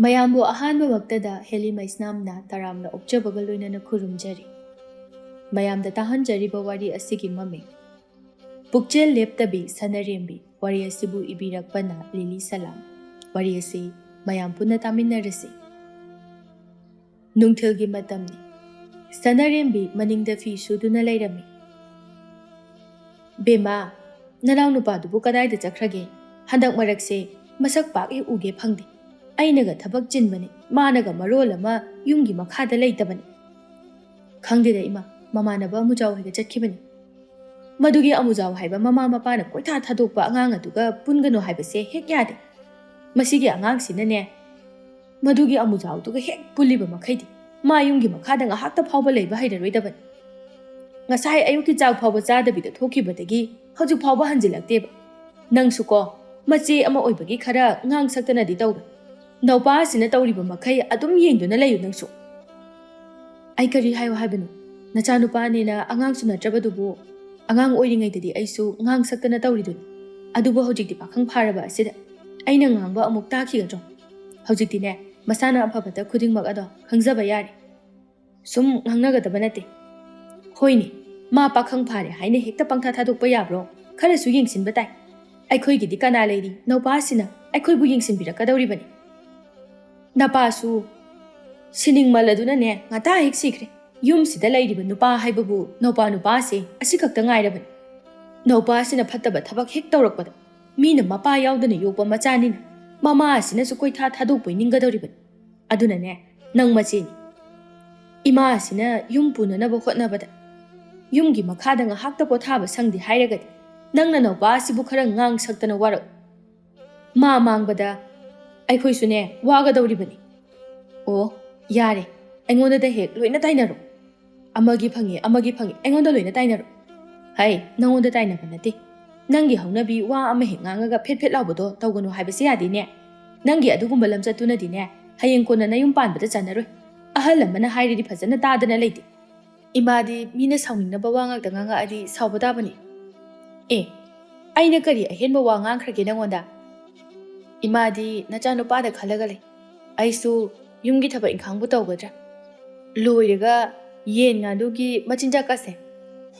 ꯃꯌꯥꯝꯕꯨ ꯑꯍꯥꯟꯕꯃꯛꯇꯗ ꯍꯦꯂꯤꯃꯩꯁꯅꯥꯝꯅ ꯇꯔꯥꯝꯅ ꯑꯣꯛꯆꯕꯒ ꯂꯣꯏꯅꯅ ꯈꯨꯔꯨꯝꯖꯔꯤ꯫ ꯃꯌꯥꯝꯗ ꯇꯥꯍꯟꯖꯔꯤꯕ ꯋꯥꯔꯤ ꯑꯁꯤꯒꯤ ꯃꯃꯤꯡ ꯄꯨꯛꯆꯦꯜ ꯂꯦꯞꯇꯕꯤ ꯁꯅꯔꯦꯝꯕꯤ꯫ ꯋꯥꯔꯤ ꯑꯁꯤꯕꯨ ꯏꯕꯤꯔꯛꯄꯅ ꯂꯤꯂꯤ ꯁꯂꯥꯝ꯫ ꯋꯥꯔꯤ ꯑꯁꯤ ꯃꯌꯥꯝ ꯄꯨꯟꯅ ꯇꯥꯃꯤꯟꯅꯔꯁꯤ꯫ ꯅꯨꯡꯊꯤꯜꯒꯤ ꯃꯇꯝꯅꯤ꯫ ꯁꯅꯔꯦꯝꯕꯤ ꯃꯅꯤꯡꯗ ꯐꯤ ꯁꯨꯗꯨꯅ ꯂꯩꯔꯝꯃꯤ꯫ ꯕꯦꯃꯥ, ꯅꯅꯥꯎ ꯅꯨꯄꯥꯗꯨꯕꯨ ꯀꯗꯥꯏꯗ ꯆꯠꯈ꯭ꯔꯒꯦ? ꯍꯟꯗꯛ ꯃꯔꯛꯁꯦ ꯃꯁꯛ ꯄꯥꯛ ꯍꯦꯛ ꯎꯒꯦ ꯐꯪꯗꯦ꯫ ꯑꯩꯅꯒ ꯊꯕꯛ ꯆꯤꯟꯕꯅꯤ, ꯃꯥꯅꯒ ꯃꯔꯣꯜ ꯑꯃ ꯌꯨꯝꯒꯤ ꯃꯈꯥꯗ ꯂꯩꯇꯕꯅꯤ꯫ ꯈꯪꯗꯦꯗ ꯏꯃꯥ, ꯃꯃꯥꯟꯅꯕ ꯑꯃꯨꯖꯥꯎ ꯍꯣꯏꯒ ꯆꯠꯈꯤꯕꯅꯤ꯫ ꯃꯗꯨꯒꯤ ꯑꯃꯨꯖꯥꯎ ꯍꯥꯏꯕ ꯃꯃꯥ ꯃꯄꯥꯅ ꯀꯣꯏꯊꯥ ꯊꯥꯗꯣꯛꯄ ꯑꯉꯥꯡ ꯑꯗꯨꯒ ꯄꯨꯟꯒꯅꯨ ꯍꯥꯏꯕꯁꯦ ꯍꯦꯛ ꯌꯥꯗꯦ꯫ ꯃꯁꯤꯒꯤ ꯑꯉꯥꯡꯁꯤꯅꯅꯦ, ꯃꯗꯨꯒꯤ ꯑꯃꯨꯖꯥꯎꯗꯨꯒ ꯍꯦꯛ ꯄꯨꯜꯂꯤꯕ ꯃꯈꯩꯗꯤ ꯃꯥ ꯌꯨꯝꯒꯤ ꯃꯈꯥꯗ ꯉꯥꯏꯍꯥꯛꯇ ꯐꯥꯎꯕ ꯂꯩꯕ ꯍꯩꯔꯔꯣꯏꯗꯕꯅꯤ꯫ ꯉꯁꯥꯏ ꯑꯌꯨꯛꯀꯤ ꯆꯥꯛ ꯐꯥꯎꯕ ꯆꯥꯗꯕꯤꯗ ꯊꯣꯛꯈꯤꯕꯗꯒꯤ ꯍꯧꯖꯤꯛ ꯐꯥꯎꯕ ꯍꯟꯖꯤꯜꯂꯛꯇꯦꯕ꯫ ꯅꯪꯁꯨ ꯀꯣ, ꯃꯆꯦ ꯑꯃ ꯑꯣꯏꯕꯒꯤ ꯈꯔ ꯉꯥꯡ ꯁꯛꯇꯅꯗꯤ ꯇꯧꯕ꯫ ꯅꯧꯄꯥ ꯑꯁꯤꯅ ꯇꯧꯔꯤꯕ ꯃꯈꯩ ꯑꯗꯨꯝ ꯌꯦꯡꯗꯨꯅ ꯂꯩꯌꯨ ꯅꯪꯁꯨ꯫ ꯑꯩ ꯀꯔꯤ ꯍꯥꯏꯌꯣ ꯍꯥꯏꯕꯅꯣ? ꯅꯆꯥꯅꯨꯄꯥꯅꯤꯅ ꯑꯉꯥꯡꯁꯨ ꯅꯠꯇ꯭ꯔꯕꯗꯨꯕꯨ ꯑꯉꯥꯡ ꯑꯣꯏꯔꯤꯉꯩꯗꯗꯤ ꯑꯩꯁꯨ ꯉꯥꯡ ꯁꯛꯇꯅ ꯇꯧꯔꯤꯗꯨꯅꯤ꯫ ꯑꯗꯨꯕꯨ ꯍꯧꯖꯤꯛꯇꯤ ꯄꯥꯈꯪ ꯐꯥꯔꯕ ꯑꯁꯤꯗ ꯑꯩꯅ ꯉꯥꯡꯕ ꯑꯃꯨꯛ ꯇꯥꯈꯤꯒꯗ꯭ꯔꯣ? ꯍꯧꯖꯤꯛꯇꯤꯅꯦ, ꯃꯁꯥꯅ ꯑꯐꯕꯇ ꯈꯨꯗꯤꯡꯃꯛ ꯑꯗꯣ ꯈꯪꯖꯕ ꯌꯥꯔꯦ꯫ ꯁꯨꯝ ꯉꯥꯡꯅꯒꯗꯕ ꯅꯠꯇꯦ꯫ ꯍꯣꯏꯅꯦ, ꯃꯥ ꯄꯥꯈꯪ ꯐꯥꯔꯦ ꯍꯥꯏꯅ ꯍꯦꯛꯇ ꯄꯪꯊꯥ ꯊꯥꯗꯣꯛꯄ ꯌꯥꯕ꯭ꯔꯣ? ꯈꯔꯁꯨ ꯌꯦꯡꯁꯤꯟꯕ ꯇꯥꯏ꯫ ꯑꯩꯈꯣꯏꯒꯤꯗꯤ ꯀꯅꯥ ꯂꯩꯔꯤ? ꯅꯧꯄꯥꯁꯤꯅ ꯑꯩꯈꯣꯏꯕꯨ ꯌꯦꯡꯁꯤꯟꯕꯤꯔꯛꯀꯗꯧꯔꯤꯕꯅꯤ꯫ ꯅꯄꯥꯁꯨ ꯁꯤꯅꯤꯡꯃꯜꯂꯗꯨꯅꯅꯦ ꯉꯇꯥ ꯍꯦꯛ ꯁꯤꯈ꯭ꯔꯦ꯫ ꯌꯨꯝꯁꯤꯗ ꯂꯩꯔꯤꯕ ꯅꯨꯄꯥ ꯍꯥꯏꯕꯕꯨ ꯅꯨꯄꯥꯁꯦ ꯑꯁꯤꯈꯛꯇ ꯉꯥꯏꯔꯕꯅꯤ꯫ ꯅꯧꯄꯥꯁꯤꯅ ꯐꯠꯇꯕ ꯊꯕꯛ ꯍꯦꯛ ꯇꯧꯔꯛꯄꯗ ꯃꯤꯅ ꯃꯄꯥ ꯌꯥꯎꯗꯅ ꯌꯣꯛꯄ ꯃꯆꯥꯅꯤꯅ ꯃꯃꯥ ꯑꯁꯤꯅꯁꯨ ꯀꯣꯏꯊꯥ ꯊꯥꯗꯣꯛꯄꯩ ꯅꯤꯡꯒꯗꯧꯔꯤꯕꯅꯤ꯫ ꯑꯗꯨꯅꯅꯦ, ꯅꯪ ꯃꯆꯦꯅꯤ꯫ ꯏꯃꯥ ꯑꯁꯤꯅ ꯌꯨꯝ ꯄꯨꯅꯅꯕ ꯍꯣꯠꯅꯕꯗ ꯌꯨꯝꯒꯤ ꯃꯈꯥꯗ ꯉꯥꯏꯍꯥꯛꯇ ꯄꯣꯊꯥꯕ ꯁꯪꯗꯦ ꯍꯥꯏꯔꯒꯗꯤ ꯅꯪꯅ ꯅꯧꯄꯥ ꯑꯁꯤꯕꯨ ꯈꯔ ꯉꯥꯡ ꯁꯛꯇꯅ ꯋꯥꯔꯛꯎ꯫ ꯃꯥ ꯃꯥꯡꯕꯗ ꯑꯩꯈꯣꯏꯁꯨꯅꯦ ꯋꯥꯒꯗꯧꯔꯤꯕꯅꯤ꯫ ꯑꯣ ꯌꯥꯔꯦ, ꯑꯩꯉꯣꯟꯗꯗ ꯍꯦꯛ ꯂꯣꯏꯅ ꯇꯥꯏꯅꯔꯣ꯫ ꯑꯃꯒꯤ ꯐꯪꯉꯤ ꯑꯩꯉꯣꯟꯗ ꯂꯣꯏꯅ ꯇꯥꯏꯅꯔꯣ꯫ ꯍꯩ, ꯅꯪꯉꯣꯟꯗ ꯇꯥꯏꯅꯕ ꯅꯠꯇꯦ꯫ ꯅꯪꯒꯤ ꯍꯧꯅꯕꯤ ꯋꯥ ꯑꯃ ꯍꯦꯛ ꯉꯥꯡꯉꯒ ꯐꯦꯠ ꯐꯦꯠ ꯂꯥꯎꯕꯗꯣ ꯇꯧꯒꯅꯨ ꯍꯥꯏꯕꯁꯤ ꯌꯥꯗꯦꯅꯦ꯫ ꯅꯪꯒꯤ ꯑꯗꯨꯒꯨꯝꯕ ꯂꯝꯆꯠꯇꯨꯅꯗꯤꯅꯦ ꯍꯌꯦꯡ ꯀꯣꯟꯅ ꯅꯌꯨꯝ ꯄꯥꯟꯕꯗ ꯆꯟꯅꯔꯣꯏ꯫ ꯑꯍꯜ ꯑꯃꯅ ꯍꯥꯏꯔꯗꯤ ꯐꯖꯅ ꯇꯥꯗꯅ ꯂꯩꯇꯦ꯫ ꯏꯃꯥꯗꯤ ꯃꯤꯅ ꯁꯥꯎꯅꯤꯡꯅꯕ ꯋꯥ ꯉꯥꯛꯇ ꯉꯥꯡꯉꯛꯑꯗꯤ ꯁꯥꯎꯕ ꯇꯥꯕꯅꯤ꯫ ꯑꯦ, ꯑꯩꯅ ꯀꯔꯤ ꯑꯍꯦꯟꯕ ꯋꯥ ꯉꯥꯡꯈ꯭ꯔꯒꯦ ꯅꯪꯉꯣꯟꯗ? ꯏꯃꯥꯗꯤ ꯅꯆꯥꯅꯨꯄꯥꯗ ꯈꯜꯂꯒ ꯂꯩ꯫ ꯑꯩꯁꯨ ꯌꯨꯝꯒꯤ ꯊꯕꯛ ꯏꯪꯈꯥꯡꯕꯨ ꯇꯧꯒꯗ꯭ꯔꯥ? ꯂꯣꯏꯔꯒ ꯌꯦꯟ ꯉꯥꯅꯨꯒꯤ ꯃꯆꯤꯟꯖꯥꯛꯀꯁꯦ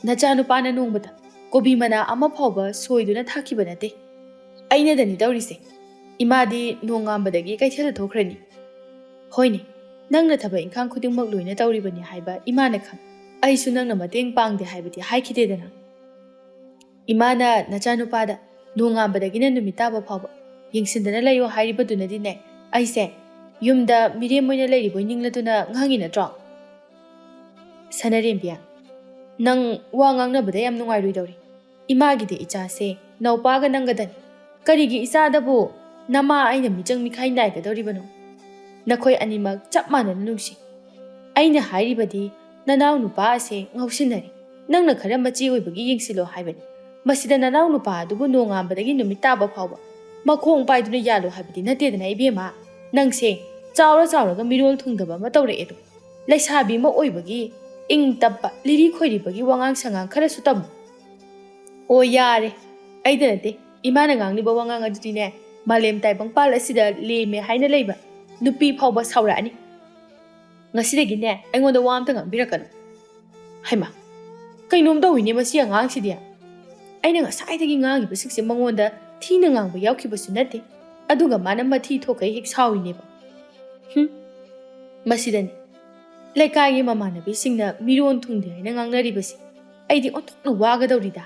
ꯅꯆꯥꯅꯨꯄꯥꯅ ꯅꯣꯡꯃꯗ ꯀꯣꯕꯤ ꯃꯅꯥ ꯑꯃ ꯐꯥꯎꯕ ꯁꯣꯏꯗꯨꯅ ꯊꯥꯛꯈꯤꯕ ꯅꯠꯇꯦ꯫ ꯑꯩꯅꯗꯅꯤ ꯇꯧꯔꯤꯁꯦ꯫ ꯏꯃꯥꯗꯤ ꯅꯣꯡꯉꯥꯟꯕꯗꯒꯤ ꯀꯩꯊꯦꯜꯗ ꯊꯣꯛꯈ꯭ꯔꯅꯤ꯫ ꯍꯣꯏꯅꯦ, ꯅꯪꯅ ꯊꯕꯛ ꯏꯪꯈꯥꯡ ꯈꯨꯗꯤꯡꯃꯛ ꯂꯣꯏꯅ ꯇꯧꯔꯤꯕꯅꯤ ꯍꯥꯏꯕ ꯏꯃꯥꯅ ꯈꯪ꯫ ꯑꯩꯁꯨ ꯅꯪꯅ ꯃꯇꯦꯡ ꯄꯥꯡꯗꯦ ꯍꯥꯏꯕꯗꯤ ꯍꯥꯏꯈꯤꯗꯦꯗꯅ꯫ ꯏꯃꯥꯅ ꯅꯆꯥꯅꯨꯄꯥꯗ ꯅꯣꯡꯉꯥꯟꯕꯗꯒꯤꯅ ꯅꯨꯃꯤꯠ ꯇꯥꯕ ꯐꯥꯎꯕ ꯌꯦꯡꯁꯤꯟꯗꯅ ꯂꯩꯌꯣ ꯍꯥꯏꯔꯤꯕꯗꯨꯅꯗꯤꯅꯦ, ꯑꯩꯁꯦ ꯌꯨꯝꯗ ꯃꯤꯔꯦꯝ ꯑꯣꯏꯅ ꯂꯩꯔꯤꯕꯣꯏ ꯅꯤꯡꯂꯗꯨꯅ ꯉꯥꯡꯉꯤ ꯅꯠꯇ꯭ꯔꯣ? ꯁꯅꯔꯦꯝꯕꯤ, ꯅꯪ ꯋꯥ ꯉꯥꯡꯅꯕꯗ ꯌꯥꯝ ꯅꯨꯡꯉꯥꯏꯔꯣꯏꯗꯧꯔꯤ꯫ ꯏꯃꯥꯒꯤꯗꯤ ꯏꯆꯥꯁꯦ ꯅꯧꯄꯥꯒ ꯅꯪꯒꯗꯅꯤ꯫ ꯀꯔꯤꯒꯤ ꯏꯆꯥꯗꯕꯨ ꯅꯃꯥ ꯑꯩꯅ ꯃꯤꯆꯪ ꯃꯤꯈꯥꯏ ꯅꯥꯏꯒꯗꯧꯔꯤꯕꯅꯣ? ꯅꯈꯣꯏ ꯑꯅꯤꯃꯛ ꯆꯞ ꯃꯥꯟꯅꯅ ꯅꯨꯡꯁꯤ꯫ ꯑꯩꯅ ꯍꯥꯏꯔꯤꯕꯗꯤ ꯅꯅꯥꯎ ꯅꯨꯄꯥ ꯑꯁꯦ ꯉꯥꯎꯁꯤꯟꯅꯔꯤ꯫ ꯅꯪꯅ ꯈꯔ ꯃꯆꯦ ꯑꯣꯏꯕꯒꯤ ꯌꯦꯡꯁꯤꯜꯂꯣ ꯍꯥꯏꯕꯅꯤ꯫ ꯃꯁꯤꯗ ꯅꯅꯥꯎ ꯅꯨꯄꯥ ꯑꯗꯨꯕꯨ ꯅꯣꯡꯉꯥꯟꯕꯗꯒꯤ ꯅꯨꯃꯤꯠ ꯇꯥꯕ ꯐꯥꯎꯕ ꯃꯈꯣꯡ ꯄꯥꯏꯗꯨꯅ ꯌꯥꯜꯂꯣ ꯍꯥꯏꯕꯗꯤ ꯅꯠꯇꯦꯗꯅ ꯏꯕꯦꯝꯃ꯫ ꯅꯪꯁꯦ ꯆꯥꯎꯔꯒ ꯃꯤꯔꯣꯜ ꯊꯨꯡꯗꯕ ꯑꯃ ꯇꯧꯔꯛꯑꯦꯗꯣ꯫ ꯂꯩꯁꯥꯕꯤ ꯑꯃ ꯑꯣꯏꯕꯒꯤ ꯏꯪ ꯇꯞꯄ ꯂꯤꯔꯤ ꯈꯣꯏꯔꯤꯕꯒꯤ ꯋꯥꯉꯥꯡ ꯁꯉꯥꯡ ꯈꯔꯁꯨ ꯇꯝꯃꯨ꯫ ꯑꯣ ꯌꯥꯔꯦ, ꯑꯩꯗ ꯅꯠꯇꯦ, ꯏꯃꯥꯅ ꯉꯥꯡꯂꯤꯕ ꯋꯥꯉꯥꯡ ꯑꯗꯨꯗꯤꯅꯦ ꯃꯥꯂꯦꯝ ꯇꯥꯏꯕꯪꯄꯥꯜ ꯑꯁꯤꯗ ꯂꯦꯝꯃꯦ ꯍꯥꯏꯅ ꯂꯩꯕ ꯅꯨꯄꯤ ꯐꯥꯎꯕ ꯁꯥꯎꯔꯛꯑꯅꯤ꯫ ꯉꯁꯤꯗꯒꯤꯅꯦ ꯑꯩꯉꯣꯟꯗ ꯋꯥ ꯑꯝꯇ ꯉꯥꯡꯕꯤꯔꯛꯀꯅꯨ꯫ ꯍꯩꯃꯥ, ꯀꯩꯅꯣꯝ ꯇꯧꯏꯅꯦ ꯃꯁꯤ ꯑꯉꯥꯡꯁꯤꯗꯤ꯫ ꯑꯩꯅ ꯉꯁꯥꯏꯗꯒꯤ ꯉꯥꯡꯉꯤꯕꯁꯤꯡꯁꯦ ꯃꯉꯣꯟꯗ ꯊꯤꯅ ꯉꯥꯡꯕ ꯌꯥꯎꯈꯤꯕꯁꯨ ꯅꯠꯇꯦ, ꯑꯗꯨꯒ ꯃꯥꯅ ꯃꯊꯤ ꯊꯣꯛꯈꯩ ꯍꯦꯛ ꯁꯥꯎꯔꯤꯅꯦꯕ꯫ ꯃꯁꯤꯗꯅꯤ ꯂꯩꯀꯥꯏꯒꯤ ꯃꯃꯥꯟꯅꯕꯤꯁꯤꯡꯅ ꯃꯤꯔꯣꯟ ꯊꯨꯡꯗꯦ ꯍꯥꯏꯅ ꯉꯥꯡꯅꯔꯤꯕꯁꯤ꯫ ꯑꯩꯗꯤ ꯑꯣꯟꯊꯣꯛꯅ ꯋꯥꯒꯗꯧꯔꯤꯗ꯫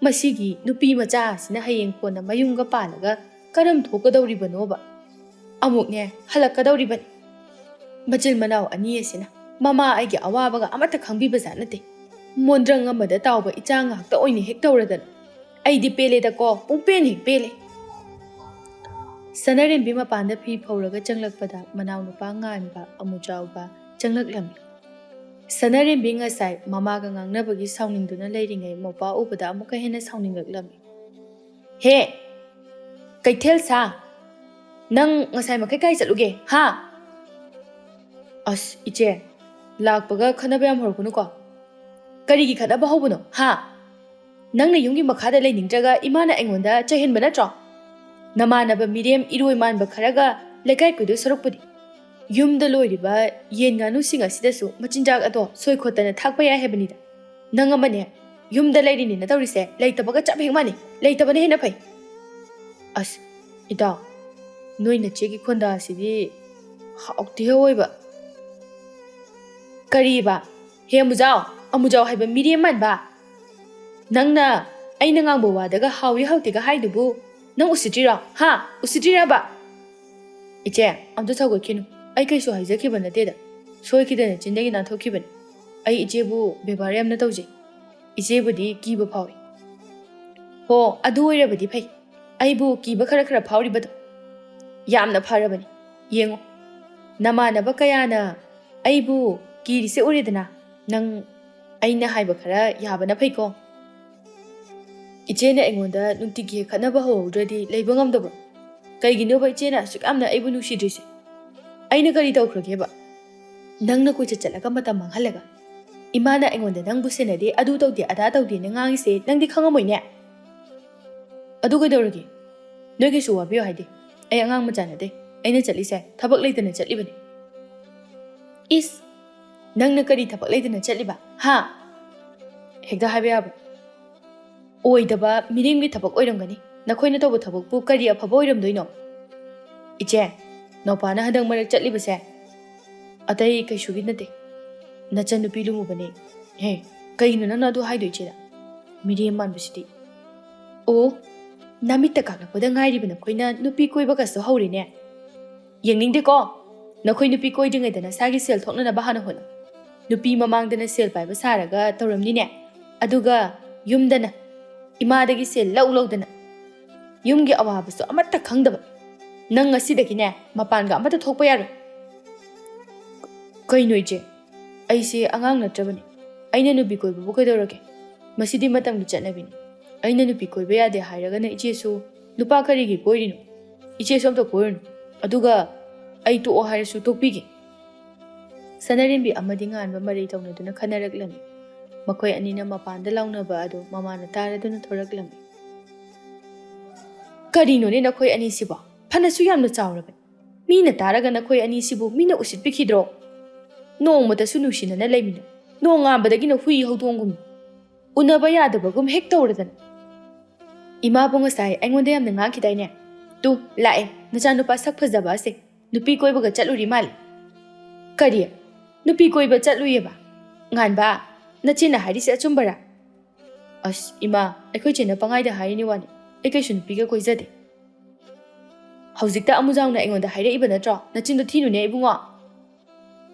ꯃꯁꯤꯒꯤ ꯅꯨꯄꯤ ꯃꯆꯥ ꯑꯁꯤꯅ ꯍꯌꯦꯡ ꯀꯣꯟꯅ ꯃꯌꯨꯝꯒ ꯄꯥꯜꯂꯒ ꯀꯔꯝ ꯊꯣꯛꯀꯗꯧꯔꯤꯕꯅꯣꯕ? ꯑꯃꯨꯛꯅꯦ ꯍꯜꯂꯛꯀꯗꯧꯔꯤꯕꯅꯤ꯫ ꯃꯆꯤꯜ ꯃꯅꯥꯎ ꯑꯅꯤ ꯑꯁꯤꯅ ꯃꯃꯥ ꯑꯩꯒꯤ ꯑꯋꯥꯕꯒ ꯑꯃꯠꯇ ꯈꯪꯕꯤꯕꯖꯥꯠ ꯅꯠꯇꯦ꯫ ꯃꯣꯟꯗ꯭ꯔꯪ ꯑꯃꯗ ꯇꯥꯎꯕ ꯏꯆꯥ ꯉꯥꯛꯇ ꯑꯣꯏꯅ ꯍꯦꯛ ꯇꯧꯔꯗꯅ ꯑꯩꯗꯤ ꯄꯦꯜꯂꯦꯗꯀꯣ, ꯄꯨꯡꯄꯦꯟ ꯍꯦꯛ ꯄꯦꯜꯂꯦ꯫ ꯁꯅꯔꯦꯝꯕꯤ ꯃꯄꯥꯟꯗ ꯐꯤ ꯐꯧꯔꯒ ꯆꯪꯂꯛꯄꯗ ꯃꯅꯥꯎꯅꯨꯄꯥ ꯉꯥꯟꯕ ꯑꯃꯨꯖꯥꯎꯒ ꯆꯪꯂꯛꯂꯝꯃꯤ꯫ ꯁꯅꯔꯦꯝꯕꯤ ꯉꯁꯥꯏ ꯃꯃꯥꯒ ꯉꯥꯡꯅꯕꯒꯤ ꯁꯥꯎꯅꯤꯡꯗꯨꯅ ꯂꯩꯔꯤꯉꯩ ꯃꯧꯄꯥ ꯎꯕꯗ ꯑꯃꯨꯛꯀ ꯍꯦꯟꯅ ꯁꯥꯎꯅꯤꯡꯂꯛꯂꯝꯃꯤ꯫ ꯍꯦ ꯀꯩꯊꯦꯜ ꯁꯥ, ꯅꯪ ꯉꯁꯥꯏ ꯃꯈꯩ ꯀꯥꯏ ꯆꯠꯂꯨꯒꯦ ꯍꯥ? ꯑꯁ ꯏꯆꯦ, ꯂꯥꯛꯄꯒ ꯈꯠꯅꯕ ꯌꯥꯝ ꯍꯧꯔꯛꯀꯅꯨꯀꯣ꯫ ꯀꯔꯤꯒꯤ ꯈꯠꯅꯕ ꯍꯧꯕꯅꯣ ꯍꯥ? ꯅꯪꯅ ꯌꯨꯝꯒꯤ ꯃꯈꯥꯗ ꯂꯩꯅꯤꯡꯗ꯭ꯔꯒ ꯏꯃꯥꯅ ꯑꯩꯉꯣꯟꯗ ꯆꯩꯍꯟꯕ ꯅꯠꯇ꯭ꯔꯣ? ꯅꯃꯥꯟꯅꯕ ꯃꯤꯔꯦꯝ ꯏꯔꯣꯏ ꯃꯥꯟꯕ ꯈꯔꯒ ꯂꯩꯀꯥꯏ ꯀꯣꯏꯗꯣ ꯁꯔꯨꯛꯄꯨꯗꯤ ꯌꯨꯝꯗ ꯂꯣꯏꯔꯤꯕ ꯌꯦꯟ ꯉꯥꯅꯨꯁꯤꯡ ꯑꯁꯤꯗꯁꯨ ꯃꯆꯤꯟꯖꯥꯛ ꯑꯗꯣ ꯁꯣꯏ ꯈꯣꯠꯇꯅ ꯊꯥꯛꯄ ꯌꯥꯏ ꯍꯥꯏꯕꯅꯤꯗ ꯅꯪ ꯑꯃꯅꯦ ꯌꯨꯝꯗ ꯂꯩꯔꯤꯅꯤꯅ ꯇꯧꯔꯤꯁꯦ ꯂꯩꯇꯕꯒ ꯆꯞ ꯍꯦꯛ ꯃꯥꯟꯅꯩ ꯂꯩꯇꯕꯅ ꯍꯦꯟꯅ ꯐꯩ ꯑꯁ ꯏꯇꯥꯎ ꯅꯣꯏ ꯅꯆꯦꯒꯤ ꯈꯣꯟꯗꯥ ꯑꯁꯤꯗꯤ ꯍꯥꯎꯇꯦ ꯑꯣꯏꯕ ꯀꯔꯤꯕ ꯍꯦ ꯑꯃꯨꯖꯥꯎ ꯍꯥꯏꯕ ꯃꯤꯔꯦꯝ ꯃꯥꯟꯕ ꯅꯪꯅ ꯑꯩꯅ ꯉꯥꯡꯕ ꯋꯥꯗꯒ ꯍꯥꯎꯏ ꯍꯥꯎꯇꯦꯒ ꯍꯥꯏꯗꯨꯕꯨ ꯅꯪ ꯎꯁꯤꯠꯇ꯭ꯔꯤꯔꯣ ꯍꯥ ꯎꯁꯤꯠꯇ꯭ꯔꯤꯔꯕ ꯏꯆꯦ ꯑꯝꯇ ꯁꯧꯒꯠꯈꯤꯅꯨ ꯑꯩ ꯀꯩꯁꯨ ꯍꯥꯏꯖꯈꯤꯕ ꯅꯠꯇꯦꯗ ꯁꯣꯏꯈꯤꯗꯅ ꯆꯤꯟꯗꯒꯤ ꯅꯥꯟꯊꯣꯛꯈꯤꯕꯅꯤ ꯑꯩ ꯏꯆꯦꯕꯨ ꯕꯦꯕꯥꯔ ꯌꯥꯝꯅ ꯇꯧꯖꯩ ꯏꯆꯦꯕꯨꯗꯤ ꯀꯤꯕ ꯐꯥꯎꯏ ꯍꯣ ꯑꯗꯨ ꯑꯣꯏꯔꯕꯗꯤ ꯐꯩ ꯑꯩꯕꯨ ꯀꯤꯕ ꯈꯔ ꯐꯥꯎꯔꯤꯕꯗꯣ ꯌꯥꯝꯅ ꯐꯔꯕꯅꯤ ꯌꯦꯡꯉꯣ ꯅꯃꯥꯟꯅꯕ ꯀꯌꯥꯅ ꯑꯩꯕꯨ ꯀꯤꯔꯤꯁꯦ ꯎꯔꯦꯗꯅ ꯅꯪ ꯑꯩꯅ ꯍꯥꯏꯕ ꯈꯔ ꯌꯥꯕꯅ ꯐꯩꯀꯣ ꯏꯆꯦꯅ ꯑꯩꯉꯣꯟꯗ ꯅꯨꯡꯇꯤꯒꯤ ꯈꯠꯅꯕ ꯍꯧꯍꯧꯗ꯭ꯔꯗꯤ ꯂꯩꯕ ꯉꯝꯗꯕ꯭ꯔꯣ ꯀꯩꯒꯤꯅꯣꯕ ꯏꯆꯦꯅ ꯑꯁꯨꯛ ꯌꯥꯝꯅ ꯑꯩꯕꯨ ꯅꯨꯡꯁꯤꯗ꯭ꯔꯤꯁꯦ ꯑꯩꯅ ꯀꯔꯤ ꯇꯧꯈ꯭ꯔꯒꯦꯕ ꯅꯪꯅ ꯀꯣꯏꯆꯠ ꯆꯠꯂꯒ ꯃꯇꯝ ꯃꯥꯡꯍꯜꯂꯒ ꯏꯃꯥꯅ ꯑꯩꯉꯣꯟꯗ ꯅꯪꯕꯨ ꯁꯦꯟꯅꯗꯦ ꯑꯗꯨ ꯇꯧꯗꯦ ꯑꯗꯥ ꯇꯧꯗꯦꯅ ꯉꯥꯡꯉꯤꯁꯦ ꯅꯪꯗꯤ ꯈꯪꯉꯝꯃꯣꯏꯅꯦ ꯑꯗꯨ ꯀꯩꯗꯧꯔꯒꯦ ꯅꯣꯏ ꯀꯩꯁꯨ ꯋꯥꯕꯤꯌꯨ ꯍꯥꯏꯗꯦ ꯑꯩ ꯑꯉꯥꯡ ꯃꯆꯥ ꯅꯠꯇꯦ ꯑꯩꯅ ꯆꯠꯂꯤꯁꯦ ꯊꯕꯛ ꯂꯩꯇꯅ ꯆꯠꯂꯤꯕꯅꯤ ꯏꯁ ꯅꯪꯅ ꯀꯔꯤ ꯊꯕꯛ ꯂꯩꯇꯅ ꯆꯠꯂꯤꯕ ꯍꯥ ꯍꯦꯛꯇ ꯍꯥꯏꯕ ꯌꯥꯕ꯭ꯔꯣ ꯑꯣꯏꯗꯕ ꯃꯤꯔꯦꯝꯒꯤ ꯊꯕꯛ ꯑꯣꯏꯔꯝꯒꯅꯤ ꯅꯈꯣꯏꯅ ꯇꯧꯕ ꯊꯕꯛꯄꯨ ꯀꯔꯤ ꯑꯐꯕ ꯑꯣꯏꯔꯝꯗꯣꯏꯅꯣ ꯏꯆꯦ ꯅꯧꯄꯥꯅ ꯍꯟꯗꯛ ꯃꯔꯛ ꯆꯠꯂꯤꯕꯁꯦ ꯑꯇꯩ ꯀꯩꯁꯨꯒꯤ ꯅꯠꯇꯦ ꯅꯆꯟꯅꯨꯄꯤ ꯂꯨꯃꯨꯕꯅꯦ ꯍꯦ ꯀꯩꯅꯣ ꯅꯪꯅ ꯑꯗꯨ ꯍꯥꯏꯗꯣ ꯏꯆꯦꯗ ꯃꯤꯔꯦꯝ ꯃꯥꯟꯕꯁꯤꯗꯤ ꯑꯣ ꯅꯃꯤꯠꯇ ꯀꯥꯛꯂꯛꯄꯗ ꯉꯥꯏꯔꯤꯕ ꯅꯈꯣꯏꯅ ꯅꯨꯄꯤ ꯀꯣꯏꯕꯒꯁꯨ ꯍꯧꯔꯤꯅꯦ ꯌꯦꯡꯅꯤꯡꯗꯦꯀꯣ ꯅꯈꯣꯏ ꯅꯨꯄꯤ ꯀꯣꯏꯗ꯭ꯔꯤꯉꯩꯗ ꯅꯁꯥꯒꯤ ꯁꯦꯜ ꯊꯣꯛꯅꯅꯕ ꯍꯥꯟꯅ ꯍꯣꯠꯅꯧ ꯅꯨꯄꯤ ꯃꯃꯥꯡꯗꯅ ꯁꯦꯜ ꯄꯥꯏꯕ ꯁꯥꯔꯒ ꯇꯧꯔꯝꯅꯤꯅꯦ ꯑꯗꯨꯒ ꯌꯨꯝꯗꯅ ꯏꯃꯥꯗꯒꯤ ꯁꯦꯜ ꯂꯧꯗꯅ ꯌꯨꯝꯒꯤ ꯑꯋꯥꯕꯁꯨ ꯑꯃꯠꯇ ꯈꯪꯗꯕ ꯅꯪ ꯉꯁꯤꯗꯒꯤꯅꯦ ꯃꯄꯥꯟꯒ ꯑꯃꯠꯇ ꯊꯣꯛꯄ ꯌꯥꯔꯣꯏ ꯀꯩꯅꯣ ꯏꯆꯦ ꯑꯩꯁꯦ ꯑꯉꯥꯡ ꯅꯠꯇ꯭ꯔꯕꯅꯤ ꯑꯩꯅ ꯅꯨꯄꯤ ꯀꯣꯏꯕꯕꯨ ꯀꯩꯗꯧꯔꯒꯦ ꯃꯁꯤꯗꯤ ꯃꯇꯝꯒꯤ ꯆꯠꯅꯕꯤꯅꯤ ꯑꯩꯅ ꯅꯨꯄꯤ ꯀꯣꯏꯕ ꯌꯥꯗꯦ ꯍꯥꯏꯔꯒꯅ ꯏꯆꯦꯁꯨ ꯅꯨꯄꯥ ꯀꯔꯤꯒꯤ ꯀꯣꯏꯔꯤꯅꯣ ꯏꯆꯦꯁꯨ ꯑꯝꯇ ꯀꯣꯏꯔꯨꯅꯨ ꯑꯗꯨꯒ ꯑꯩ ꯇꯣꯛꯑꯣ ꯍꯥꯏꯔꯁꯨ ꯇꯣꯛꯄꯤꯒꯦ ꯁꯅꯔꯦꯝꯕꯤ ꯑꯃꯗꯤ ꯉꯥꯟꯕ ꯃꯔꯩ ꯇꯧꯅꯗꯨꯅ ꯈꯟꯅꯔꯛꯂꯝꯃꯤ ꯃꯈꯣꯏ ꯑꯅꯤꯅ ꯃꯄꯥꯟꯗ ꯂꯥꯎꯅꯕ ꯑꯗꯨ ꯃꯃꯥꯅ ꯇꯥꯔꯗꯨꯅ ꯊꯣꯔꯛꯂꯝꯃꯤ ꯀꯔꯤꯅꯣꯅꯦ ꯅꯈꯣꯏ ꯑꯅꯤꯁꯤꯕꯣ ꯐꯅꯁꯨ ꯌꯥꯝꯅ ꯆꯥꯎꯔꯕꯅꯤ ꯃꯤꯅ ꯇꯥꯔꯒ ꯅꯈꯣꯏ ꯑꯅꯤꯁꯤꯕꯨ ꯃꯤꯅ ꯎꯁꯤꯠꯄꯤꯈꯤꯗ꯭ꯔꯣ ꯅꯣꯡꯃꯇꯁꯨ ꯅꯨꯡꯁꯤꯅꯅ ꯂꯩꯃꯤꯟꯅꯩ ꯅꯣꯡ ꯉꯥꯟꯕꯗꯒꯤꯅ ꯍꯨꯏ ꯍꯧꯗꯣꯡꯒꯨꯝꯅꯤ ꯎꯅꯕ ꯌꯥꯗꯕꯒꯨꯝ ꯍꯦꯛ ꯇꯧꯔꯗꯅ ꯏꯃꯥꯕꯨ ꯉꯁꯥꯏ ꯑꯩꯉꯣꯟꯗ ꯌꯥꯝꯅ ꯉꯥꯡꯈꯤꯗꯥꯏꯅꯦ ꯇꯨ ꯂꯥꯛꯑꯦ ꯅꯆꯥꯅꯨꯄꯥ ꯁꯛ ꯐꯖꯕ ꯑꯁꯦ ꯅꯨꯄꯤ ꯀꯣꯏꯕꯒ ꯆꯠꯂꯨꯔꯤ ꯃꯥꯜꯂꯤ ꯀꯔꯤ ꯅꯨꯄꯤ ꯀꯣꯏꯕ ꯆꯠꯂꯨꯏꯌꯦꯕ ꯉꯥꯟꯕ ꯅꯆꯦꯅ ꯍꯥꯏꯔꯤꯁꯦ ꯑꯆꯨꯝꯕꯔꯥ ꯑꯁ ꯏꯃꯥ ꯑꯩꯈꯣꯏ ꯆꯦꯅ ꯄꯪꯍꯥꯏꯗ ꯍꯥꯏꯔꯤꯅꯤ ꯋꯥꯅꯤ ꯑꯩ ꯀꯩꯁꯨ ꯅꯨꯄꯤꯒ ꯀꯣꯏꯖꯗꯦ ꯍꯧꯖꯤꯛꯇ ꯑꯃꯨꯖꯥꯎꯅ ꯑꯩꯉꯣꯟꯗ ꯍꯥꯏꯔꯛꯏꯕ ꯅꯠꯇ꯭ꯔꯣ ꯅꯆꯤꯟꯗꯣ ꯊꯤꯅꯨꯅꯦ ꯏꯕꯨꯡꯉꯣ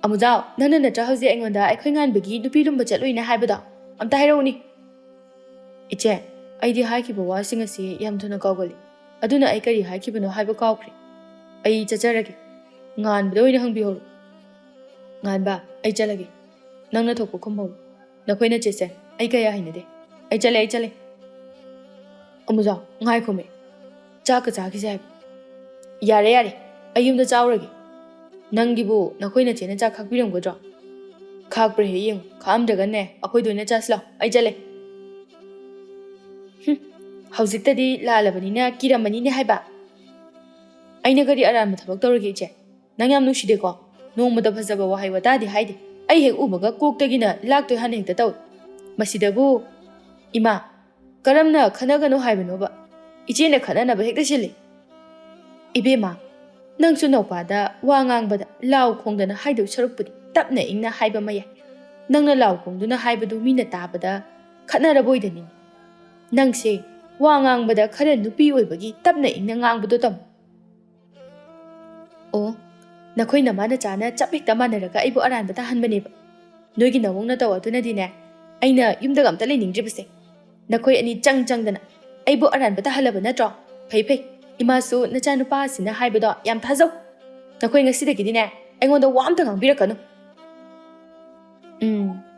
ꯑꯃꯨꯖꯥꯎ ꯅꯪꯅ ꯅꯠꯇ꯭ꯔꯥ ꯍꯧꯖꯤꯛ ꯑꯩꯉꯣꯟꯗ ꯑꯩꯈꯣꯏ ꯉꯥꯟꯕꯒꯤ ꯅꯨꯄꯤ ꯂꯨꯝꯕ ꯆꯠꯂꯨꯏꯅ ꯍꯥꯏꯕꯗꯣ ꯑꯝꯇ ꯍꯥꯏꯔꯛꯎꯅꯤ ꯏꯆꯦ ꯑꯩꯗꯤ ꯍꯥꯏꯈꯤꯕ ꯋꯥꯁꯤꯡ ꯑꯁꯤ ꯌꯥꯝ ꯊꯨꯅ ꯀꯥꯎꯒꯜꯂꯤ ꯑꯗꯨꯅ ꯑꯩ ꯀꯔꯤ ꯍꯥꯏꯈꯤꯕꯅꯣ ꯍꯥꯏꯕ ꯀꯥꯎꯈ꯭ꯔꯦ ꯑꯩ ꯆꯠꯆꯔꯒꯦ ꯉꯥꯟꯕꯗ ꯑꯣꯏꯅ ꯍꯪꯕꯤꯍꯧꯔꯣ ꯉꯥꯟꯕ ꯑꯩ ꯆꯠꯂꯒꯦ ꯅꯪꯅ ꯊꯣꯛꯄ ꯈꯨꯝꯍꯧꯔꯣ ꯅꯈꯣꯏꯅ ꯆꯦꯠꯁꯦ ꯑꯩ ꯀꯌꯥ ꯍꯩꯅꯗꯦ ꯑꯩ ꯆꯠꯂꯦ ꯑꯃꯨꯖꯥꯎ ꯉꯥꯏꯈꯣꯃꯦ ꯆꯥꯛꯀ ꯆꯥꯈꯤꯁꯦ ꯍꯥꯏꯕ ꯌꯥꯔꯦ ꯑꯩ ꯌꯨꯝꯗ ꯆꯥꯎꯔꯒꯦ ꯅꯪꯒꯤꯕꯨ ꯅꯈꯣꯏꯅ ꯆꯦꯅ ꯆꯥꯛ ꯈꯥꯛꯄꯤꯔꯝꯒꯗ꯭ꯔꯣ ꯈꯥꯛꯄ꯭ꯔꯥ ꯍꯦꯛ ꯌꯦꯡꯉꯨ ꯈꯥꯛꯑꯝꯗ꯭ꯔꯒꯅꯦ ꯑꯩꯈꯣꯏꯗ ꯑꯣꯏꯅ ꯆꯥꯁꯤꯂꯥꯎ ꯑꯩ ꯆꯠꯂꯦ ꯍꯧꯖꯤꯛꯇꯗꯤ ꯂꯥꯜꯂꯕꯅꯤꯅ ꯀꯤꯔꯝꯃꯅꯤꯅꯦ ꯍꯥꯏꯕ ꯑꯩꯅ ꯀꯔꯤ ꯑꯔꯥꯟꯕ ꯊꯕꯛ ꯇꯧꯔꯒꯦ ꯏꯆꯦ ꯅꯪ ꯌꯥꯝ ꯅꯨꯡꯁꯤꯗꯦꯀꯣ ꯅꯣꯡꯃꯗ ꯐꯖꯕ ꯋꯥꯍꯩ ꯋꯥꯇꯥꯗꯤ ꯍꯥꯏꯗꯦ ꯑꯩ ꯍꯦꯛ ꯎꯕꯒ ꯀꯣꯛꯇꯒꯤꯅ ꯂꯥꯛꯇꯣꯏ ꯍꯥꯟꯅ ꯍꯦꯛꯇ ꯇꯧꯏ ꯃꯁꯤꯗꯕꯨ ꯏꯃꯥ ꯀꯔꯝꯅ ꯈꯟꯅꯒꯅꯣ ꯍꯥꯏꯕꯅꯣꯕ ꯏꯆꯦꯅ ꯈꯟꯅꯅꯕ ꯍꯦꯛꯇ ꯁꯤꯜꯂꯤ ꯏꯕꯦꯝꯃ ꯅꯪꯁꯨ ꯅꯧꯄꯥꯗ ꯋꯥ ꯉꯥꯡꯕꯗ ꯂꯥꯎ ꯈꯣꯡꯗꯅ ꯍꯥꯏꯗꯧ ꯁꯔꯨꯛꯄꯨꯗꯤ ꯇꯞꯅ ꯏꯪꯅ ꯍꯥꯏꯕ ꯑꯃ ꯌꯥꯏ ꯅꯪꯅ ꯂꯥꯎ ꯈꯣꯡꯗꯨꯅ ꯍꯥꯏꯕꯗꯨ ꯃꯤꯅ ꯇꯥꯕꯗ ꯈꯠꯅꯔꯕꯣꯏꯗꯅꯤꯅꯦ ꯅꯪꯁꯦ ꯋꯥ ꯉꯥꯡꯕꯗ ꯈꯔ ꯅꯨꯄꯤ ꯑꯣꯏꯕꯒꯤ ꯇꯞꯅ ꯏꯪꯅ ꯉꯥꯡꯕꯗꯣ ꯇꯝꯃꯨ ꯑꯣ ꯅꯈꯣꯏ ꯅꯃꯥꯅ ꯆꯥꯅ ꯆꯞ ꯍꯦꯛꯇ ꯃꯥꯟꯅꯔꯒ ꯑꯩꯕꯨ ꯑꯔꯥꯟꯕ ꯇꯥꯍꯟꯕꯅꯦꯕ ꯅꯣꯏꯒꯤ ꯅꯋꯣꯡ ꯅꯇꯧ ꯑꯗꯨꯅꯗꯤꯅꯦ ꯑꯩꯅ ꯌꯨꯝꯗꯒ ꯑꯝꯇ ꯂꯩꯅꯤꯡꯗ꯭ꯔꯤꯕꯁꯦ ꯅꯈꯣꯏ ꯑꯅꯤ ꯆꯪꯗꯅ ꯑꯩꯕꯨ ꯑꯔꯥꯟꯕ ꯇꯥꯍꯜꯂꯕ ꯅꯠꯇ꯭ꯔꯣ ꯐꯩ ꯏꯃꯥꯁꯨ ꯅꯆꯥꯅꯨꯄꯥ ꯑꯁꯤꯅ ꯍꯥꯏꯕꯗꯣ ꯌꯥꯝ ꯊꯥꯖꯧ ꯅꯈꯣꯏ ꯉꯁꯤꯗꯒꯤꯗꯤꯅꯦ ꯑꯩꯉꯣꯟꯗ ꯋꯥ ꯑꯝꯇ ꯉꯥꯡꯕꯤꯔꯛꯀꯅꯨ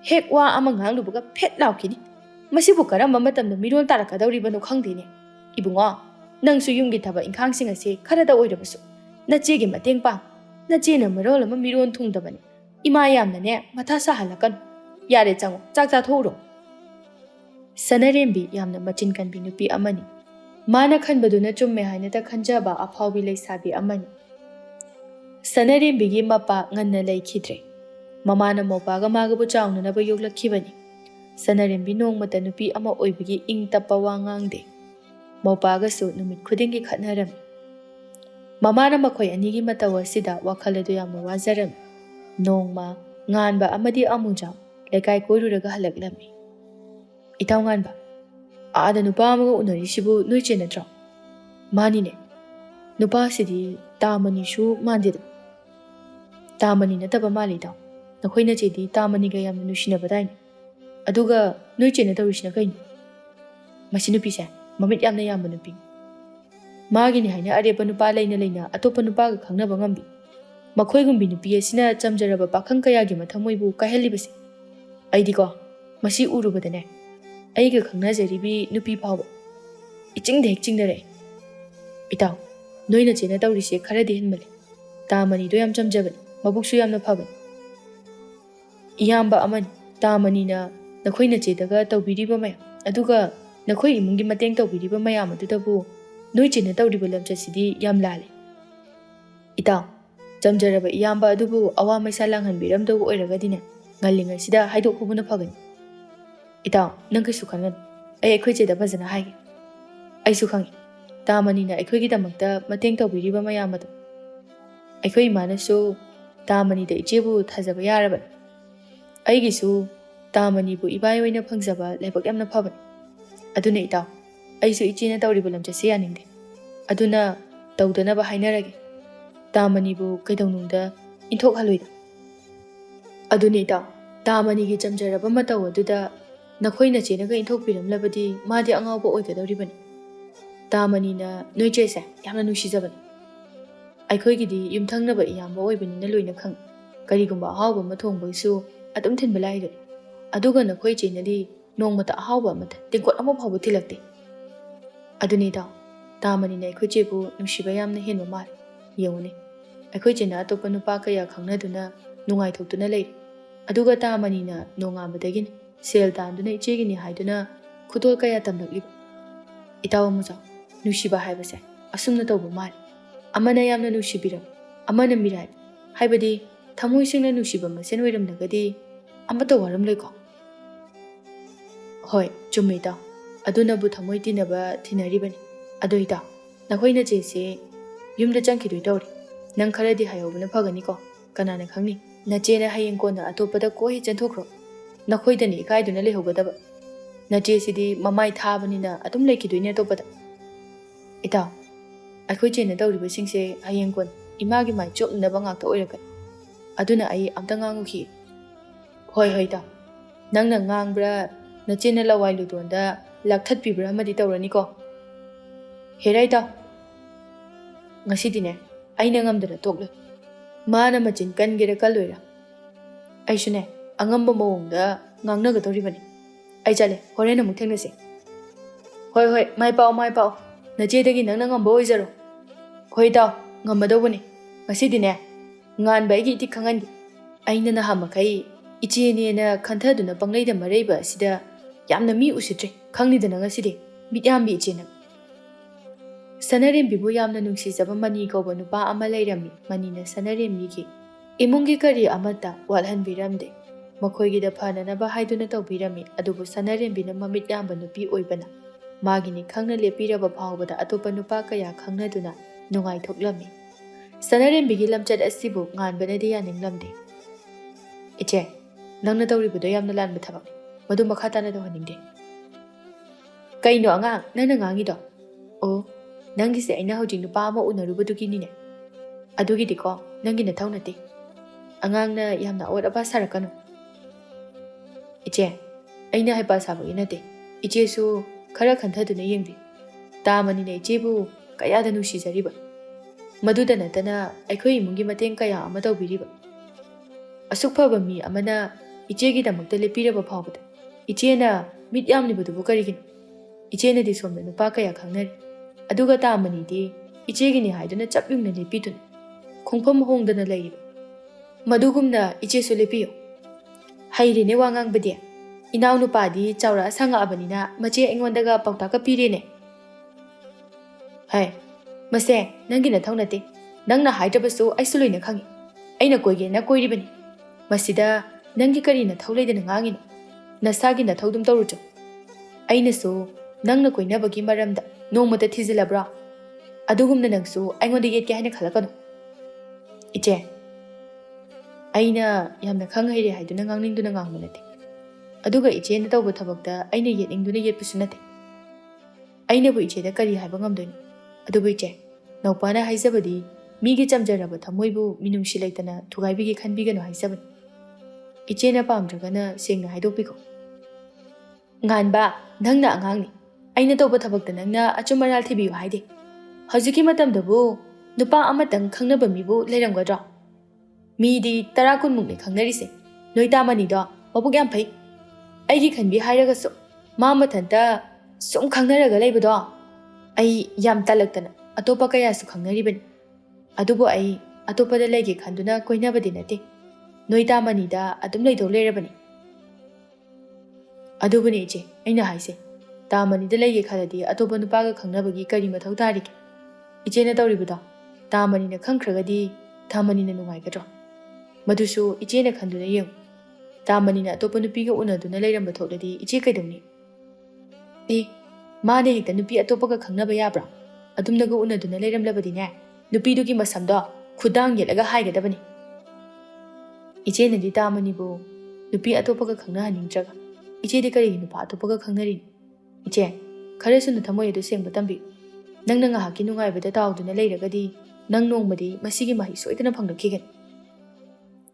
ꯍꯦꯛ ꯋꯥ ꯑꯃ ꯉꯥꯡꯂꯨꯕꯒ ꯐꯦꯠ ꯂꯥꯎꯈꯤꯅꯤ ꯃꯁꯤꯕꯨ ꯀꯔꯝꯕ ꯃꯇꯝꯗ ꯃꯤꯔꯣꯜ ꯇꯥꯔꯛꯀꯗꯧꯔꯤꯕꯅꯣ ꯈꯪꯗꯦꯅꯦ ꯏꯕꯨꯡꯉꯣ ꯅꯪꯁꯨ ꯌꯨꯝꯒꯤ ꯊꯕꯛ ꯏꯪꯈꯥꯡꯁꯤꯡ ꯑꯁꯤ ꯈꯔꯗ ꯑꯣꯏꯔꯕꯁꯨ ꯅꯆꯦꯒꯤ ꯃꯇꯦꯡ ꯄꯥꯡ ꯅꯆꯦꯅ ꯃꯔꯣꯜ ꯑꯃ ꯃꯤꯔꯣꯟ ꯊꯨꯡꯗꯕꯅꯤ ꯏꯃꯥ ꯌꯥꯝꯅꯅꯦ ꯃꯊꯥ ꯁꯥꯍꯜꯂꯛꯀꯅꯨ ꯌꯥꯔꯦ ꯆꯪꯉꯣ ꯆꯥꯛ ꯆꯥꯊꯣꯛꯎꯔꯣ ꯁꯅꯔꯦꯝꯕꯤ ꯌꯥꯝꯅ ꯃꯆꯤꯟ ꯀꯟꯕꯤ ꯅꯨꯄꯤ ꯑꯃꯅꯤ ꯃꯥꯅ ꯈꯟꯕꯗꯨꯅ ꯆꯨꯝꯃꯦ ꯍꯥꯏꯅꯇ ꯈꯟꯖꯕ ꯑꯐꯥꯎꯕꯤ ꯂꯩꯁꯥꯕꯤ ꯑꯃꯅꯤ ꯁꯅꯔꯦꯝꯕꯤꯒꯤ ꯃꯄꯥ ꯉꯟꯅ ꯂꯩꯈꯤꯗ꯭ꯔꯦ꯫ ꯃꯃꯥꯅ ꯃꯧꯄꯥꯒ ꯃꯥꯒꯕꯨ ꯆꯥꯎꯅꯅꯕ ꯌꯣꯛꯂꯛꯈꯤꯕꯅꯤ꯫ ꯁꯅꯔꯦꯝꯕꯤ ꯅꯣꯡꯃꯇ ꯅꯨꯄꯤ ꯑꯃ ꯑꯣꯏꯕꯒꯤ ꯏꯪ ꯇꯞꯄ ꯋꯥ ꯉꯥꯡꯗꯦ꯫ ꯃꯧꯄꯥꯒꯁꯨ ꯅꯨꯃꯤꯠ ꯈꯨꯗꯤꯡꯒꯤ ꯈꯠꯅꯔꯝꯃꯤ꯫ ꯃꯃꯥꯅ ꯃꯈꯣꯏ ꯑꯅꯤꯒꯤ ꯃꯇꯧ ꯑꯁꯤꯗ ꯋꯥꯈꯜ ꯑꯗꯨ ꯌꯥꯝꯅ ꯋꯥꯖꯔꯝꯃꯤ꯫ ꯅꯣꯡꯃ ꯉꯥꯟꯕ ꯑꯃꯗꯤ ꯑꯃꯨꯖꯥꯎ ꯂꯩꯀꯥꯏ ꯀꯣꯏꯔꯨꯔꯒ ꯍꯜꯂꯛꯂꯝꯃꯤ꯫ "ꯏꯇꯥꯎ ꯉꯥꯟꯕ, ꯑꯥꯗ ꯅꯨꯄꯥ ꯑꯃꯒ ꯎꯅꯔꯤꯁꯤꯕꯨ ꯅꯣꯏ ꯆꯦ ꯅꯠꯇ꯭ꯔꯣ?" "ꯃꯥꯅꯤꯅꯦ, ꯅꯨꯄꯥꯁꯤꯗꯤ ꯇꯥꯃꯅꯤꯁꯨ ꯃꯥꯟꯗꯦꯗ." "ꯇꯥꯃꯅꯤ ꯅꯠꯇꯕ ꯃꯥꯜꯂꯤ ꯏꯇꯥꯎ, ꯅꯈꯣꯏ ꯅꯆꯦꯗꯤ ꯇꯥꯃꯅꯤꯒ ꯌꯥꯝꯅ ꯅꯨꯡꯁꯤꯅꯕꯗꯥꯏꯅꯦ꯫ ꯑꯗꯨꯒ ꯅꯣꯏ ꯆꯦꯅ ꯇꯧꯔꯤꯁꯤꯅ ꯀꯩꯅꯣ?" "ꯃꯁꯤ ꯅꯨꯄꯤꯁꯦ ꯃꯃꯤꯠ ꯌꯥꯝꯅ ꯌꯥꯝꯕ ꯅꯨꯄꯤꯅꯤ꯫ ꯃꯥꯒꯤꯅꯤ ꯍꯥꯏꯅ ꯑꯔꯦꯞꯄ ꯅꯨꯄꯥ ꯂꯩꯅ ꯂꯩꯅ ꯑꯇꯣꯞꯄ ꯅꯨꯄꯥꯒ ꯈꯪꯅꯕ ꯉꯝꯕꯤ꯫ ꯃꯈꯣꯏꯒꯨꯝꯕꯤ ꯅꯨꯄꯤ ꯑꯁꯤꯅ ꯆꯝꯖꯔꯕ ꯄꯥꯈꯪ ꯀꯌꯥꯒꯤ ꯃꯊꯃꯣꯏꯕꯨ ꯀꯥꯏꯍꯜꯂꯤꯕꯁꯦ꯫ ꯑꯩꯗꯤꯀꯣ ꯃꯁꯤ ꯎꯔꯨꯕꯗꯅꯦ ꯑꯩꯒ ꯈꯪꯅꯖꯔꯤꯕꯤ ꯅꯨꯄꯤ ꯐꯥꯎꯕ ꯏꯆꯤꯡꯗ ꯍꯦꯛ ꯆꯤꯡꯅꯔꯛꯑꯦ꯫ ꯏꯇꯥꯎ, ꯅꯣꯏ ꯅꯆꯦꯅ ꯇꯧꯔꯤꯁꯦ ꯈꯔꯗꯤ ꯍꯦꯟꯃꯜꯂꯦ꯫ ꯇꯥꯃꯅꯤꯗꯣ ꯌꯥꯝ ꯆꯝꯖꯕꯅꯤ, ꯃꯕꯨꯛꯁꯨ ꯌꯥꯝꯅ ꯐꯕꯅꯤ꯫ ꯏꯌꯥꯝꯕ ꯑꯃꯅꯤ ꯇꯥꯃꯅꯤꯅ ꯅꯈꯣꯏ ꯅꯆꯦꯗꯒ ꯇꯧꯕꯤꯔꯤꯕ ꯃꯌꯥꯝ, ꯑꯗꯨꯒ ꯅꯈꯣꯏ ꯏꯃꯨꯡꯒꯤ ꯃꯇꯦꯡ ꯇꯧꯕꯤꯔꯤꯕ ꯃꯌꯥꯝ ꯑꯗꯨꯗꯕꯨ ꯅꯣꯏ ꯆꯦꯅ ꯇꯧꯔꯤꯕ ꯂꯝꯆꯠꯁꯤꯗꯤ ꯌꯥꯝ ꯂꯥꯜꯂꯦ꯫ ꯏꯇꯥꯎ, ꯆꯝꯖꯔꯕ ꯏꯌꯥꯝꯕ ꯑꯗꯨꯕꯨ ꯑꯋꯥ ꯃꯩꯁꯥ ꯂꯥꯡꯍꯟꯕꯤꯔꯝꯗꯧꯕ ꯑꯣꯏꯔꯒꯗꯤꯅꯦ ꯉꯜꯂꯤꯉꯩꯁꯤꯗ ꯍꯥꯏꯗꯣꯛꯍꯧꯕꯅ ꯐꯒꯅꯤ꯫ ꯏꯇꯥꯎ, ꯅꯪ ꯀꯩꯁꯨ ꯈꯟꯒꯅꯨ, ꯑꯩꯈꯣꯏ ꯆꯦꯗ ꯐꯖꯅ ꯍꯥꯏꯒꯦ꯫ ꯑꯩꯁꯨ ꯈꯪꯉꯤ ꯇꯥꯃꯅꯤꯅ ꯑꯩꯈꯣꯏꯒꯤꯗꯃꯛꯇ ꯃꯇꯦꯡ ꯇꯧꯕꯤꯔꯤꯕ ꯃꯌꯥꯝ ꯑꯗꯣ꯫ ꯑꯩꯈꯣই ꯏꯃꯥꯅꯁꯨ ꯇꯥꯃꯅꯤꯗ ꯏꯆꯦꯕꯨ ꯊꯥꯖꯕ ꯌꯥꯔꯕꯅꯤ꯫ ꯑꯩꯒꯤꯁꯨ ꯇꯥꯃꯅꯤꯕꯨ ꯏꯕꯥꯏ ꯑꯣꯏꯅ ꯐꯪꯖꯕ ꯂꯥꯏꯕꯛ ꯌꯥꯝꯅ ꯐꯕꯅꯤ꯫ ꯑꯗꯨꯅ ꯏꯇꯥꯎ, ꯑꯩꯁꯨ ꯏꯆꯦꯅ ꯇꯧꯔꯤꯕ ꯂꯝꯆꯠꯁꯤ ꯌꯥꯅꯤꯡꯗꯦ꯫ ꯑꯗꯨꯅ ꯇꯧꯗꯅꯕ ꯍꯥꯏꯅꯔꯒꯦ꯫ ꯇꯥꯃꯅꯤꯕꯨ ꯀꯩꯗꯧꯅꯨꯡꯗ ꯏꯟꯊꯣꯛꯍꯜꯂꯣꯏꯗ꯫ ꯑꯗꯨꯅꯤ ꯏꯇꯥꯎ, ꯇꯥꯃꯅꯤꯒꯤ ꯆꯝꯖꯔꯕ ꯃꯇꯧ ꯑꯗꯨꯗ ꯅꯈꯣꯏ ꯅꯆꯦꯅꯒ ꯏꯟꯊꯣꯛꯄꯤꯔꯝꯂꯕꯗꯤ ꯃꯥꯗꯤ ꯑꯉꯥꯎꯕ ꯑꯣꯏꯒꯗꯧꯔꯤꯕꯅꯤ꯫ ꯇꯥꯃꯅꯤꯅ ꯅꯣꯏ ꯆꯦꯁꯦ ꯌꯥꯝꯅ ꯅꯨꯡꯁꯤꯖꯕꯅꯤ꯫ ꯑꯩꯈꯣꯏꯒꯤꯗꯤ ꯌꯨꯝꯊꯪꯅꯕ ꯏꯌꯥꯝꯕ ꯑꯣꯏꯕꯅꯤꯅ ꯂꯣꯏꯅ ꯈꯪꯉꯤ꯫ ꯀꯔꯤꯒꯨꯝꯕ ꯑꯍꯥꯎꯕ ꯑꯃ ꯊꯣꯡꯕꯒꯤꯁꯨ ꯑꯗꯨꯝ ꯊꯤꯟꯕ ꯂꯥꯛꯏꯗꯨꯅꯤ꯫ ꯑꯗꯨꯒ ꯅꯈꯣꯏ ꯆꯦꯅꯗꯤ ꯅꯣꯡꯃꯇ ꯑꯍꯥꯎꯕ ꯑꯃꯇ ꯇꯦꯡꯀꯣꯠ ꯑꯃ ꯐꯥꯎꯕ ꯊꯤꯜꯂꯛꯇꯦ꯫ ꯑꯗꯨꯅꯤ ꯏꯇꯥꯎ, ꯇꯥꯃꯅꯤꯅ ꯑꯩꯈꯣꯏ ꯆꯦꯕꯨ ꯅꯨꯡꯁꯤꯕ ꯌꯥꯝꯅ ꯍꯦꯟꯕ ꯃꯥꯜꯂꯤ꯫ ꯌꯦꯡꯉꯨꯅꯦ, ꯑꯩꯈꯣꯏ ꯆꯦꯅ ꯑꯇꯣꯞꯄ ꯅꯨꯄꯥ ꯀꯌꯥ ꯈꯪꯅꯗꯨꯅ ꯅꯨꯡꯉꯥꯏꯊꯣꯛꯇꯨꯅ ꯂꯩꯔꯤ꯫ ꯑꯗꯨꯒ ꯇꯥꯃꯅꯤꯅ ꯅꯣꯡꯉꯥꯟꯕꯗꯒꯤꯅꯤ ꯁꯦꯜ ꯇꯥꯟꯗꯨꯅ ꯏꯆꯦꯒꯤꯅꯤ ꯍꯥꯏꯗꯨꯅ ꯈꯨꯗꯣꯜ ꯀꯌꯥ ꯇꯝꯂꯛꯂꯤꯕ꯫ ꯏꯇꯥꯎ ꯑꯃꯨꯖꯥꯎ, ꯅꯨꯡꯁꯤꯕ ꯍꯥꯏꯕꯁꯦ ꯑꯁꯨꯝꯅ ꯇꯧꯕ ꯃꯥꯜꯂꯤ꯫ ꯑꯃꯅ ꯌꯥꯝꯅ ꯅꯨꯡꯁꯤꯕꯤꯔꯝꯃꯤ, ꯑꯃꯅ ꯃꯤꯔꯥꯏꯕ, ꯍꯥꯏꯕꯗꯤ ꯊꯃꯣꯏ ꯁꯦꯡꯅ ꯅꯨꯡꯁꯤꯕ ꯃꯁꯦꯟ ꯑꯣꯏꯔꯝꯂꯒꯗꯤ ꯑꯃꯠꯇ ꯋꯥꯔꯝꯂꯣꯏꯀꯣ꯫ ꯍꯣꯏ, ꯆꯨꯝꯃꯤ ꯏꯇꯥꯎ, ꯑꯗꯨꯅꯕꯨ ꯊꯃꯣꯏ ꯇꯤꯟꯅꯕ ꯊꯤꯅꯔꯤꯕꯅꯤ꯫ ꯑꯗꯣ ꯏꯇꯥꯎ, ꯅꯈꯣꯏ ꯅꯆꯦꯁꯦ ꯌꯨꯝꯗ ꯆꯪꯈꯤꯗꯣꯏ ꯇꯧꯔꯤ꯫ ꯅꯪ ꯈꯔꯗꯤ ꯍꯥꯏꯍꯧꯕꯅ ꯐꯒꯅꯤꯀꯣ꯫ ꯀꯅꯥꯅ ꯈꯪꯅꯤ, ꯅꯆꯦꯅ ꯍꯌꯦꯡ ꯀꯣꯟꯅ ꯑꯇꯣꯞꯄꯗ ꯀꯣꯏ ꯆꯦꯟꯊꯣꯛꯈ꯭ꯔꯣ꯫ ꯅꯈꯣꯏꯗꯅꯤ ꯏꯀꯥꯏꯗꯨꯅ ꯂꯩꯍꯧꯒꯗꯕ꯫ ꯅꯆꯦꯁꯤꯗꯤ ꯃꯃꯥꯏ ꯊꯥꯕꯅꯤꯅ ꯑꯗꯨꯝ ꯂꯩꯈꯤꯗꯣꯏꯅꯦ ꯑꯇꯣꯞꯄꯗ꯫ ꯏꯇꯥꯎ, ꯑꯩꯈꯣꯏ ꯆꯦꯅ ꯇꯧꯔꯤꯕꯁꯤꯡꯁꯦ ꯍꯌꯦꯡ ꯀꯣꯟꯅ ꯏꯃꯥꯒꯤ ꯃꯥꯏ ꯆꯣꯞꯅꯅꯕ ꯉꯥꯛꯇ ꯑꯣꯏꯔꯛꯀꯅꯤ꯫ ꯑꯗꯨꯅ ꯑꯩ ꯑꯝꯇ ꯉꯥꯡꯉꯨꯈꯤꯒꯦ꯫ ꯍꯣꯏ ꯍꯣꯏ ꯏꯇꯥꯎ, ꯅꯪꯅ ꯉꯥꯡꯕ꯭ꯔꯥ ꯅꯆꯦꯅ ꯂꯋꯥꯏ ꯂꯨꯗꯣꯟꯗ ꯂꯥꯛꯊꯠꯄꯤꯕ꯭ꯔꯥ ꯑꯃꯗꯤ ꯇꯧꯔꯅꯤꯀꯣ꯫ ꯍꯦꯔꯥ ꯏꯇꯥꯎ, ꯉꯁꯤꯗꯤꯅꯦ ꯑꯩꯅ ꯉꯝꯗꯅ ꯇꯣꯛꯂꯣꯏ꯫ ꯃꯥꯅ ꯃꯆꯤꯟ ꯀꯟꯒꯦꯔꯥ ꯀꯜꯂꯣꯏꯔꯥ, ꯑꯩꯁꯨꯅꯦ ꯑꯉꯝꯕ ꯃꯑꯣꯡꯗ ꯉꯥꯡꯅꯒꯗꯧꯔꯤꯕꯅꯤ꯫ ꯑꯩ ꯆꯠꯂꯦ, ꯍꯣꯔꯦꯟ ꯑꯃꯨꯛ ꯊꯦꯡꯅꯁꯤ꯫ ꯍꯣꯏ ꯍꯣꯏ, ꯃꯥꯏ ꯄꯥꯛꯑꯣ ꯃꯥꯏ ꯄꯥꯛꯑꯣ, ꯅꯆꯦꯗꯒꯤ ꯅꯪꯅ ꯉꯝꯕ ꯑꯣꯏꯖꯔꯣ꯫ ꯍꯣꯏ ꯏꯇꯥꯎ, ꯉꯝꯃꯗꯧꯕꯅꯤ꯫ ꯉꯁꯤꯗꯤꯅꯦ ꯉꯥꯟꯕ ꯑꯩꯒꯤ ꯏꯇꯤꯛ ꯈꯪꯍꯟꯒꯦ꯫ ꯑꯩꯅ ꯅꯍꯥꯟꯃꯈꯩ ꯏꯆꯦꯅꯦꯅ ꯈꯟꯊꯗꯨꯅ ꯄꯪꯂꯩꯗ ꯃꯔꯩꯕ ꯑꯁꯤꯗ ꯌꯥꯝꯅ ꯃꯤ ꯎꯁꯤꯠꯇ꯭ꯔꯦ ꯈꯪꯅꯤꯗꯅ ꯉꯁꯤꯗꯤ ꯃꯤꯠꯌꯥꯝꯕꯤ ꯏꯆꯦꯅ꯫ ꯁꯅꯔꯦꯝꯕꯤꯕꯨ ꯌꯥꯝꯅ ꯅꯨꯡꯁꯤꯖꯕ ꯃꯅꯤ ꯀꯧꯕ ꯅꯨꯄꯥ ꯑꯃ ꯂꯩꯔꯝꯃꯤ꯫ ꯃꯅꯤꯅ ꯁꯅꯔꯦꯝꯕꯤꯒꯤ ꯏꯃꯨꯡꯒꯤ ꯀꯔꯤ ꯑꯃꯠꯇ ꯋꯥꯠꯍꯟꯕꯤꯔꯝꯗꯦ꯫ ꯃꯈꯣꯏꯒꯤꯗ ꯐꯅꯅꯕ ꯍꯥꯏꯗꯨꯅ ꯇꯧꯕꯤꯔꯝꯃꯤ꯫ ꯑꯗꯨꯕꯨ ꯁꯅꯔꯦꯝꯕꯤꯅ ꯃꯃꯤꯠ ꯌꯥꯝꯕ ꯅꯨꯄꯤ ꯑꯣꯏꯕꯅ ꯃꯥꯒꯤꯅꯤ ꯈꯪꯅ ꯂꯦꯞꯄꯤꯔꯕ ꯐꯥꯎꯕꯗ ꯑꯇꯣꯞꯄ ꯅꯨꯄꯥ ꯀꯌꯥ ꯈꯪꯅꯗꯨꯅ ꯅꯨꯡꯉꯥꯏꯊꯣꯛꯂꯝꯃꯤ꯫ ꯁꯅꯔꯦꯝꯕꯤꯒꯤ ꯂꯝꯆꯠ ꯑꯁꯤꯕꯨ ꯉꯥꯟꯕꯅꯗꯤ ꯌꯥꯅꯤꯡꯂꯝꯗꯦ꯫ ꯏꯆꯦ, ꯅꯪꯅ ꯇꯧꯔꯤꯕꯗꯣ ꯌꯥꯝꯅ ꯂꯥꯟꯕ ꯊꯕꯛꯅꯤ, ꯃꯗꯨ ꯃꯈꯥ ꯇꯥꯅ ꯇꯧꯍꯟꯅꯤꯡꯗꯦ꯫ ꯀꯩꯅꯣ ꯑꯉꯥꯡ, ꯅꯪꯅ ꯉꯥꯡꯉꯤꯗꯣ? ꯑꯣ, ꯅꯪꯒꯤꯁꯦ ꯑꯩꯅ ꯍꯧꯖꯤꯛ ꯅꯨꯄꯥ ꯑꯃ ꯎꯅꯔꯨꯕꯗꯨꯒꯤꯅꯤꯅꯦ꯫ ꯑꯗꯨꯒꯤꯗꯤꯀꯣ ꯅꯪꯒꯤ ꯅꯊꯧ ꯅꯠꯇꯦ꯫ ꯑꯉꯥꯡꯅ ꯌꯥꯝꯅ ꯑꯋꯣꯠ ꯑꯄꯥ ꯁꯥꯔꯛꯀꯅꯨ꯫ ꯏꯆꯦ, ꯑꯩꯅ ꯍꯩꯄꯥ ꯁꯥꯕꯒꯤ ꯅꯠꯇꯦ꯫ ꯏꯆꯦꯁꯨ ꯈꯔ ꯈꯟꯊꯗꯨꯅ ꯌꯦꯡꯕꯤ꯫ ꯇꯥꯃꯅꯤꯅ ꯏꯆꯦꯕꯨ ꯀꯌꯥꯗ ꯅꯨꯡꯁꯤꯖꯔꯤꯕ, ꯃꯗꯨꯗ ꯅꯠꯇꯅ ꯑꯩꯈꯣই ꯏꯃꯨꯡꯒꯤ ꯃꯇꯦꯡ ꯀꯌꯥ ꯑꯃ ꯇꯧꯕꯤꯔꯤꯕ꯫ ꯑꯁꯨꯛ ꯐꯕ ꯃꯤ ꯑꯃꯅ ꯏꯆꯦꯒꯤꯗꯃꯛꯇ ꯂꯦꯞꯄꯤꯔꯕ ꯐꯥꯎꯕꯗ ꯏꯆꯦꯅ ꯃꯤꯠ ꯌꯥꯝꯂꯤꯕꯗꯨꯕꯨ ꯀꯔꯤꯒꯤꯅꯣ? ꯏꯆꯦꯅꯗꯤ ꯁꯣꯝꯗ ꯅꯨꯄꯥ ꯀꯌꯥ ꯈꯪꯅꯔꯤ, ꯑꯗꯨꯒ ꯇꯥꯃꯅꯤꯗꯤ ꯏꯆꯦꯒꯤꯅꯤ ꯍꯥꯏꯗꯨꯅ ꯆꯞ ꯌꯨꯡꯅ ꯂꯦꯞꯄꯤꯗꯨꯅ ꯈꯣꯡꯐꯝ ꯍꯣꯡꯗꯅ ꯂꯩꯔꯤꯕ꯫ ꯃꯗꯨꯒꯨꯝꯅ ꯏꯆꯦꯁꯨ ꯂꯦꯞꯄꯤꯌꯨ꯫ ꯍꯩꯔꯦꯅꯦ ꯋꯥ ꯉꯥꯡꯕꯗꯤ꯫ ꯏꯅꯥꯎꯅꯨꯄꯥꯗꯤ ꯆꯥꯎꯔꯛꯑ ꯁꯪꯉꯛꯑꯕꯅꯤꯅ ꯃꯆꯦ ꯑꯩꯉꯣꯟꯗꯒ ꯄꯥꯎꯇꯥꯛꯀ ꯄꯤꯔꯦꯅꯦ꯫ ꯍꯥꯏ, ꯃꯁꯦ ꯅꯪꯒꯤ ꯅꯊꯧ ꯅꯠꯇꯦ꯫ Nangna haidrabasu aisu loina khangi. Aina koigena koiribani. Masida nangi kari na thau leidana ngangino. Nasagi na thaudum tawrujo. Aina su nangna koinabagi maramda nongmata thizilabra. Adugumna nangsu aingonda yetke haina khalakano. Iche. Aina yamna khanghaire haiduna ngangningduna ngangmanate. Aduga iche na tawba thabakta aina yetningduna yetpusu nate. Aina bu iche da kari haiba ngamdoino. Adubu iche. Naupana haizabadi migi chamjaraba thamoibu minungshi laitana thugaibigi khanbigano haizabadi. Iche na pamdragana sengna haidokpiko. Nganba nangna angangni. Aina tawba thabakta nangna achumaral thibiyu haide. Hajiki matamdabu nupa amatang khangnaba mibu leiramgadra. Midi tarakun mukni khangnarise. Noita mani do mabuk yam phai. Aigi khanbi hairagasu ma mathanta sum khangnaraga leibado. Ai yam talaktana atopa kaya su khangnaribani. Adubo ai atopa da legi khanduna koinabadi nate. Noita mani da adum leidau leirabani. Adubani iche aina haise. Ta mani da legi khaladi atopa nupaga khangnabagi kari mathau tarike. Iche na tawribado. Ta mani na khangkragadi ta mani na nungaigadro. Madusu iche na khanduna yeng. Ta mani na atopa nupiga unaduna leiramba thokladi iche kaidawni. Maane hekta nupi atopaga khangnaba yabra. Adumnaga unaduna leiramlabadi ne. Nupidugi masamdo khudang yelaga haigadabani. Iche nadi ta mani bu nupi atopaga khangnahaningdraga. Iche di karigi nupa atopaga khangnarini. Iche kharasu na thamoy adu sengba tambi. Nangna ngahaki nungaibada tawduna leiragadi nang nongmadi masigi mahi soitana phanglakhigani.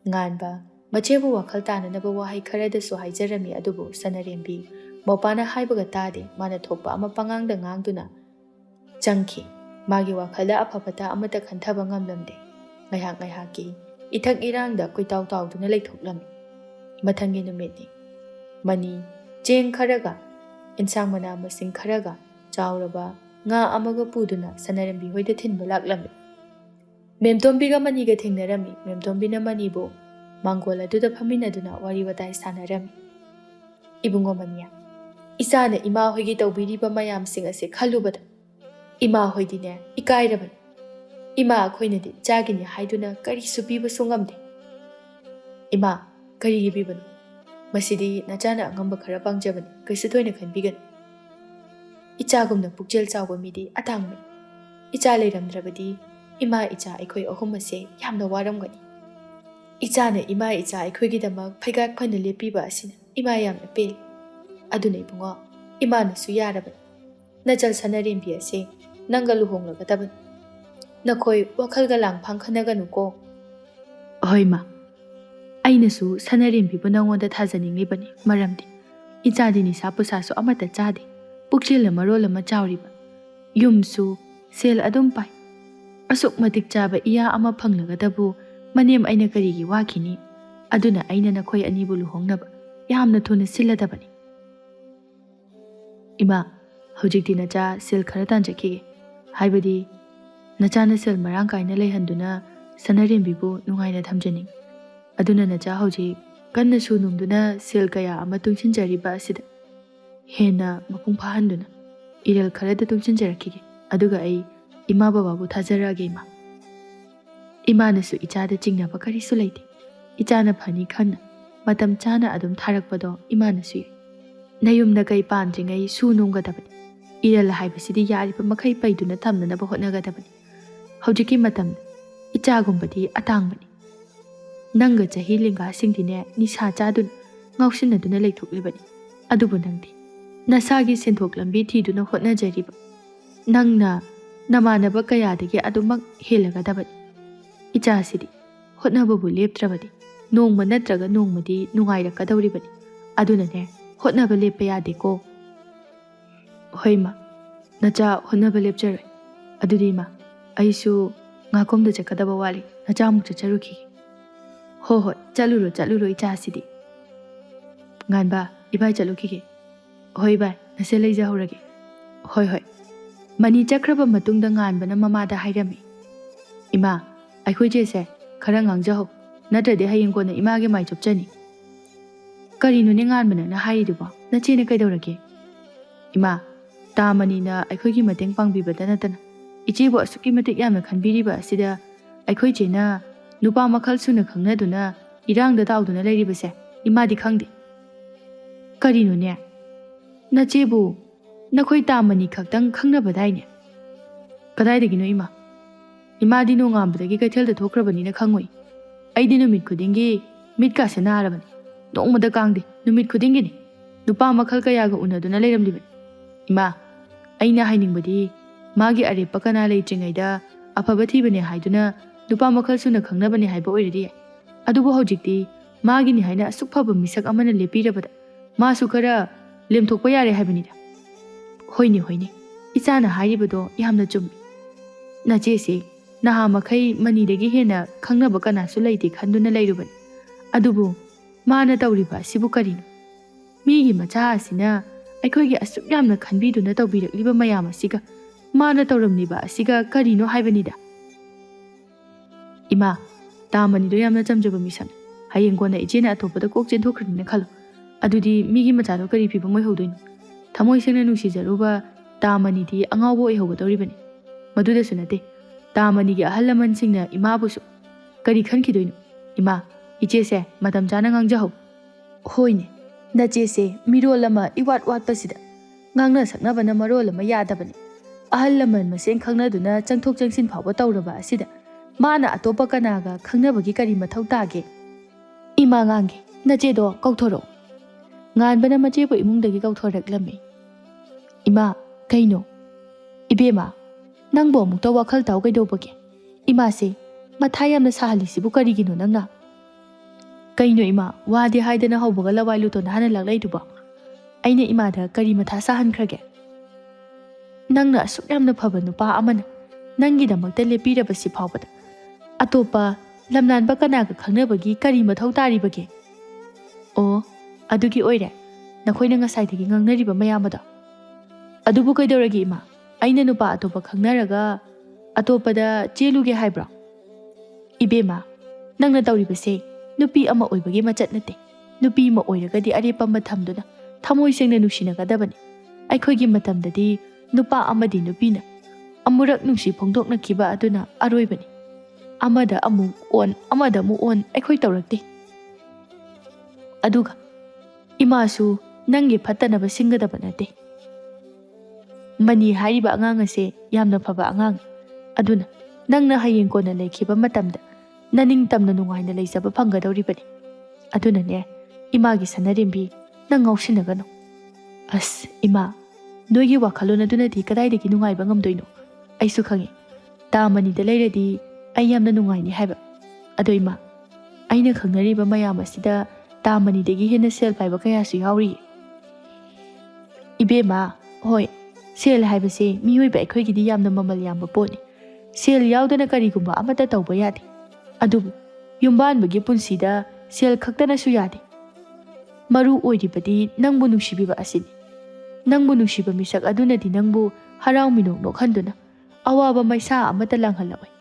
Nganba machebu wakhal tananaba wahai kharadasu haijarami adubu sanarembi mopana haibaga tade mana thokpa ama pangangda ngangduna changki magi wakhalda afapata amata khanthaba ngamlamde ngaihaki ithak irangda koitaw tawduna leithoklami mathangi numitni mani cheng kharaga insang mana masing kharaga chawraba nga amaga puduna sanarembi hoida thinba laklami Memtombiga maniga thengnarami memtombina manibu Mangola duda phaminaduna wari watai sanarami. Ibungo mania. Isana ima hoigi tawbiriba mayamsing ase khalubada. Ima hoidine ikairaban. Ima akhoinadi chagini haiduna kari supiba sungamde. Ima kari gibibanu. Masidi nachana angamba khara pangjabani kaisu thoina khanbigan. Ichagumna pukjel chawba midi atangmani. Icha leiramdrabadi ima icha aikhoi ahum ase yamna waramgani. Ichana ima icha aikhoigidamak phaigak phana lepiba asina ima yamna pel. Aduna ibungo ima nasu yaraban. Nachal sanarembi ase nanga luhonglagadaban. Nakhoi wakhalga langphang khanaganuko. Hoima. Ainasu sanarembi bu nangonda thajaninglibani maramdi. Ichadi ni sapusasu amata chade. Pukchil marol ama chawriba. Yumsu sel adum pai. Asuk matik chaba iya ama phanglagadabu manem aina karigi wakini aduna aina nakhoi anibu luhongnaba yamna thuna silladabani. Ima hojikti nacha sel khara tanjakige haibadi nachana sel marang kaina leihanduna sanarembibu nungaina thamjani. Aduna nacha hojik kanna sunumduna sel kaya ama tungchinjariba asida hena mapung phahanduna irel kharada tungchinjarakige aduga ai ima bababu thajarage ima. Imanasu ichada chingnaba karisu leite. Ichana phani khanna matam chana adum tharakpado imanasu. Nayumna kai pandringai sununggadabani. Irala haibasidi yariba makhai paiduna thamnanaba hotnagadabani. Hojiki matam ichagumbadi atangbani. Nanga chahi linga singdine nisa chadun ngausinaduna leithoklibani. Adubu nangdi nasagi senthok lambi thiduna hotnajariba. Nangna namanaba kayadagi adumak helagadabani. Icha sidi hotnababu leptrabadi nongma natraga nongmadi nungairakadawribani adunane hotnaba leppa yadeko. Hoima nacha hotnaba lepjaroi adudi ma aisu ngakomda chakadaba wali nacha amuk chacharuki. Hoi chaluro icha sidi. Nganba ibai chalukige. Hoi bai nase leija horage. Hoi mani chakraba matungda nganbana mamada hairami. Ima aikhoi jese khara ngangjaho natrade hayengkona image mai chopchani. Karinu ne nganbana na haiduba nachene kaidawrage. Ima tamani na aikhoigi mateng pangbibada natana ichebu asuki matik yamna khanbiriba asida ꯑꯩꯈꯣꯏ ꯆꯦꯅ ꯅꯨꯄꯥ ꯃꯈꯜ ꯁꯨꯅ ꯈꯪꯅꯗꯨꯅ ꯏꯔꯥꯡꯗ ꯇꯥꯎꯗꯨꯅ ꯂꯩꯔꯤꯕꯁꯦ ꯏꯃꯥꯗꯤ ꯈꯪꯗꯦ꯫ ꯀꯔꯤꯅꯣꯅꯦ? ꯅꯆꯦꯕꯨ ꯅꯈꯣꯏ ꯇꯥꯃꯅꯤ ꯈꯛꯇꯪ ꯈꯪꯅꯕꯗꯥꯏꯅꯦ? ꯀꯗꯥꯏꯗꯒꯤꯅꯣ ꯏꯃꯥ? ꯏꯃꯥꯗꯤ ꯅꯣꯡꯉꯥꯟꯕꯗꯒꯤ ꯀꯩꯊꯦꯜꯗ ꯊꯣꯛꯈ꯭ꯔꯕꯅꯤꯅ ꯈꯪꯉꯣꯏ꯫ ꯑꯩꯗꯤ ꯅꯨꯃꯤꯠ ꯈꯨꯗꯤꯡꯒꯤ ꯃꯤꯠꯀꯥꯁꯦ ꯅꯥꯔꯕꯅꯤ꯫ ꯅꯣꯡꯃꯗ ꯀꯥꯡꯗꯦ, ꯅꯨꯃꯤꯠ ꯈꯨꯗꯤꯡꯒꯤꯅꯤ ꯅꯨꯄꯥ ꯃꯈꯜ ꯀꯌꯥꯒ ꯎꯅꯗꯨꯅ ꯂꯩꯔꯝꯂꯤꯕꯅꯤ꯫ ꯏꯃꯥ, ꯑꯩꯅ ꯍꯥꯏꯅꯤꯡꯕꯗꯤ ꯃꯥꯒꯤ ꯑꯔꯦꯞꯄ ꯀꯅꯥ ꯂꯩꯇ꯭ꯔꯤꯉꯩꯗ ꯑꯐꯕ ꯊꯤꯕꯅꯦ ꯍꯥꯏꯗꯨꯅ ꯅꯨꯄꯥ ꯃꯈꯜ ꯁꯨꯅ ꯈꯪꯅꯕꯅꯦ ꯍꯥꯏꯕ ꯑꯣꯏꯔꯗꯤ ꯌꯥꯏ꯫ ꯑꯗꯨꯕꯨ ꯍꯧꯖꯤꯛꯇꯤ ꯃꯥꯒꯤꯅꯤ ꯍꯥꯏꯅ ꯑꯁꯨꯛ ꯐꯕ ꯃꯤꯁꯛ ꯑꯃꯅ ꯂꯦꯞꯄꯤꯔꯕꯗ ꯃꯥꯁꯨ ꯈꯔ ꯂꯦꯝꯊꯣꯛꯄ ꯌꯥꯔꯦ ꯍꯥꯏꯕꯅꯤꯗ꯫ ꯍꯣꯏꯅꯦ ꯍꯣꯏꯅꯦ, ꯏꯆꯥꯅ ꯍꯥꯏꯔꯤꯕꯗꯣ ꯌꯥꯝꯅ ꯆꯨꯝꯃꯤ꯫ ꯅꯆꯦꯁꯦ ꯅꯍꯥ ꯃꯈꯩ ꯃꯅꯤꯗꯒꯤ ꯍꯦꯟꯅ ꯈꯪꯅꯕ ꯀꯅꯥꯁꯨ ꯂꯩꯇꯦ ꯈꯟꯗꯨꯅ ꯂꯩꯔꯨꯕꯅꯤ꯫ ꯑꯗꯨꯕꯨ ꯃꯥꯅ ꯇꯧꯔꯤꯕ ꯑꯁꯤꯕꯨ ꯀꯔꯤꯅꯣ? ꯃꯤꯒꯤ ꯃꯆꯥ ꯑꯁꯤꯅ ꯑꯩꯈꯣꯏꯒꯤ ꯑꯁꯨꯛ ꯌꯥꯝꯅ ꯈꯟꯕꯤꯗꯨꯅ ꯇꯧꯕꯤꯔꯛꯂꯤꯕ ꯃꯌꯥꯝ ꯑꯁꯤꯒ ꯃꯥꯅ ꯇꯧꯔꯝꯂꯤꯕ ꯑꯁꯤꯒ ꯀꯔꯤꯅꯣ ꯍꯥꯏꯕꯅꯤꯗ꯫ ꯏꯃꯥ, ꯇꯥꯃꯅꯤꯗꯣ ꯌꯥꯝꯅ ꯆꯝꯖꯕ ꯃꯤꯁꯛꯅꯤ꯫ ꯍꯌꯦꯡ ꯀꯣꯟꯅ ꯏꯆꯦꯅ ꯑꯇꯣꯞꯄꯗ ꯀꯣꯛ ꯆꯦꯟꯊꯣꯛꯈ꯭ꯔꯅꯤꯅ ꯈꯜꯂꯣ, ꯑꯗꯨꯗꯤ ꯃꯤꯒꯤ ꯃꯆꯥꯗꯣ ꯀꯔꯤ ꯐꯤꯕꯝ ꯑꯣꯏꯍꯧꯗꯣꯏꯅꯣ? ꯊꯃꯣꯏ ꯁꯦꯡꯅ ꯅꯨꯡꯁꯤꯖꯔꯨꯕ ꯇꯥꯃꯅꯤꯗꯤ ꯑꯉꯥꯎꯕ ꯑꯣꯏꯍꯧꯒꯗꯧꯔꯤꯕꯅꯤ꯫ ꯃꯗꯨꯗꯁꯨ ꯅꯠꯇꯦ, ꯇꯥꯃꯅꯤꯒꯤ ꯑꯍꯜ ꯂꯃꯟꯁꯤꯡꯅ ꯏꯃꯥꯕꯨꯁꯨ ꯀꯔꯤ ꯈꯟꯈꯤꯗꯣꯏꯅꯣ? ꯏꯃꯥ, ꯏꯆꯦꯁꯦ ꯃꯇꯝ ꯆꯥꯅ ꯉꯥꯡꯖꯍꯧ꯫ ꯍꯣꯏꯅꯦ, ꯅꯆꯦꯁꯦ ಮಿರೋಲ್ ꯑꯃ ಇವಾಟ್ ವಾಟ್ಪಸಿದ ꯉꯥꯡꯅ ꯁꯛꯅꯕꯅ ꯃꯔꯣꯜ ꯑꯃ ꯌꯥꯗꯕꯅꯤ꯫ ꯑꯍꯜ ꯂꯃꯟ ꯃꯁꯦꯟ ꯈꯪꯅꯗꯨꯅ ꯆꯪꯊꯣꯛ ꯆꯪꯁꯤꯟ ꯐꯥꯎꯕ ꯇꯧꯔꯕ ꯑꯁꯤꯗ ꯃꯥꯅ ꯑꯇꯣꯞꯄ ꯀꯅꯥꯒ ꯈꯪꯅꯕꯒꯤ ꯀꯔꯤ ꯃꯊꯧ ꯇꯥꯒꯦ? ꯏꯃꯥ ꯉꯥꯡꯒꯦ, ꯅꯆꯦꯗꯣ ꯀꯧꯊꯣꯔꯛꯑꯣ꯫ ꯉꯥꯟꯕꯅ ꯃꯆꯦꯕꯨ ꯏꯃꯨꯡꯗꯒꯤ ꯀꯧꯊꯣꯔꯛꯂꯝꯃꯤ꯫ ꯏꯃꯥ, ꯀꯩꯅꯣ? ꯏꯕꯦꯝꯃ, ꯅꯪꯕꯨ ꯑꯃꯨꯛꯇ ꯋꯥꯈꯜ ꯇꯥꯎ ꯀꯩꯗꯧꯕꯒꯦ? ꯏꯃꯥꯁꯦ ꯃꯊꯥ ꯌꯥꯝꯅ ꯁꯥꯍꯜꯂꯤꯁꯤꯕꯨ ꯀꯔꯤꯒꯤꯅꯣ ꯅꯪꯅ? ꯀꯩꯅꯣ ꯏꯃꯥ, ꯋꯥꯗꯤ ꯍꯥꯏꯗꯅ ꯍꯧꯕꯒ ꯂꯋꯥꯏ ꯂꯨꯇꯣꯟ ꯍꯥꯟꯅ ꯂꯥꯛꯂꯩꯗꯨꯕꯣ? ꯑꯩꯅ ꯏꯃꯥꯗ ꯀꯔꯤ ꯃꯊꯥ ꯁꯥꯍꯟꯈ꯭ꯔꯒꯦ? ꯅꯪꯅ ꯑꯁꯨꯛ ꯌꯥꯝꯅ ꯐꯕ ꯅꯨꯄꯥ ꯑꯃꯅ ꯅꯪꯒꯤꯗꯃꯛꯇ ꯂꯦꯞꯄꯤꯔꯕꯁꯤ ꯐꯥꯎꯕꯗ ꯑꯇꯣꯞꯄ ꯂꯝꯂꯥꯟꯕ ꯀꯅꯥꯒ ꯈꯪꯅꯕꯒꯤ ꯀꯔꯤ ꯃꯊꯧ ꯇꯥꯔꯤꯕꯒꯦ? ꯑꯣ, ꯑꯗꯨꯒꯤ ꯑꯣꯏꯔꯦ ꯅꯈꯣꯏꯅ ꯉꯁꯥꯏꯗꯒꯤ ꯉꯥꯡꯅꯔꯤꯕ ꯃꯌꯥꯝ ꯑꯗꯣ꯫ ꯑꯗꯨꯕꯨ ꯀꯩꯗꯧꯔꯒꯦ ꯏꯃꯥ? ꯑꯩꯅ ꯅꯨꯄꯥ ꯑꯇꯣꯞꯄ ꯈꯪꯅꯔꯒ ꯑꯇꯣꯞꯄꯗ ꯆꯦꯜꯂꯨꯒꯦ ꯍꯥꯏꯕ꯭ꯔꯣ? ꯏꯕꯦꯝꯃ, ꯅꯪꯅ ꯇꯧꯔꯤꯕꯁꯦ ꯅꯨꯄꯤ ꯑꯃ ꯑꯣꯏꯕꯒꯤ ꯃꯆꯠ ꯅꯠꯇꯦ꯫ ꯅꯨꯄꯤ ꯑꯃ ꯑꯣꯏꯔꯒꯗꯤ ꯑꯔꯦꯞꯄ ꯑꯃ ꯊꯝꯗꯨꯅ ꯊꯃꯣꯏ ꯁꯦꯡꯅ ꯅꯨꯡꯁꯤꯅꯒꯗꯕꯅꯤ꯫ ꯑꯩꯈꯣꯏꯒꯤ ꯃꯇꯝꯗꯗꯤ ꯅꯨꯄꯥ ꯑꯃꯗꯤ ꯅꯨꯄꯤꯅ ꯑꯃꯨꯔꯛ ꯅꯨꯡꯁꯤ ꯐꯣꯡꯗꯣꯛꯅꯈꯤꯕ ꯑꯗꯨꯅ ꯑꯔꯣꯏꯕꯅꯤ꯫ ꯑꯃꯗ ꯑꯃꯨꯛ ꯑꯣꯟ ꯑꯃꯗ ꯑꯃꯨꯛ ꯑꯣꯟ ꯑꯩꯈꯣꯏ ꯇꯧꯔꯛꯇꯦ꯫ ꯑꯗꯨꯒ ꯏꯃꯥꯁꯨ ꯅꯪꯒꯤ ꯐꯠꯇꯅꯕ ꯁꯤꯟꯒꯗꯕ ꯅꯠꯇꯦ꯫ ꯃꯅꯤ ꯍꯥꯏꯔꯤꯕ ꯑꯉꯥꯡ ꯑꯁꯦ ꯌꯥꯝꯅ ꯐꯕ ꯑꯉꯥꯡꯅꯤ꯫ ꯑꯗꯨꯅ ꯅꯪꯅ ꯍꯌꯦꯡ ꯀꯣꯟꯅ ꯂꯩꯈꯤꯕ ꯃꯇꯝꯗ ꯅꯅꯤꯡꯇꯝꯅ ꯅꯨꯡꯉꯥꯏꯅ ꯂꯩꯖꯕ ꯐꯪꯒꯗꯧꯔꯤꯕꯅꯤ꯫ ꯑꯗꯨꯅꯅꯦ ꯏꯃꯥꯒꯤ ꯁꯅꯔꯦꯝꯕꯤ, ꯅꯪ ꯉꯥꯎꯁꯤꯟꯅꯒꯅꯨ꯫ ꯑꯁ ꯏꯃꯥ, ꯅꯣꯏꯒꯤ ꯋꯥꯈꯜꯂꯣꯟ ꯑꯗꯨꯅꯗꯤ ꯀꯗꯥꯏꯗꯒꯤ ꯅꯨꯡꯉꯥꯏꯕ ꯉꯝꯗꯣꯏꯅꯣ? ꯑꯩꯁꯨ ꯈꯪꯉꯤ, ꯇꯥꯃꯅꯤꯗ ꯂꯩꯔꯗꯤ ꯑꯩ ꯌꯥꯝꯅ ꯅꯨꯡꯉꯥꯏꯅꯤ ꯍꯥꯏꯕ꯫ ꯑꯗꯣ ꯏꯃꯥ, ꯑꯩꯅ ꯈꯪꯅꯔꯤꯕ ꯃꯌꯥꯝ ꯑꯁꯤꯗ ꯇꯥꯃꯅꯤꯗꯒꯤ ꯍꯦꯟꯅ ꯁꯦꯜ ꯄꯥꯏꯕ ꯀꯌꯥꯁꯨ ꯌꯥꯎꯔꯤꯌꯦ꯫ ꯏꯕꯦꯝꯃ, ꯍꯣꯏ, ꯁꯦꯜ ꯍꯥꯏꯕꯁꯦ ꯃꯤꯑꯣꯏꯕ ꯑꯩꯈꯣꯏꯒꯤꯗꯤ ꯌꯥꯝꯅ ꯃꯃꯜ ꯌꯥꯝꯕ ꯄꯣꯠꯅꯤ꯫ ꯁꯦꯜ ꯌꯥꯎꯗꯅ ꯀꯔꯤꯒꯨꯝꯕ ꯑꯃꯠꯇ ꯇꯧꯕ ꯌꯥꯗꯦ꯫ ꯑꯗꯨꯕꯨ ꯌꯨꯝꯕꯥꯟꯕꯒꯤ ꯄꯨꯟꯁꯤꯗ ꯁꯦꯜ ꯈꯛꯇꯅꯁꯨ ꯌꯥꯗꯦ꯫ ꯃꯔꯨ ꯑꯣꯏꯔꯤꯕꯗꯤ ꯅꯪꯕꯨ ꯅꯨꯡꯁꯤꯕꯤꯕ ꯑꯁꯤꯅꯤ꯫ ꯅꯪꯕꯨ ꯅꯨꯡꯁꯤꯕ ꯃꯤꯁꯛ ꯑꯗꯨꯅꯗꯤ ꯅꯪꯕꯨ ꯍꯔꯥꯎ ꯃꯤꯅꯣꯛ ꯅꯣꯛꯍꯟꯗꯨꯅ ꯑꯋꯥꯕ ꯃꯩꯁꯥ ꯑꯃꯠꯇ ꯂꯥꯡꯍꯜꯂꯛꯑꯣꯏ꯫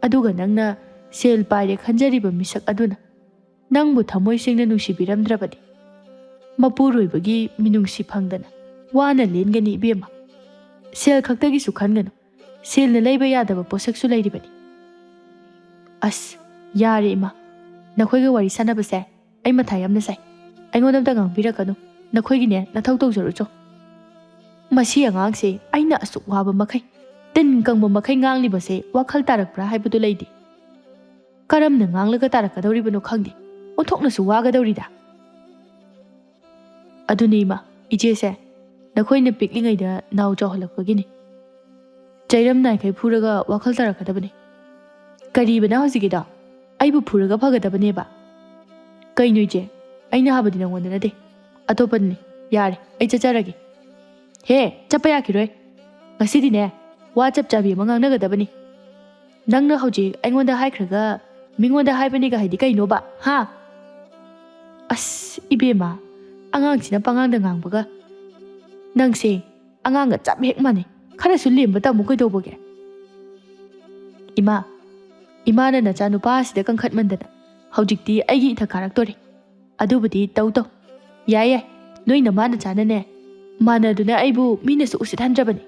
ꯑꯗꯨꯒ ꯅꯪꯅ ꯁꯦꯜ ꯄꯥꯏꯔꯦ ꯈꯟꯖꯔꯤꯕ ꯃꯤꯁꯛ ꯑꯗꯨꯅ ꯅꯪꯕꯨ ꯊꯃꯣꯏ ꯁꯦꯡꯅ ꯅꯨꯡꯁꯤꯕꯤꯔꯝꯗ꯭ꯔꯕꯗꯤ ꯃꯄꯨꯔꯣꯏꯕꯒꯤ ꯃꯤꯅꯨꯡꯁꯤ ꯐꯪꯗꯅ ꯋꯥꯅ ꯂꯦꯟꯒꯅꯤ ꯏꯕꯦꯝꯃ꯫ ꯁꯦꯜ ꯈꯛꯇꯒꯤꯁꯨ ꯈꯟꯒꯅꯨ, ꯁꯦꯜꯅ ꯂꯩꯕ ꯌꯥꯗꯕ ꯄꯣꯠꯁꯛꯁꯨ ꯂꯩꯔꯤꯕꯅꯤ꯫ ꯑꯁ ꯌꯥꯔꯦ ꯏꯃꯥ, ꯅꯈꯣꯏꯒ ꯋꯥꯔꯤ ꯁꯥꯟꯅꯕꯁꯦ ꯑꯩ ꯃꯊꯥ ꯌꯥꯝꯅ ꯁꯥꯏ꯫ ꯑꯩꯉꯣꯟꯗ ꯑꯝꯇ ꯉꯥꯡꯕꯤꯔꯛꯀꯅꯨ, ꯅꯈꯣꯏꯒꯤꯅꯦ ꯅꯊꯧ ꯇꯧꯖꯔꯨꯆꯣ꯫ ꯃꯁꯤ ꯑꯉꯥꯡꯁꯦ ꯑꯩꯅ ꯑꯁꯨꯛ ꯋꯥꯕ ꯃꯈꯩ, ꯇꯤꯟ ꯀꯪꯕ ꯃꯈꯩ ꯉꯥꯡꯂꯤꯕꯁꯦ ꯋꯥꯈꯜ ꯇꯥꯔꯛꯄ꯭ꯔꯥ ꯍꯥꯏꯕꯗꯨ ꯂꯩꯇꯦ꯫ ꯀꯔꯝꯅ ꯉꯥꯡꯂꯒ ꯇꯥꯔꯛꯀꯗꯧꯔꯤꯕꯅꯣ ꯈꯪꯗꯦ, ꯑꯣꯟꯊꯣꯛꯅꯁꯨ ꯋꯥꯒꯗꯧꯔꯤꯗ꯫ ꯑꯗꯨꯅꯤ ꯏꯃꯥ, ꯏꯆꯦꯁꯦ ꯅꯈꯣꯏꯅ ꯄꯤꯛꯂꯤꯉꯩꯗ ꯅꯥꯎ ꯆꯥꯎꯍꯜꯂꯛꯄꯒꯤꯅꯤ꯫ ꯆꯩꯔꯝ ꯅꯥꯏꯈꯩ ꯐꯨꯔꯒ ꯋꯥꯈꯜ ꯇꯥꯔꯛꯀꯗꯕꯅꯤ꯫ ꯀꯔꯤꯕꯅ ꯍꯧꯖꯤꯛꯀꯤꯗꯣ? ꯑꯩꯕꯨ ꯐꯨꯔꯒ ꯐꯒꯗꯕꯅꯦꯕ? ꯀꯩꯅꯣ ꯏꯆꯦ, ꯑꯩꯅ ꯍꯥꯏꯕꯗꯤ ꯅꯪꯉꯣꯟꯗ ꯅꯠꯇꯦ, ꯑꯇꯣꯞꯄꯅꯤ꯫ ꯌꯥꯔꯦ, ꯑꯩ ꯆꯠꯆꯔꯒꯦ꯫ ꯍꯦ, ꯆꯠꯄ ꯌꯥꯈꯤꯔꯣꯏ꯫ ꯉꯁꯤꯗꯤꯅꯦ ꯋꯥ ꯆꯞ ꯆꯥꯕꯤ ꯑꯃ ꯉꯥꯡꯅꯒꯗꯕꯅꯤ꯫ ꯅꯪꯅ ꯍꯧꯖꯤꯛ ꯑꯩꯉꯣꯟꯗ ꯍꯥꯏꯈ꯭ꯔꯒ ꯃꯤꯉꯣꯟꯗ ꯍꯥꯏꯕꯅꯤꯒ ꯍꯥꯏꯗꯤ ꯀꯩꯅꯣꯕ, ꯍꯥ? ꯑꯁ ꯏꯕꯦꯝꯃ, ꯑꯉꯥꯡꯁꯤꯅ ꯄꯉꯥꯡꯗ ꯉꯥꯡꯕꯒ꯫ ꯅꯪꯁꯦ ꯑꯉꯥꯡꯒ ꯆꯞ ꯍꯦꯛ ꯃꯥꯟꯅꯩ꯫ ꯈꯔꯁꯨ ꯂꯦꯝꯕ ꯇꯝꯃꯨ ꯀꯩꯗꯧꯕꯒꯦ? ꯏꯃꯥ, ꯏꯃꯥꯅ ꯅꯆꯥ ꯅꯨꯄꯥ ꯑꯁꯤꯗ ꯀꯟꯈꯠꯃꯟꯗꯅ ꯍꯧꯖꯤꯛꯇꯤ ꯑꯩꯒꯤ ꯏꯊꯛ ꯀꯥꯔꯛꯇꯣꯔꯦ꯫ ꯑꯗꯨꯕꯨꯗꯤ ꯇꯧ ꯇꯧ, ꯌꯥꯏ ꯌꯥꯏ, ꯅꯣꯏ ꯅꯃꯥ ꯅꯆꯥꯅꯅꯦ ꯃꯥꯟꯅꯗꯨꯅ ꯑꯩꯕꯨ ꯃꯤꯅꯁꯨ ꯎꯁꯤꯠꯍꯟꯗ꯭ꯔꯕꯅꯤ꯫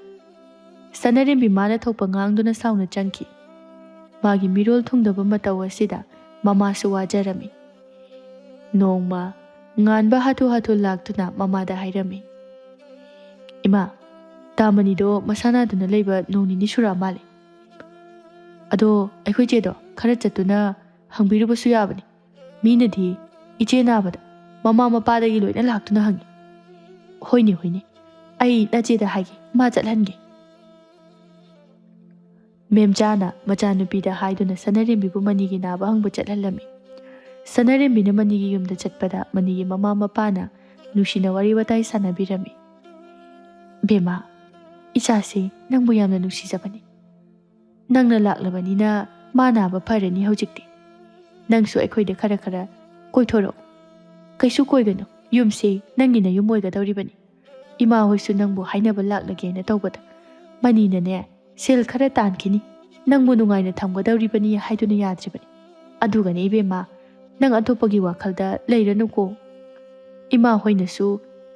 ꯁꯅꯔꯦꯝꯕꯤ ꯃꯥꯅ ꯊꯣꯛꯄ ꯉꯥꯡꯗꯨꯅ ꯁꯥꯎꯅ ꯆꯪꯈꯤ꯫ ꯃꯥꯒꯤ ꯃꯤꯔꯣꯜ ꯊꯨꯡꯗꯕ ꯃꯇꯧ ꯑꯁꯤꯗ ꯃꯃꯥꯁꯨ ꯋꯥꯖꯔꯝꯃꯤ꯫ ꯅꯣꯡꯃ ꯉꯥꯟꯕ ꯍꯥꯊꯨ ꯍꯥꯊꯨ ꯂꯥꯛꯇꯨꯅ ꯃꯃꯥꯗ ꯍꯥꯏꯔꯝꯃꯤ, "ꯏꯃꯥ, ꯇꯥꯃꯅꯤꯗꯣ ꯃꯁꯥ ꯅꯥꯗꯨꯅ ꯂꯩꯕ ꯅꯣꯡ ꯅꯤꯅꯤ ꯁꯨꯔꯛꯑ ꯃꯥꯜꯂꯦ꯫ ꯑꯗꯣ ꯑꯩꯈꯣꯏ ꯆꯦꯗꯣ ꯈꯔ ꯆꯠꯇꯨꯅ ꯍꯪꯕꯤꯔꯨꯕꯁꯨ ꯌꯥꯕꯅꯤ꯫ ꯃꯤꯅꯗꯤ ꯏꯆꯦ ꯅꯥꯕꯗ ꯃꯃꯥ ꯃꯄꯥꯗꯒꯤ ꯂꯣꯏꯅ ꯂꯥꯛꯇꯨꯅ ꯍꯪꯉꯤ." "ꯍꯣꯏꯅꯦ ꯍꯣꯏꯅꯦ, ꯑꯩ ꯅꯆꯦꯗ ꯍꯥꯏꯒꯦ, ꯃꯥ ꯆꯠꯍꯟꯒꯦ." ꯃꯦꯝꯆꯥꯅ ꯃꯆꯥꯅꯨꯄꯤꯗ ꯍꯥꯏꯗꯨꯅ ꯁꯅꯔꯦꯝꯕꯤꯕꯨ ꯃꯅꯤꯒꯤ ꯅꯥꯕ ꯍꯪꯕ ꯆꯠꯍꯜꯂꯝꯃꯤ꯫ ꯁꯅꯔꯦꯝꯕꯤꯅ ꯃꯅꯤꯒꯤ ꯌꯨꯝꯗ ꯆꯠꯄꯗ ꯃꯅꯤꯒꯤ ꯃꯃꯥ ꯃꯄꯥꯅ ꯅꯨꯡꯁꯤꯅ ꯋꯥꯔꯤ ꯋꯥꯇꯥꯏ ꯁꯥꯟꯅꯕꯤꯔꯝꯃꯤ꯫ "ꯕꯦꯝꯃ, ꯏꯆꯥꯁꯤ ꯅꯪꯕꯨ ꯌꯥꯝꯅ ꯅꯨꯡꯁꯤꯖꯕꯅꯤ꯫ ꯅꯪꯅ ꯂꯥꯛꯂꯕꯅꯤꯅ ꯃꯥ ꯅꯥꯕ ꯐꯔꯅꯤ ꯍꯧꯖꯤꯛꯇꯤ꯫ ꯅꯪꯁꯨ ꯑꯩꯈꯣꯏꯗ ꯈꯔ ꯈꯔ ꯀꯣꯏꯊꯣꯔꯛꯑꯣ꯫ ꯀꯩꯁꯨ ꯀꯣꯏꯒꯅꯨ, ꯌꯨꯝꯁꯤ ꯅꯪꯒꯤ ꯅꯌꯨꯝ ꯑꯣꯏꯒꯗꯧꯔꯤꯕꯅꯤ꯫ ꯏꯃꯥ ꯍꯣꯏꯁꯨ ꯅꯪꯕꯨ ꯍꯥꯏꯅꯕ ꯂꯥꯛꯂꯒꯦꯅ ꯇꯧꯕꯗ ꯃꯅꯤꯅꯅꯦ ꯁꯦꯜ ꯈꯔ ꯇꯥꯟꯈꯤꯅꯤ, ꯅꯪꯕꯨ ꯅꯨꯡꯉꯥꯏꯅ ꯊꯝꯒꯗꯧꯔꯤꯕꯅꯤ ꯍꯥꯏꯗꯨꯅ ꯌꯥꯗ꯭ꯔꯤꯕꯅꯤ꯫ ꯑꯗꯨꯒꯅꯦ ꯏꯕꯦꯝꯃ, ꯅꯪ ꯑꯇꯣꯞꯄꯒꯤ ꯋꯥꯈꯜꯗ ꯂꯩꯔꯅꯨꯀꯣ꯫ ꯏꯃꯥ ꯍꯣꯏꯅꯁꯨ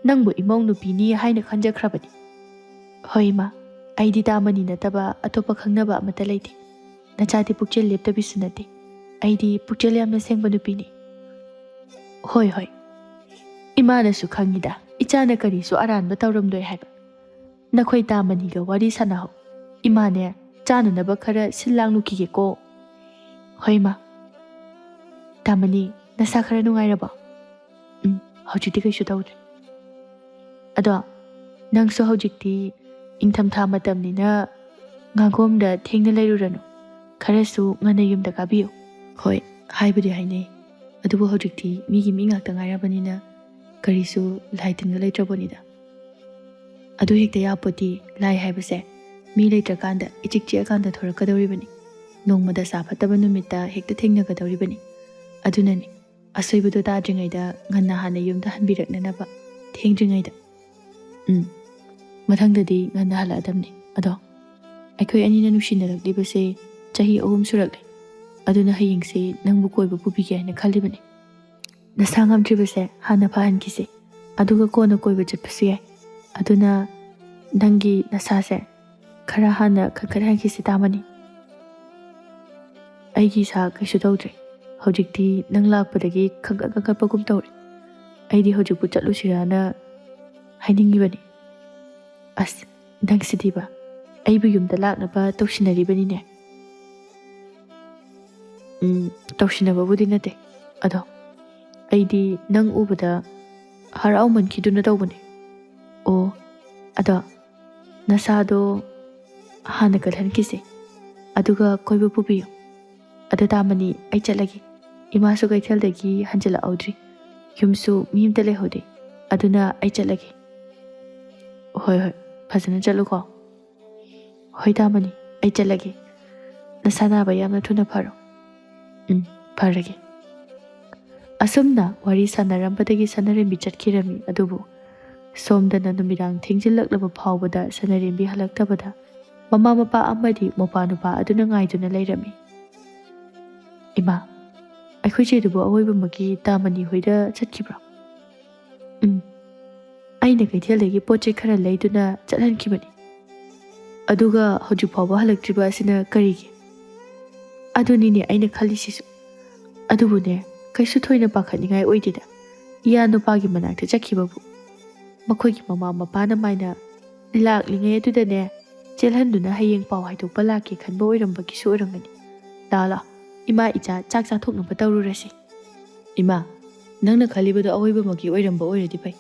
ꯅꯪꯕꯨ ꯏꯃꯧ ꯅꯨꯄꯤꯅꯤ ꯍꯥꯏꯅ ꯈꯟꯖꯈ꯭ꯔꯕꯅꯤ." "ꯍꯣꯏ ꯏꯃꯥ, ꯑꯩꯗꯤ ꯇꯥꯃꯅꯤ ꯅꯠꯇꯕ ꯑꯇꯣꯞꯄ ꯈꯪꯅꯕ ꯑꯃꯠꯇ ꯂꯩꯇꯦ꯫ ꯅꯆꯥꯗꯤ ꯄꯨꯛꯆꯦꯜ ꯂꯦꯞꯇꯕꯤꯁꯨ ꯅꯠꯇꯦ꯫ ꯑꯩꯗꯤ ꯄꯨꯛꯆꯦꯜ ꯌꯥꯝꯅ ꯁꯦꯡꯕ ꯅꯨꯄꯤꯅꯤ." "ꯍꯣꯏ ꯍꯣꯏ, ꯏꯃꯥꯅꯁꯨ ꯈꯪꯉꯤꯗ ꯏꯆꯥꯅ ꯀꯔꯤꯁꯨ ꯑꯔꯥꯟꯕ ꯇꯧꯔꯝꯂꯣꯏ ꯍꯥꯏꯕ꯫ ꯅꯈꯣꯏ ꯇꯥꯃꯅꯤꯒ ꯋꯥꯔꯤ ꯁꯥꯟꯅꯍꯧ꯫ ꯏꯃꯥꯅꯦ ꯆꯥꯅꯅꯕ ꯈꯔ ꯁꯤꯜ ꯂꯥꯡꯂꯨꯈꯤꯒꯦꯀꯣ." "ꯍꯣꯏ ꯏꯃꯥ." "ꯇꯥꯃꯅꯤ, ꯅꯁꯥ ꯈꯔ ꯅꯨꯡꯉꯥꯏꯔꯕꯣ?" "ꯍꯧꯖꯤꯛꯇꯤ ꯀꯩꯁꯨ ꯇꯧꯗ꯭ꯔꯦ." "ꯑꯗꯣ ꯅꯪꯁꯨ ꯍꯧꯖꯤꯛꯇꯤ ꯏꯪꯊꯝꯊꯥ ꯃꯇꯝꯅꯤꯅ ꯉꯥꯒꯣꯝꯗ ꯊꯦꯡꯅ ꯂꯩꯔꯨꯔꯅꯨ꯫ ꯈꯔꯁꯨ ꯉꯟꯅ ꯌꯨꯝꯗ ꯀꯥꯕꯤꯌꯨ." "ꯍꯣꯏ, ꯍꯥꯏꯕꯨꯗꯤ ꯍꯥꯏꯅꯩ. ꯑꯗꯨꯕꯨ ꯍꯧꯖꯤꯛꯇꯤ ꯃꯤꯒꯤ ꯃꯤ ꯉꯥꯛꯇ ꯉꯥꯏꯔꯕꯅꯤꯅ ꯀꯔꯤꯁꯨ ꯂꯥꯏ ꯇꯤꯟꯕ ꯂꯩꯇ꯭ꯔꯕꯅꯤꯗ." "ꯑꯗꯨ ꯍꯦꯛꯇ ꯌꯥꯄꯣꯠꯇꯤ. ꯂꯥꯏ ꯍꯥꯏꯕꯁꯦ ꯃꯤ ꯂꯩꯇ꯭ꯔꯀꯥꯟꯗ ꯏꯆꯤꯛ ꯆꯤꯛꯑꯀꯥꯟꯗ ꯊꯣꯔꯛꯀꯗꯧꯔꯤꯕꯅꯤ. ꯅꯣꯡꯃ ꯗꯁꯥ ꯐꯠꯇꯕ ꯅꯨꯃꯤꯠꯇ ꯍꯦꯛꯇ ꯊꯦꯡꯅꯒꯗꯧꯔꯤꯕꯅꯤ. ꯑꯗꯨꯅꯅꯤ ꯑꯁꯣꯏꯕꯗꯨ ꯇꯥꯗ꯭ꯔꯤꯉꯩꯗ ꯉꯟꯅ ꯍꯥꯟꯅ ꯌꯨꯝꯗ ꯍꯟꯕꯤꯔꯛꯅꯅꯕ, ꯊꯦꯡꯗ꯭ꯔꯤꯉꯩꯗ." "ꯃꯊꯪꯗꯗꯤ ꯉꯟꯅ ꯍꯜꯂꯛꯑꯗꯕꯅꯤ꯫ ꯑꯗꯣ ꯑꯩꯈꯣꯏ ꯑꯅꯤꯅ ꯅꯨꯡꯁꯤꯅꯔꯛꯂꯤꯕꯁꯦ ꯆꯍꯤ 3 ꯁꯨꯔꯛꯂꯦ꯫ ꯑꯗꯨꯅ ꯍꯌꯦꯡꯁꯦ ꯅꯪꯕꯨ ꯀꯣꯏꯕ ꯄꯨꯕꯤꯒꯦ ꯍꯥꯏꯅ ꯈꯜꯂꯤꯕꯅꯤ꯫ ꯅꯁꯥ ꯉꯝꯗ꯭ꯔꯤꯕꯁꯦ ꯍꯥꯟꯅ ꯐꯍꯟꯈꯤꯁꯤ, ꯑꯗꯨꯒ ꯀꯣꯟꯅ ꯀꯣꯏꯕ ꯆꯠꯄꯁꯨ ꯌꯥꯏ꯫ ꯑꯗꯨꯅ ꯅꯪꯒꯤ ꯅꯁꯥꯁꯦ ꯈꯔ ꯍꯥꯟꯅ ꯈꯟꯈꯠꯍꯟꯈꯤꯁꯤ ꯇꯥꯃꯅꯤ." "ꯑꯩꯒꯤ ꯏꯁꯥ ꯀꯩꯁꯨ ꯇꯧꯗ꯭ꯔꯦ. ꯍꯧꯖꯤꯛꯇꯤ ꯅꯪ ꯂꯥꯛꯄꯗꯒꯤ ꯈꯪꯀꯠ ꯀꯟꯈꯠꯄꯒꯨꯝ ꯇꯧꯔꯦ. ꯑꯩꯗꯤ ꯍꯧꯖꯤꯛꯄꯨ ꯆꯠꯂꯨꯁꯤꯔꯥꯅ ꯍꯥꯏꯅꯤꯡꯉꯤꯕꯅꯤ." "ꯑꯁ, ꯅꯪꯁꯤꯗꯤꯕ ꯑꯩꯕꯨ ꯌꯨꯝꯗ ꯂꯥꯛꯅꯕ ꯇꯧꯁꯤꯟꯅꯔꯤꯕꯅꯤꯅꯦ." "ꯇꯧꯁꯤꯟꯅꯕꯕꯨꯗꯤ ꯅꯠꯇꯦ. ꯑꯗꯣ ꯑꯩꯗꯤ ꯅꯪ ꯎꯕꯗ ꯍꯔꯥꯎꯃꯟꯈꯤꯗꯨꯅ ꯇꯧꯕꯅꯤ." "ꯑꯣ, ꯑꯗꯣ ꯅꯁꯥꯗꯣ ꯍꯥꯟꯅ ꯀꯜꯍꯟꯈꯤꯁꯤ, ꯑꯗꯨꯒ ꯀꯣꯏꯕ ꯄꯨꯕꯤꯌꯨ꯫ ꯑꯗꯣ ꯇꯥꯃꯅꯤ, ꯑꯩ ꯆꯠꯂꯒꯦ꯫ ꯏꯃꯥꯁꯨ ꯀꯩꯊꯦꯜꯗꯒꯤ ꯍꯟꯖꯤꯜꯂꯛꯍꯧꯗ꯭ꯔꯤ. ꯌꯨꯝꯁꯨ ꯃꯤ ꯑꯃꯇ ꯂꯩꯍꯧꯗꯦ. ꯑꯗꯨꯅ ꯑꯩ ꯆꯠꯂꯒꯦ." "ꯍꯣꯏ ꯍꯣꯏ, ꯐꯖꯅ ꯆꯠꯂꯨꯀꯣ." "ꯍꯣꯏ ꯇꯥꯃꯅꯤ, ꯑꯩ ꯆꯠꯂꯒꯦ꯫ ꯅꯁꯥ ꯅꯥꯕ ꯌꯥꯝꯅ ꯊꯨꯅ ꯐꯔꯣ." "ꯐꯔꯒꯦ." ꯑꯁꯨꯝꯅ ꯋꯥꯔꯤ ꯁꯥꯟꯅꯔꯝꯕꯗꯒꯤ ꯁꯅꯔꯦꯝꯕꯤ ꯆꯠꯈꯤꯔꯝꯃꯤ꯫ ꯑꯗꯨꯕꯨ ꯁꯣꯝꯗꯅ ꯅꯨꯃꯤꯗꯥꯡ ꯊꯦꯡꯖꯤꯜꯂꯛꯂꯕ ꯐꯥꯎꯕꯗ ꯁꯅꯔꯦꯝꯕꯤ ꯍꯜꯂꯛꯇꯕꯗ ꯃꯃꯥ ꯃꯄꯥ ꯑꯃꯗꯤ ꯃꯧꯄꯥ ꯅꯨꯄꯥ ꯑꯗꯨꯅ ꯉꯥꯏꯗꯨꯅ ꯂꯩꯔꯝꯃꯤ꯫ "ꯏꯃꯥ, ꯑꯩꯈꯣꯏ ꯆꯦꯗꯨꯕꯨ ꯑꯋꯣꯏꯕꯃꯛꯀꯤ ꯇꯥꯃꯅꯤ ꯍꯣꯏꯗ ꯆꯠꯈꯤꯕ꯭ꯔꯣ?" "ꯑꯩꯅ ꯀꯩꯊꯦꯜꯗꯒꯤ ꯄꯣꯠ ꯆꯩ ꯈꯔ ꯂꯩꯗꯨꯅ ꯆꯠꯍꯟꯈꯤꯕꯅꯤ꯫ ꯑꯗꯨꯒ ꯍꯧꯖꯤꯛ ꯐꯥꯎꯕ ꯍꯜꯂꯛꯇ꯭ꯔꯤꯕ ꯑꯁꯤꯅ ꯀꯔꯤꯒꯤ?" "ꯑꯗꯨꯅꯤꯅꯦ ꯑꯩꯅ ꯈꯜꯂꯤꯁꯤꯁꯨ. ꯑꯗꯨꯕꯨꯅꯦ ꯀꯩꯁꯨ ꯊꯣꯏꯅ ꯄꯥꯈꯠꯅꯤꯡꯉꯥꯏ ꯑꯣꯏꯗꯦꯗ. ꯏꯌꯥ ꯅꯨꯄꯥꯒꯤ ꯃꯅꯥꯛꯇ ꯆꯠꯈꯤꯕꯕꯨ ꯃꯈꯣꯏꯒꯤ ꯃꯃꯥ ꯃꯄꯥꯅ ꯃꯥꯏꯅ ꯂꯥꯛꯂꯤꯉꯩ ꯑꯗꯨꯗꯅꯦ ꯆꯦꯜꯍꯟꯗꯨꯅ ꯍꯌꯦꯡ ꯄꯥꯎ ꯍꯥꯏꯗꯣꯛꯄ ꯂꯥꯛꯀꯦ ꯈꯟꯕ ꯑꯣꯏꯔꯝꯕꯒꯤꯁꯨ ꯑꯣꯏꯔꯝꯒꯅꯤ. ꯂꯥꯛꯑꯣ ꯂꯥꯛꯑꯣ, ꯏꯃꯥ ꯏꯆꯥ ꯆꯥꯛ ꯆꯥꯊꯣꯛꯅꯕ ꯇꯧꯔꯨꯔꯁꯤ." "ꯏꯃꯥ, ꯅꯪꯅ ꯈꯜꯂꯤꯕꯗꯣ ꯑꯋꯣꯏꯕꯃꯛꯀꯤ ꯑꯣꯏꯔꯝꯕ ꯑꯣꯏꯔꯗꯤ ꯐꯩ.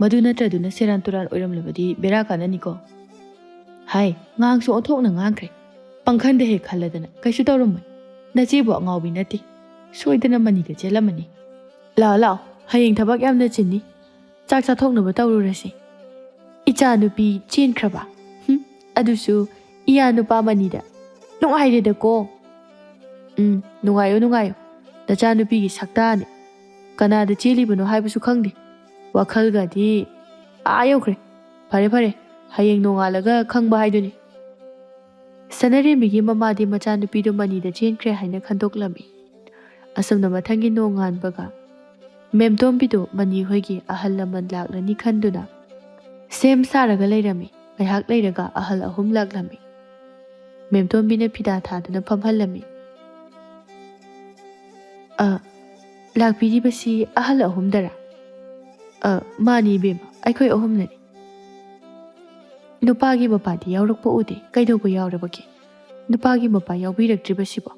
ꯃꯗꯨ ꯅꯠꯇ꯭ꯔꯗꯨꯅ ꯁꯦꯔꯥꯟ ꯇꯨꯔꯥꯟ ꯑꯣꯏꯔꯝꯂꯕꯗꯤ ꯕꯦꯔꯥ ꯀꯥꯟꯅꯅꯤꯀꯣ." "ꯍꯥꯏ, ꯉꯥꯡꯁꯨ ꯑꯣꯟꯊꯣꯛꯅ ꯉꯥꯡꯈ꯭ꯔꯦ. ꯄꯪꯈꯟꯗ ꯍꯦꯛ ꯈꯜꯂꯗꯅ ꯀꯩꯁꯨ ꯇꯧꯔꯝꯃꯣꯏ. ꯅꯆꯦꯕꯨ ꯑꯉꯥꯎꯕꯤ ꯅꯠꯇꯦ. ꯁꯣꯏꯗꯅ ꯃꯅꯤꯒ ꯆꯦꯜꯂꯝꯃꯅꯤ. ꯂꯥꯛꯑꯣ ꯂꯥꯛꯑꯣ, ꯍꯌꯦꯡ ꯊꯕꯛ ꯌꯥꯝꯅ ꯆꯤꯟꯅꯤ. ꯆꯥꯛ ꯆꯥꯊꯣꯛꯅꯕ ꯇꯧꯔꯨꯔꯁꯤ." "ꯏꯆꯥ ꯅꯨꯄꯤ ꯆꯦꯟꯈ꯭ꯔꯕ? ꯑꯗꯨꯁꯨ ꯏꯌꯥ ꯅꯨꯄꯥ ꯃꯅꯤꯗ. ꯅꯨꯡꯉꯥꯏꯔꯦꯗꯀꯣ." "ꯅꯨꯡꯉꯥꯏꯌꯨ ꯅꯨꯡꯉꯥꯏꯌꯨ. ꯅꯆꯥꯅꯨꯄꯤꯒꯤ ꯁꯛꯇꯥꯅꯤ. ꯀꯅꯥꯗ ꯆꯦꯜꯂꯤꯕꯅꯣ ꯍꯥꯏꯕꯁꯨ ꯈꯪꯗꯦ. ꯋꯥꯈꯜꯒꯗꯤ ꯌꯧꯈ꯭ꯔꯦ. ꯐꯔꯦ ꯐꯔꯦ, ꯍꯌꯦꯡ ꯅꯣꯡꯉꯥꯜꯂꯒ ꯈꯪꯕ ꯍꯥꯏꯗꯨꯅꯤ." ꯁꯅꯔꯦꯝꯕꯤꯒꯤ ꯃꯃꯥꯗꯤ ꯃꯆꯥꯅꯨꯄꯤꯗꯨ ꯃꯅꯤꯗ ꯆꯦꯟꯈ꯭ꯔꯦ ꯍꯥꯏꯅ ꯈꯟꯗꯣꯛꯂꯝꯃꯤ꯫ ꯑꯁꯨꯝꯅ ꯃꯊꯪꯒꯤ ꯅꯣꯡꯉꯥꯟꯕꯒ ꯃꯦꯝꯇꯣꯝꯕꯤꯗꯨ ꯃꯅꯤ ꯍꯣꯏꯒꯤ ꯑꯍꯜ ꯂꯃꯟ ꯂꯥꯛꯂꯅꯤ ꯈꯟꯗꯨꯅ ꯁꯦꯝ ꯁꯥꯔꯒ ꯂꯩꯔꯝꯃꯤ꯫ ꯉꯥꯏꯍꯥꯛ ꯂꯩꯔꯒ ꯑꯍꯜ 3 ꯂꯥꯛꯂꯝꯃꯤ꯫ ꯃꯦꯝꯇꯣꯝꯕꯤꯅ ꯐꯤꯗꯥ ꯊꯥꯗꯨꯅ ꯐꯝꯍꯜꯂꯝꯃꯤ꯫ ꯂꯥꯛꯄꯤꯔꯤꯕꯁꯤ ꯑꯍꯜ ꯑꯍꯨꯝꯗꯔꯥ? ꯃꯥꯅꯤ ꯏꯕꯦꯝꯃ, ꯑꯩꯈꯣꯏ ꯑꯍꯨꯝꯅꯅꯤ꯫ ꯅꯨꯄꯥꯒꯤ ꯃꯄꯥꯗꯤ ꯌꯥꯎꯔꯛꯄ ꯎꯗꯦ, ꯀꯩꯗꯧꯕ ꯌꯥꯎꯔꯕꯒꯦ? ꯅꯨꯄꯥꯒꯤ ꯃꯄꯥ ꯌꯥꯎꯕꯤꯔꯛꯇ꯭ꯔꯤꯕꯁꯤꯕꯣ?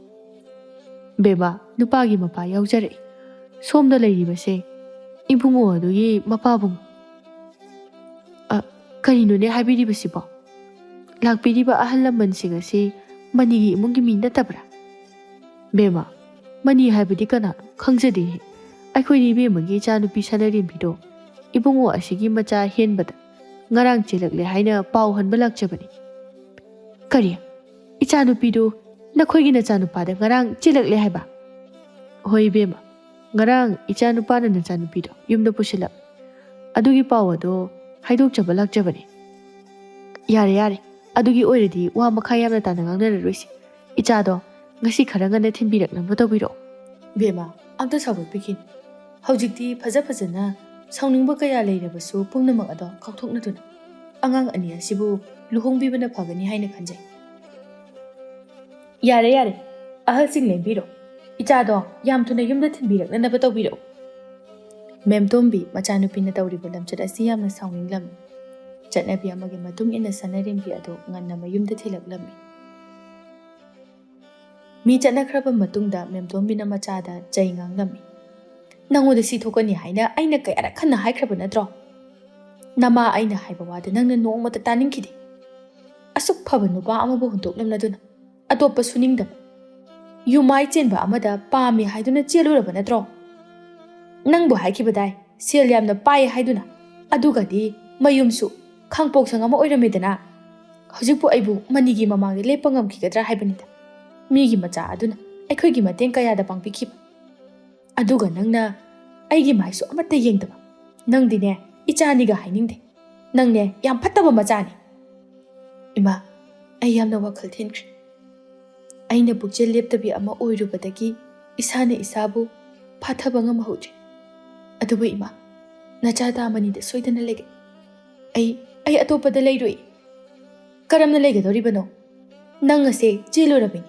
ꯕꯦꯕꯥ, ꯅꯨꯄꯥꯒꯤ ꯃꯄꯥ ꯌꯥꯎꯖꯔꯛꯏ꯫ ꯁꯣꯝꯗ ꯂꯩꯔꯤꯕꯁꯦ ꯏꯕꯨꯡꯉꯣ ꯑꯗꯨꯒꯤ ꯃꯄꯥꯕꯨꯡ꯫ ꯀꯔꯤꯅꯣꯅꯦ ꯍꯥꯏꯕꯤꯔꯤꯕꯁꯤꯕꯣ? ꯂꯥꯛꯄꯤꯔꯤꯕ ꯑꯍꯜ ꯂꯃꯟꯁꯤꯡ ꯑꯁꯤ ꯃꯅꯤꯒꯤ ꯏꯃꯨꯡꯒꯤ ꯃꯤ ꯅꯠꯇꯕ꯭ꯔꯥ? ꯕꯦꯝꯃ, ꯃꯅꯤ ꯍꯥꯏꯕꯗꯤ ꯀꯅꯥꯅꯣ? ꯈꯪꯖꯗꯦꯍꯦ꯫ ꯑꯩꯈꯣꯏꯗꯤ ꯏꯕꯦꯝꯃꯒꯤ ꯏꯆꯥꯅꯨꯄꯤ ꯁꯅꯔꯦꯝꯕꯤꯗꯣ ꯏꯕꯨꯡꯉꯣ ꯑꯁꯤꯒꯤ ꯃꯆꯥ ꯍꯦꯟꯕꯗ ꯉꯔꯥꯡ ꯆꯦꯜꯂꯛꯂꯦ ꯍꯥꯏꯅ ꯄꯥꯎ ꯍꯟꯕ ꯂꯥꯛꯆꯕꯅꯤ꯫ ꯀꯔꯤ? ꯏꯆꯥꯅꯨꯄꯤꯗꯨ ꯅꯈꯣꯏꯒꯤ ꯅꯆꯥꯅꯨꯄꯥꯗ ꯉꯔꯥꯡ ꯆꯦꯜꯂꯛꯂꯦ ꯍꯥꯏꯕ? ꯍꯣꯏ ꯏꯕꯦꯝꯃ, ꯉꯔꯥꯡ ꯏꯆꯥꯅꯨꯄꯥꯅ ꯅꯆꯥꯅꯨꯄꯤꯗꯣ ꯌꯨꯝꯗ ꯄꯨꯁꯤꯜꯂꯛꯂꯦ꯫ ꯑꯗꯨꯒꯤ ꯄꯥꯎ ꯑꯗꯣ ꯍꯥꯏꯗꯣꯛꯆꯕ ꯂꯥꯛꯆꯕꯅꯤ꯫ ꯌꯥꯔꯦ ꯌꯥꯔꯦ, ꯑꯗꯨꯒꯤ ꯑꯣꯏꯔꯗꯤ ꯋꯥ ꯃꯈꯥ ꯌꯥꯝꯅ ꯇꯥꯅ ꯉꯥꯡꯅꯔꯔꯣꯏꯁꯤ꯫ ꯏꯆꯥꯗꯣ ꯉꯁꯤ ꯈꯔ ꯉꯟꯅ ꯊꯤꯟꯕꯤꯔꯛꯅꯕ ꯇꯧꯕꯤꯔꯛꯑꯣ꯫ ꯕꯦꯝꯃ, ꯑꯝꯇ ꯁꯥꯎꯒꯠꯄꯤꯈꯤꯅꯤ꯫ ꯍꯧꯖꯤꯛꯇꯤ ꯐꯖꯅ ꯁꯥꯎꯅꯤꯡꯕ ꯀꯌꯥ ꯂꯩꯔꯕꯁꯨ ꯄꯨꯝꯅꯃꯛ ꯑꯗꯣ ꯀꯥꯎꯊꯣꯛꯅꯗꯨꯅ ꯑꯉꯥꯡ ꯑꯅꯤ ꯑꯁꯤꯕꯨ ꯂꯨꯍꯣꯡꯕꯤꯕꯅ ꯐꯒꯅꯤ ꯍꯥꯏꯅ ꯈꯟꯖꯩ꯫ ꯌꯥꯔꯦ ꯌꯥꯔꯦ, ꯑꯍꯜꯁꯤꯡ ꯂꯦꯡꯕꯤꯔꯣ꯫ ꯏꯆꯥꯗꯣ ꯌꯥꯝ ꯊꯨꯅ ꯌꯨꯝꯗ ꯊꯤꯟꯕꯤꯔꯛꯅꯕ ꯇꯧꯕꯤꯔꯛꯑꯣ꯫ ꯃꯦꯝꯇꯣꯝꯕꯤ ꯃꯆꯥꯅꯨꯄꯤꯅ ꯇꯧꯔꯤꯕ ꯂꯝꯆꯠ ꯑꯁꯤ ꯌꯥꯝꯅ ꯁꯥꯎꯅꯤꯡꯂꯝꯃꯤ꯫ ꯆꯠꯅꯕꯤ ꯑꯃꯒꯤ ꯃꯇꯨꯡ ꯏꯟꯅ ꯁꯅꯔꯦꯝꯕꯤ ꯑꯗꯨ ꯉꯟꯅ ꯃꯌꯨꯝꯗ ꯊꯤꯜꯂꯛꯂꯝꯃꯤ꯫ ꯃꯤ ꯆꯠꯅꯈ꯭ꯔꯕ ꯃꯇꯨꯡꯗ ꯃꯦꯝꯇꯣꯝꯕꯤꯅ ꯃꯆꯥꯗ ꯆꯩ ꯉꯥꯡꯂꯝꯃꯤ꯫ ꯅꯪꯉꯣꯟꯗ ꯁꯤ ꯊꯣꯛꯀꯅꯤ ꯍꯥꯏꯅ ꯑꯩꯅ ꯀꯌꯥꯔꯛ ꯈꯟꯅ ꯍꯥꯏꯈ꯭ꯔꯕ ꯅꯠꯇ꯭ꯔꯣ? ꯅꯃꯥ ꯑꯩꯅ ꯍꯥꯏꯕ ꯋꯥꯗ ꯅꯪꯅ ꯅꯣꯡꯃꯇ ꯇꯥꯅꯤꯡꯈꯤꯗꯦ꯫ ꯑꯁꯨꯛ ꯐꯕ ꯅꯨꯄꯥ ꯑꯃꯕꯨ ꯍꯨꯟꯇꯣꯛꯂꯝꯂꯗꯨꯅ ꯑꯇꯣꯞꯄ ꯁꯨꯅꯤꯡꯗꯕ ꯌꯨꯃꯥꯏ ꯆꯦꯟꯕ ꯑꯃꯗ ꯄꯥꯝꯃꯤ ꯍꯥꯏꯗꯨꯅ ꯆꯦꯜꯂꯨꯔꯕ ꯅꯠꯇ꯭ꯔꯣ? ꯅꯪꯕꯨ ꯍꯥꯏꯈꯤꯕꯗꯥꯏ ꯁꯦꯜ ꯌꯥꯝꯅ ꯄꯥꯏ ꯍꯥꯏꯗꯨꯅ, ꯑꯗꯨꯒꯗꯤ ꯃꯌꯨꯝꯁꯨ ꯈꯥꯡꯄꯣꯛꯁꯪ ꯑꯃ ꯑꯣꯏꯔꯝꯃꯤꯗꯅ꯫ ꯍꯧꯖꯤꯛꯄꯨ ꯑꯩꯕꯨ ꯃꯅꯤꯒꯤ ꯃꯃꯥꯡꯗ ꯂꯦꯞꯄ ꯉꯝꯈꯤꯒꯗ꯭ꯔꯥ ꯍꯥꯏꯕꯅꯤꯗ꯫ ꯃꯤꯒꯤ ꯃꯆꯥ ꯑꯗꯨꯅ ꯑꯩꯈꯣꯏꯒꯤ ꯃꯇꯦꯡ ꯀꯌꯥꯗ ꯄꯥꯡꯕꯤꯈꯤꯕ, ꯑꯗꯨꯒ ꯅꯪꯅ ꯑꯩꯒꯤ ꯃꯥꯏꯁꯨ ꯑꯃꯠꯇ ꯌꯦꯡꯗꯕ꯫ ꯅꯪꯗꯤꯅꯦ ꯏꯆꯥꯅꯤꯒ ꯍꯥꯏꯅꯤꯡꯗꯦ, ꯅꯪꯅꯦ ꯌꯥꯝ ꯐꯠꯇꯕ ꯃꯆꯥꯅꯤ꯫ ꯏꯃꯥ, ꯑꯩ ꯌꯥꯝꯅ ꯋꯥꯈꯜ ꯊꯤꯟꯈ꯭ꯔꯦ꯫ ꯑꯩꯅ ꯄꯨꯛꯆꯦꯜ ꯂꯦꯞꯇꯕꯤ ꯑꯃ ꯑꯣꯏꯔꯨꯕꯗꯒꯤ ꯏꯁꯥꯅ ꯏꯁꯥꯕꯨ ꯐꯥꯊꯕ ꯉꯝꯍꯧꯗ꯭ꯔꯦ꯫ ꯑꯗꯨꯕꯨ ꯏꯃꯥ, ꯅꯆꯥ ꯇꯥꯃꯅꯤꯗ ꯁꯣꯏꯗꯅ ꯂꯩꯒꯅꯤ꯫ ꯑꯩ ꯑꯇꯣꯞꯄꯗ ꯂꯩꯔꯣꯏ꯫ ꯀꯔꯝꯅ ꯂꯩꯒꯗꯧꯔꯤꯕꯅꯣ? ꯅꯪ ꯑꯁꯦ ꯆꯦꯜꯂꯨꯔꯕꯅꯤ꯫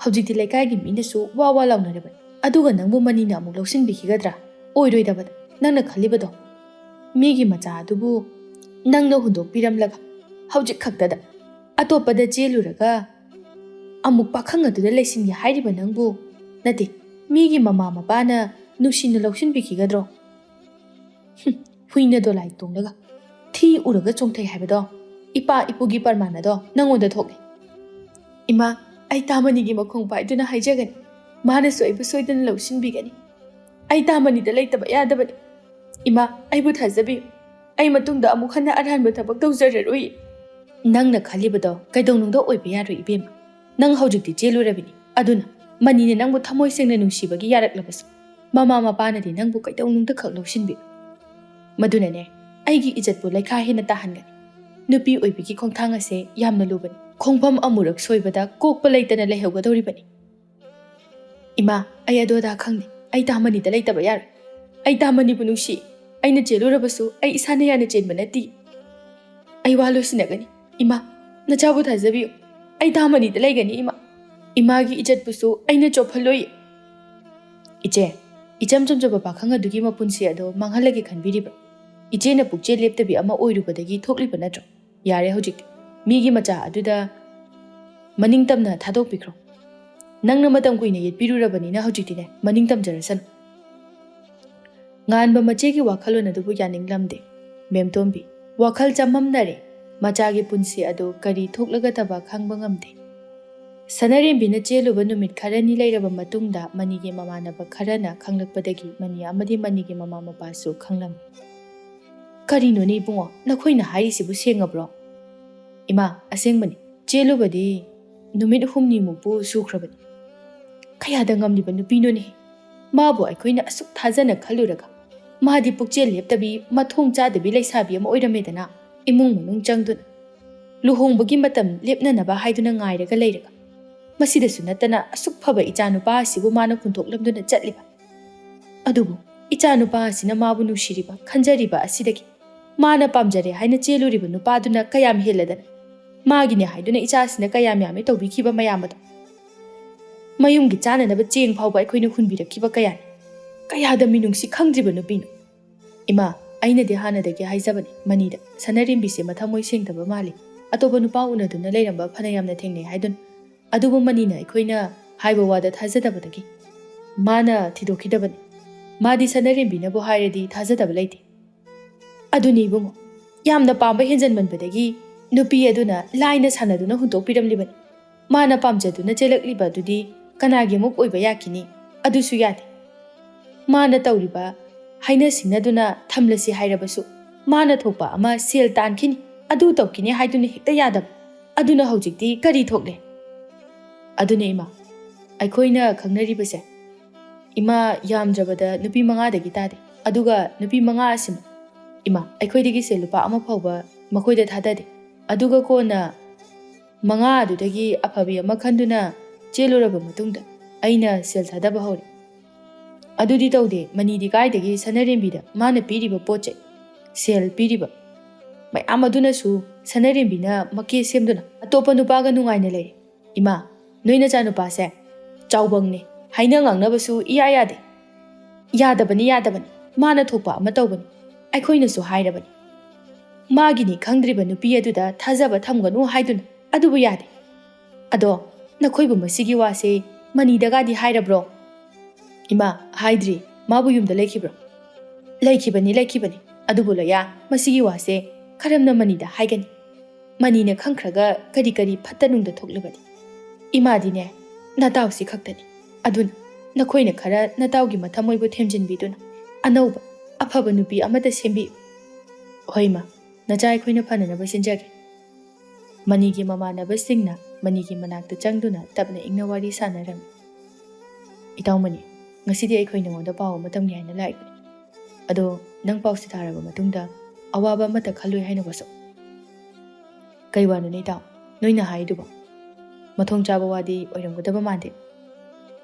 ꯍꯧꯖꯤꯛꯇꯤ ꯂꯩꯀꯥꯏꯒꯤ ꯃꯤꯅꯁꯨ ꯋꯥ ꯋꯥ ꯂꯥꯎꯅꯔꯕꯅꯤ꯫ ꯑꯗꯨꯒ ꯅꯪꯕꯨ ꯃꯅꯤꯅ ꯑꯃꯨꯛ ꯂꯧꯁꯤꯟꯕꯤꯈꯤꯒꯗ꯭ꯔꯥ? ꯑꯣꯏꯔꯣꯏꯗꯕꯗ ꯅꯪꯅ ꯈꯜꯂꯤꯕꯗꯣ꯫ ꯃꯤꯒꯤ ꯃꯆꯥ ꯑꯗꯨꯕꯨ ꯅꯪꯅ ꯍꯨꯟꯗꯣꯛꯄꯤꯔꯝꯂꯒ ꯍꯧꯖꯤꯛ ꯈꯛꯇꯗ ꯑꯇꯣꯞꯄꯗ ꯆꯦꯜꯂꯨꯔꯒ ꯑꯃꯨꯛ ꯄꯥꯈꯪ ꯑꯗꯨꯗ ꯂꯩꯁꯤꯟꯒꯦ ꯍꯥꯏꯔꯤꯕ ꯅꯪꯕꯨ, ꯅꯠꯇꯦ ꯃꯤꯒꯤ ꯃꯃꯥ ꯃꯄꯥꯅ ꯅꯨꯡꯁꯤꯅ ꯂꯧꯁꯤꯟꯕꯤꯈꯤꯒꯗ꯭ꯔꯣ? ꯍꯨꯏꯅ ꯗꯣꯂꯥꯏ ꯇꯣꯡꯂꯒ ꯊꯤ ꯎꯔꯒ ꯆꯣꯡꯊꯩ ꯍꯥꯏꯕꯗꯣ, ꯏꯄꯥ ꯏꯄꯨꯒꯤ ꯄꯔꯃꯥꯟ ꯑꯗꯣ ꯅꯪꯉꯣꯟꯗ ꯊꯣꯛꯂꯦ꯫ ꯏꯃꯥ, ꯑꯩ ꯇꯥꯃꯅꯤꯒꯤ ꯃꯈꯣꯡ ꯄꯥꯏꯗꯨꯅ ꯍꯥꯏꯖꯒꯅꯤ, ꯃꯥꯅꯁꯨ ꯑꯩꯕꯨ ꯁꯣꯏꯗꯅ ꯂꯧꯁꯤꯟꯕꯤꯒꯅꯤ꯫ ꯑꯩ ꯇꯥꯃꯅꯤꯗ ꯂꯩꯇꯕ ꯌꯥꯗꯕꯅꯤ꯫ ꯏꯃꯥ, ꯑꯩꯕꯨ ꯊꯥꯖꯕꯤꯌꯨ꯫ ꯑꯩ ꯃꯇꯨꯡꯗ ꯑꯃꯨꯛ ꯍꯟꯅ ꯑꯔꯥꯟꯕ ꯊꯕꯛ ꯇꯧꯖꯔꯔꯣꯏ꯫ ꯅꯪꯅ ꯈꯜꯂꯤꯕꯗꯣ ꯀꯩꯗꯧꯅꯨꯡꯗ ꯑꯣꯏꯕ ꯌꯥꯔꯣꯏ ꯏꯕꯦꯝꯃ꯫ ꯅꯪ ꯍꯧꯖꯤꯛꯇꯤ ꯆꯦꯜꯂꯨꯔꯕꯅꯤ, ꯑꯗꯨꯅ ꯃꯅꯤꯅ ꯅꯪꯕꯨ ꯊꯃꯣꯏ ꯁꯦꯡꯅ ꯅꯨꯡꯁꯤꯕꯒꯤ ꯌꯥꯔꯛꯂꯕꯁꯨ ꯃꯃꯥ ꯃꯄꯥꯅꯗꯤ ꯅꯪꯕꯨ ꯀꯩꯗꯧꯅꯨꯡꯗ ꯈꯛ ꯂꯧꯁꯤꯟꯕꯤ꯫ ꯃꯗꯨꯅꯅꯦ ꯑꯩꯒꯤ ꯏꯖꯠꯄꯨ ꯂꯩꯈꯥ ꯍꯦꯟꯅ ꯇꯥꯍꯟꯒꯅꯤ꯫ ꯅꯨꯄꯤ ꯑꯣꯏꯕꯒꯤ ꯈꯣꯡꯊꯥꯡ ꯑꯁꯦ ꯌꯥꯝꯅ ꯂꯨꯕꯅꯤ꯫ ꯈꯣꯡꯐꯝ ꯑꯃꯨꯔꯛ ꯁꯣꯏꯕꯗ ꯀꯣꯛꯄ ꯂꯩꯇꯅ ꯂꯩꯍꯧꯒꯗꯧꯔꯤꯕꯅꯤ꯫ ꯏꯃꯥ, ꯑꯩ ꯑꯗꯨ ꯑꯗꯥ ꯈꯪꯗꯦ꯫ ꯑꯩ ꯇꯥꯃꯅꯤꯗ ꯂꯩꯇꯕ ꯌꯥꯔꯣꯏ꯫ ꯑꯩ ꯇꯥꯃꯅꯤꯕꯨ ꯅꯨꯡꯁꯤ꯫ ꯑꯩꯅ ꯆꯦꯜꯂꯨꯔꯕꯁꯨ ꯑꯩ ꯏꯁꯥꯅ ꯌꯥꯅ ꯆꯦꯟꯕ ꯅꯠꯇꯦ꯫ ꯑꯩ ꯋꯥ ꯂꯣꯏꯁꯤꯟꯅꯒꯅꯤ꯫ ꯏꯃꯥ, ꯅꯆꯥꯕꯨ ꯊꯥꯖꯕꯤꯌꯨ꯫ ꯑꯩ ꯇꯥꯃꯅꯤꯗ ꯂꯩꯒꯅꯤ ꯏꯃꯥ꯫ ꯏꯃꯥꯒꯤ ꯏꯖꯠꯄꯨꯁꯨ ꯑꯩꯅ ꯆꯣꯞꯍꯜꯂꯣꯏ꯫ ꯏꯆꯦ, ꯏꯆꯝ ꯆꯝꯖꯕ ꯄꯥꯈꯪ ꯑꯗꯨꯒꯤ ꯃꯄꯨꯟꯁꯤ ꯑꯗꯣ ꯃꯥꯡꯍꯜꯂꯒꯦ ꯈꯟꯕꯤꯔꯤꯕ꯭ꯔꯥ? ꯏꯆꯦꯅ ꯄꯨꯛꯆꯦꯜ ꯂꯦꯞꯇꯕꯤ ꯑꯃ ꯑꯣꯏꯔꯨꯕꯗꯒꯤ ꯊꯣꯛꯂꯤꯕ ꯅꯠꯇ꯭ꯔꯣ? ꯌꯥꯔꯦ ꯍꯧꯖꯤꯛꯇꯤ꯫ ꯃꯤꯒꯤ ꯃꯆꯥ ꯑꯗꯨꯗ ꯃꯅꯤꯡ ꯇꯝꯅ ꯊꯥꯗꯣꯛꯄꯤꯈ꯭ꯔꯣ꯫ ꯅꯪꯅ ꯃꯇꯝ ꯀꯨꯏꯅ ꯌꯦꯠꯄꯤꯔꯨꯔꯕꯅꯤꯅ ꯍꯧꯖꯤꯛꯇꯤꯅꯦ ꯃꯅꯤꯡ ꯇꯝꯖꯔꯁꯅꯨ꯫ ꯉꯥꯟꯕ ꯃꯆꯦꯒꯤ ꯋꯥꯈꯜꯂꯣꯟ ꯑꯗꯨꯕꯨ ꯌꯥꯅꯤꯡꯂꯝꯗꯦ꯫ ꯃꯦꯝꯇꯣꯝꯕꯤ ꯋꯥꯈꯜ ꯆꯃꯝꯅꯔꯦ꯫ ꯃꯆꯥꯒꯤ ꯄꯨꯟꯁꯤ ꯑꯗꯨ ꯀꯔꯤ ꯊꯣꯛꯂꯒꯗꯕ ꯈꯪꯕ ꯉꯝꯗꯦ꯫ ꯁꯅꯔꯦꯝꯕꯤꯅ ꯆꯦꯜꯂꯨꯕ ꯅꯨꯃꯤꯠ ꯈꯔꯅꯤ ꯂꯩꯔꯕ ꯃꯇꯨꯡꯗ ꯃꯅꯤꯒꯤ ꯃꯃꯥꯟꯅꯕ ꯈꯔꯅ ꯈꯪꯂꯛꯄꯗꯒꯤ ꯃꯅꯤ ꯑꯃꯗꯤ ꯃꯅꯤꯒꯤ ꯃꯃꯥ ꯃꯄꯥꯁꯨ ꯈꯪꯂꯝꯃꯤ꯫ ꯀꯔꯤꯅꯣꯅꯦ ꯏꯕꯨꯡꯉꯣ, ꯅꯈꯣꯏꯅ ꯍꯥꯏꯔꯤꯁꯤꯕꯨ ꯁꯦꯡꯉꯕ꯭ꯔꯣ? ꯏꯃꯥ, ꯑꯁꯦꯡꯕꯅꯤ꯫ ꯆꯦꯜꯂꯨꯕꯗꯤ ꯅꯨꯃꯤꯠ 6ꯅꯤꯃꯨꯛꯄꯨ ꯁꯨꯈ꯭ꯔꯕꯅꯤ꯫ ꯀꯌꯥꯗ ꯉꯝꯂꯤꯕ ꯅꯨꯄꯤꯅꯣꯅꯦ? ꯃꯥꯕꯨ ꯑꯩꯈꯣꯏꯅ ꯑꯁꯨꯛ ꯊꯥꯖꯅ ꯈꯜꯂꯨꯔꯒ ꯃꯥꯗꯤ ꯄꯨꯛꯆꯦꯜ ꯂꯦꯞꯇꯕꯤ ꯃꯊꯣꯡ ꯆꯥꯗꯕꯤ ꯂꯩꯁꯥꯕꯤ ꯑꯃ ꯑꯣꯏꯔꯝꯃꯦꯗꯅ꯫ ꯏꯃꯨꯡ ꯃꯅꯨꯡ ꯆꯪꯗꯨꯅ ꯂꯨꯍꯣꯡꯕꯒꯤ ꯃꯇꯝ ꯂꯦꯞꯅꯅꯕ ꯍꯥꯏꯗꯨꯅ ꯉꯥꯏꯔꯒ ꯂꯩꯔꯒ ꯃꯁꯤꯗꯁꯨ ꯅꯠꯇꯅ ꯑꯁꯨꯛ ꯐꯕ ꯏꯆꯥꯅꯨꯄꯥ ꯑꯁꯤꯕꯨ ꯃꯥꯅ ꯍꯨꯟꯇꯣꯛꯂꯝꯗꯨꯅ ꯆꯠꯂꯤꯕ꯫ ꯑꯗꯨꯕꯨ ꯏꯆꯥꯅꯨꯄꯥ ꯑꯁꯤꯅ ꯃꯥꯕꯨ ꯅꯨꯡꯁꯤꯔꯤꯕ ꯈꯟꯖꯔꯤꯕ ꯑꯁꯤꯗꯒꯤ ꯃꯥꯅ ꯄꯥꯝꯖꯔꯦ ꯍꯥꯏꯅ ꯆꯦꯜꯂꯨꯔꯤꯕ ꯅꯨꯄꯥꯗꯨꯅ ꯀꯌꯥꯝ ꯍꯦꯜꯂꯗꯅ ꯃꯥꯒꯤꯅꯦ ꯍꯥꯏꯗꯨꯅ ꯏꯆꯥꯁꯤꯅ ꯀꯌꯥꯝ ꯌꯥꯝꯃꯦ ꯇꯧꯕꯤꯈꯤꯕ ꯃꯌꯥꯝ ꯑꯗꯣ꯫ ꯃꯌꯨꯝꯒꯤ ꯆꯥꯅꯅꯕ ꯆꯦꯡ ꯐꯥꯎꯕ ꯑꯩꯈꯣꯏꯅ ꯍꯨꯟꯕꯤꯔꯛꯈꯤꯕ ꯀꯌꯥꯅꯤ꯫ ꯀꯌꯥꯗ ꯃꯤꯅꯨꯡꯁꯤ ꯈꯪꯗ꯭ꯔꯤꯕ ꯅꯨꯄꯤꯅꯣ꯫ ꯏꯃꯥ, ꯑꯩꯅꯗꯤ ꯍꯥꯟꯅꯗꯒꯤ ꯍꯥꯏꯖꯕꯅꯤ ꯃꯅꯤꯗ ꯁꯅꯔꯦꯝꯕꯤꯁꯦ ꯃꯊꯃꯣꯏ ꯁꯦꯡꯗꯕ ꯃꯥꯜꯂꯤ, ꯑꯇꯣꯞꯄ ꯅꯨꯄꯥ ꯎꯅꯗꯨꯅ ꯂꯩꯔꯝꯕ ꯐꯅꯌꯥꯝꯅ ꯊꯦꯡꯅꯩ ꯍꯥꯏꯗꯨꯅ꯫ ꯑꯗꯨꯕꯨ ꯃꯅꯤꯅ ꯑꯩꯈꯣꯏꯅ ꯍꯥꯏꯕ ꯋꯥꯗ ꯊꯥꯖꯗꯕꯗꯒꯤ ꯃꯥꯅ ꯊꯤꯗꯣꯛꯈꯤꯗꯕꯅꯤ꯫ ꯃꯥꯗꯤ ꯁꯅꯔꯦꯝꯕꯤꯅꯕꯨ ꯍꯥꯏꯔꯗꯤ ꯊꯥꯖꯗꯕ ꯂꯩꯇꯦ꯫ ꯑꯗꯨꯅꯤ ꯏꯕꯨꯡꯉꯣ, ꯌꯥꯝꯅ ꯄꯥꯝꯕ ꯍꯦꯟꯖꯟꯃꯟꯕꯗꯒꯤ ꯅꯨꯄꯤ ꯑꯗꯨꯅ ꯂꯥꯏꯅ ꯁꯥꯟꯅꯗꯨꯅ ꯍꯨꯟꯇꯣꯛꯄꯤꯔꯝꯂꯤꯕꯅꯤ꯫ ꯃꯥꯅ ꯄꯥꯝꯖꯗꯨꯅ ꯆꯦꯜꯂꯛꯂꯤꯕ ꯑꯗꯨꯗꯤ ꯀꯅꯥꯒꯤ ꯑꯃꯨꯛ ꯑꯣꯏꯕ ꯌꯥꯈꯤꯅꯤ? ꯑꯗꯨꯁꯨ ꯌꯥꯗꯦ꯫ ꯃꯥꯅ ꯇꯧꯔꯤꯕ ꯍꯥꯏꯅ ꯁꯤꯡꯅꯗꯨꯅ ꯊꯝꯂꯁꯤ ꯍꯥꯏꯔꯕꯁꯨ ꯃꯥꯅ ꯊꯣꯛꯄ ꯑꯃ ꯁꯦꯜ ꯇꯥꯟꯈꯤꯅꯤ, ꯑꯗꯨ ꯇꯧꯈꯤꯅꯤ ꯍꯥꯏꯗꯨꯅ ꯍꯦꯛꯇ ꯌꯥꯗꯕ꯫ ꯑꯗꯨꯅ ꯍꯧꯖꯤꯛꯇꯤ ꯀꯔꯤ ꯊꯣꯛꯂꯦ? ꯑꯗꯨꯅꯦ ꯏꯃꯥ, ꯑꯩꯈꯣꯏꯅ ꯈꯪꯅꯔꯤꯕꯁꯦ ꯏꯃꯥ ꯌꯥꯝꯗ꯭ꯔꯕꯗ ꯅꯨꯄꯤ 5ꯗꯒꯤ ꯇꯥꯗꯦ꯫ ꯑꯗꯨꯒ ꯅꯨꯄꯤ 5 ꯑꯁꯤꯃ ꯏꯃꯥ, ꯑꯩꯈꯣꯏꯗꯒꯤ ꯁꯦꯜ ꯂꯨꯄꯥ ꯑꯃ ꯐꯥꯎꯕ ꯃꯈꯣꯏꯗ ꯊꯥꯗꯗꯦ꯫ ꯑꯗꯨꯒ ꯀꯣꯟꯅ 5 ꯑꯗꯨꯗꯒꯤ ꯑꯐꯕꯤ ꯑꯃ ꯈꯟꯗꯨꯅ ꯆꯦꯜꯂꯨꯔꯕ ꯃꯇꯨꯡꯗ ꯑꯩꯅ ꯁꯦꯜ ꯊꯥꯗꯕ ꯍꯧꯔꯦ꯫ ꯑꯗꯨꯗꯤ ꯇꯧꯗꯦ ꯃꯅꯤꯗꯤ ꯀꯥꯏꯗꯒꯤ ꯁꯅꯔꯦꯝꯕꯤꯗ ꯃꯥꯅ ꯄꯤꯔꯤꯕ ꯄꯣꯠ ꯆꯩ, ꯁꯦꯜ ꯄꯤꯔꯤꯕ ꯃꯌꯥꯝ ꯑꯗꯨꯅꯁꯨ ꯁꯅꯔꯦꯝꯕꯤꯅ ꯃꯀꯦ ꯁꯦꯝꯗꯨꯅ ꯑꯇꯣꯞꯄ ꯅꯨꯄꯥꯒ ꯅꯨꯡꯉꯥꯏꯅ ꯂꯩꯔꯦ꯫ ꯏꯃꯥ, ꯅꯣꯏ ꯅꯆꯥꯅꯨꯄꯥꯁꯦ ꯆꯥꯎꯕꯪꯅꯦ, ꯍꯥꯏꯅ ꯉꯥꯡꯅꯕꯁꯨ ꯏꯌꯥ ꯌꯥꯗꯦ꯫ ꯌꯥꯗꯕꯅꯤ ꯌꯥꯗꯕꯅꯤ, ꯃꯥꯅ ꯊꯣꯛꯄ ꯑꯃ ꯇꯧꯕꯅꯤ, ꯑꯩꯈꯣꯏꯅꯁꯨ ꯍꯥꯏꯔꯕꯅꯤ꯫ ꯃꯥꯒꯤꯅꯤ ꯈꯪꯗ꯭ꯔꯤꯕ ꯅꯨꯄꯤ ꯑꯗꯨꯗ ꯊꯥꯖꯕ ꯊꯝꯒꯅꯨ ꯍꯥꯏꯗꯨꯅ, ꯑꯗꯨꯕꯨ ꯌꯥꯗꯦ꯫ ꯑꯗꯣ ꯅꯈꯣꯏꯕꯨ ꯃꯁꯤꯒꯤ ꯋꯥꯁꯦ ꯃꯅꯤꯗꯒꯗꯤ ꯍꯥꯏꯔꯕ꯭ꯔꯣ? ꯏꯃꯥ, ꯍꯥꯏꯗ꯭ꯔꯤ꯫ ꯃꯥꯕꯨ ꯌꯨꯝꯗ ꯂꯩꯈꯤꯕ꯭ꯔꯣ? ꯂꯩꯈꯤꯕꯅꯤ, ꯑꯗꯨꯕꯨ ꯂꯣꯌꯥ, ꯃꯁꯤꯒꯤ ꯋꯥꯁꯦ ꯀꯔꯝꯅ ꯃꯅꯤꯗ ꯍꯥꯏꯒꯅꯤ? ꯃꯅꯤꯅ ꯈꯪꯈ꯭ꯔꯒ ꯀꯔꯤ ꯀꯔꯤ ꯐꯠꯇ ꯅꯨꯡꯗ ꯊꯣꯛꯂꯤꯕꯅꯤ꯫ ꯏꯃꯥꯗꯤꯅꯦ ꯅꯇꯥꯎꯁꯤ ꯈꯛꯇꯅꯤ꯫ ꯑꯗꯨꯅ ꯅꯈꯣꯏꯅ ꯈꯔ ꯅꯇꯥꯎꯒꯤ ꯃꯊꯃꯣꯏꯕꯨ ꯊꯦꯝꯖꯤꯟꯕꯤꯗꯨꯅ ꯑꯅꯧꯕ ꯑꯐꯕ ꯅꯨꯄꯤ ꯑꯃꯠꯇ ꯁꯦꯝꯕꯤꯌꯨ꯫ ꯍꯣꯏ ꯏꯃꯥ, ꯅꯆꯥ ꯑꯩꯈꯣꯏꯅ ꯐꯅꯅꯕ ꯁꯤꯟꯖꯒꯦ꯫ ꯃꯅꯤꯒꯤ ꯃꯃꯥꯟꯅꯕꯁꯤꯡꯅ ꯃꯅꯤꯒꯤ ꯃꯅꯥꯛꯇ ꯆꯪꯗꯨꯅ ꯇꯞꯅ ꯏꯪꯅ ꯋꯥꯔꯤ ꯁꯥꯟꯅꯔꯝꯃꯤ꯫ ꯏꯇꯥꯎꯃꯅꯤ, ꯉꯁꯤꯗꯤ ꯑꯩꯈꯣꯏ ꯅꯉꯣꯟꯗ ꯄꯥꯎ ꯑꯃ ꯇꯝꯒꯦ ꯍꯥꯏꯅ ꯂꯥꯛꯏꯕꯅꯤ꯫ ꯑꯗꯣ ꯅꯪ ꯄꯥꯎꯁꯤ ꯇꯥꯔꯕ ꯃꯇꯨꯡꯗ ꯑꯋꯥꯕ ꯑꯃꯠꯇ ꯈꯜꯂꯣꯏ ꯍꯥꯏꯅ ꯋꯥꯁꯛ꯫ ꯀꯩ ꯋꯥꯅꯣꯅꯦ ꯏꯇꯥꯎ, ꯅꯣꯏꯅ ꯍꯥꯏꯗꯨꯕꯣ? ꯃꯊꯣꯡ ꯆꯥꯕ ꯋꯥꯗꯤ ꯑꯣꯏꯔꯝꯒꯗꯕ ꯃꯥꯟꯗꯦ꯫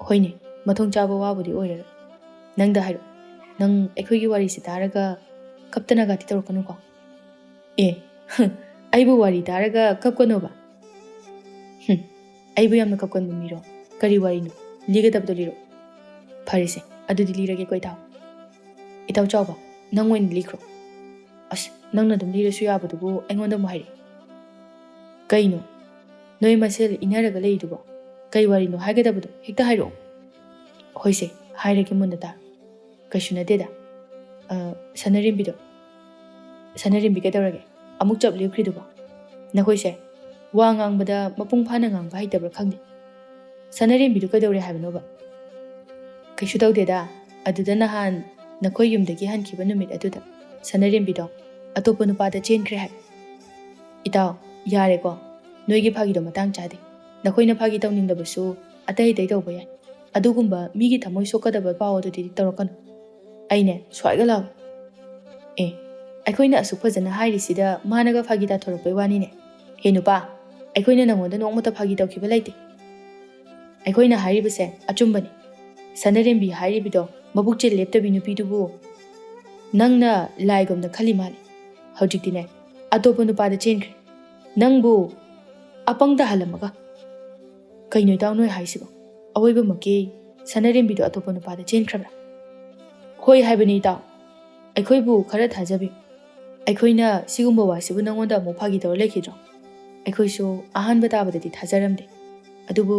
ꯍꯣꯏꯅꯦ, ꯃꯊꯣꯡ ꯆꯥꯕ ꯋꯥꯕꯨꯗꯤ ꯑꯣꯏꯔꯔꯣꯏ꯫ ꯅꯪꯗ ꯍꯥꯏꯔꯣ, ꯅꯪ ꯑꯩꯈꯣꯏꯒꯤ ꯋꯥꯔꯤꯁꯤ ꯇꯥꯔꯒ ꯀꯞꯇꯅꯒꯗꯤ ꯇꯧꯔꯛꯀꯅꯨꯀꯣ꯫ ꯑꯩꯕꯨ ꯋꯥꯔꯤ ꯇꯥꯔꯒ ꯀꯞꯀꯅꯣꯕ? ꯑꯩꯕꯨ ꯌꯥꯝꯅ ꯀꯞꯀꯟꯕ ꯃꯤꯔꯣ? ꯀꯔꯤ ꯋꯥꯔꯤꯅꯣ? ꯂꯤꯒꯗꯕꯗꯣ ꯂꯤꯔꯣ꯫ ꯐꯔꯦꯁꯦ, ꯑꯗꯨꯗꯤ ꯂꯤꯔꯒꯦꯀꯣ ꯏꯇꯥꯎ꯫ ꯏꯇꯥꯎ ꯆꯥꯎꯕ, ꯅꯪ ꯑꯣꯏꯅ ꯂꯤꯈ꯭ꯔꯣ꯫ ꯑꯁ, ꯅꯪꯅ ꯑꯗꯨꯝ ꯂꯤꯔꯁꯨ ꯌꯥꯕꯗꯨꯕꯨ ꯑꯩꯉꯣꯟꯗ ꯑꯃꯨꯛ ꯍꯥꯏꯔꯛꯏ꯫ ꯀꯩꯅꯣ? ꯅꯣꯏ ꯃꯁꯦꯜ ꯏꯟꯅꯔꯒ ꯂꯩꯔꯤꯗꯨꯕꯣ? ꯀꯩ ꯋꯥꯔꯤꯅꯣ ꯍꯥꯏꯒꯗꯕꯗꯣ ꯍꯦꯛꯇ ꯍꯥꯏꯔꯛꯑꯣ꯫ ꯍꯣꯏꯁꯦ, ꯍꯥꯏꯔꯒꯦ ꯃꯨꯟꯅ ꯇꯥꯔꯣ꯫ ꯀꯩꯁꯨ ꯅꯠꯇꯦꯗ, ꯁꯅꯔꯦꯝꯕꯤꯗꯣ꯫ ꯁꯅꯔꯦꯝꯕꯤ ꯀꯩꯗꯧꯔꯒꯦ? ꯑꯃꯨꯛ ꯆꯞ ꯂꯦꯞꯈ꯭ꯔꯤꯗꯨꯕꯣ? ꯅꯈꯣꯏꯁꯦ ꯋꯥ ꯉꯥꯡꯕꯗ ꯃꯄꯨꯡ ꯐꯥꯅ ꯉꯥꯡꯕ ꯍꯩꯇꯕ꯭ꯔꯥ ꯈꯪꯗꯦ꯫ ꯁꯅꯔꯦꯝꯕꯤꯗꯨ ꯀꯩꯗꯧꯔꯦ ꯍꯥꯏꯕꯅꯣꯕ? ꯀꯩꯁꯨ ꯇꯧꯗꯦꯗ, ꯑꯗꯨꯗ ꯅꯍꯥꯟ ꯅꯈꯣꯏ ꯌꯨꯝꯗꯒꯤ ꯍꯟꯈꯤꯕ ꯅꯨꯃꯤꯠ ꯑꯗꯨꯗ ꯁꯅꯔꯦꯝꯕꯤꯗꯣ ꯑꯇꯣꯞꯄ ꯅꯨꯄꯥꯗ ꯆꯦꯟꯈ꯭ರೆ ꯍꯥꯏ꯫ ꯏꯇꯥꯎ, ꯌꯥꯔꯦꯀꯣ, ꯅꯣꯏꯒꯤ ꯐꯥꯒꯤꯗꯣ ꯃꯇꯥꯡ ꯆꯥꯗꯦ꯫ ꯅꯈꯣꯏꯅ ꯐꯥꯒꯤ ꯇꯧꯅꯤꯡꯗꯕꯁꯨ ꯑꯇꯩ ꯇꯧꯕ ꯌꯥꯏ, ꯑꯗꯨꯒꯨꯝꯕ ꯃꯤꯒꯤ ꯊꯃꯣꯏ ꯁꯣꯛꯀꯗꯕ ꯄꯥꯎ ꯑꯗꯨꯗꯤ ꯇꯧꯔꯛꯀꯅꯨ꯫ ꯑꯩꯅꯦ ꯁ꯭ꯋꯥꯏꯒ ꯂꯥꯎꯏ꯫ ꯑꯩꯈꯣꯏꯅ ꯑꯁꯨꯛ ꯐꯖꯅ ꯍꯥꯏꯔꯤꯁꯤꯗ ꯃꯥꯅꯒ ꯐꯥꯒꯤ ꯇꯥꯊꯣꯔꯛꯄꯩ ꯋꯥꯅꯤꯅꯦ꯫ ꯍꯦ ꯅꯨꯄꯥ, ꯑꯩꯈꯣꯏꯅ ꯅꯉꯣꯟꯗ ꯅꯣꯡꯃꯇ ꯐꯥꯒꯤ ꯇꯧꯈꯤꯕ ꯂꯩꯇꯦ꯫ ꯑꯩꯈꯣꯏꯅ ꯍꯥꯏꯔꯤꯕꯁꯦ ꯑꯆꯨꯝꯕꯅꯤ꯫ ꯁꯅꯔꯦꯝꯕꯤ ꯍꯥꯏꯔꯤꯕꯗꯣ, ꯃꯕꯨꯛꯆꯦꯜ ꯂꯦꯞꯇꯕꯤ ꯅꯨꯄꯤꯗꯨꯕꯨ ꯅꯪꯅ ꯂꯥꯏꯒꯨꯝꯅ ꯈꯜꯂꯤ ꯃꯥꯜꯂꯤ꯫ ꯍꯧꯖꯤꯛꯇꯤꯅꯦ ꯑꯇꯣꯞꯄ ꯅꯨꯄꯥꯗ ꯆꯦꯟꯈ꯭ꯔꯦ, ꯅꯪꯕꯨ ꯑꯄꯪ ꯇꯥꯍꯜꯂꯝꯃꯒ꯫ ꯀꯩꯅꯣ ꯏꯇꯥꯎ ꯅꯣꯏ ꯍꯥꯏꯁꯤꯕꯣ? ꯑꯋꯣꯏꯕꯃꯛꯀꯤ ꯁꯅꯔꯦꯝꯕꯤꯗꯣ ꯑꯇꯣꯞꯄ ꯅꯨꯄꯥꯗ ꯆꯦꯟꯈ꯭ꯔꯕ꯭ꯔꯥ? ꯍꯣꯏ ꯍꯥꯏꯕꯅꯤ ꯏꯇꯥꯎ, ꯑꯩꯈꯣꯏꯕꯨ ꯈꯔ ꯊꯥꯖꯕꯤꯌꯨ꯫ ꯑꯩꯈꯣꯏꯅ ꯁꯤꯒꯨꯝꯕ ꯋꯥꯁꯤꯕꯨ ꯅꯉꯣꯟꯗ ꯑꯃꯨꯛ ꯐꯥꯒꯤ ꯇꯧꯔ ꯂꯩꯈꯤꯗ꯭ꯔꯣ? ꯑꯩꯈꯣꯏꯁꯨ ꯑꯍꯥꯟꯕ ꯇꯥꯕꯗꯗꯤ ꯊꯥꯖꯔꯝꯗꯦ꯫ ꯑꯗꯨꯕꯨ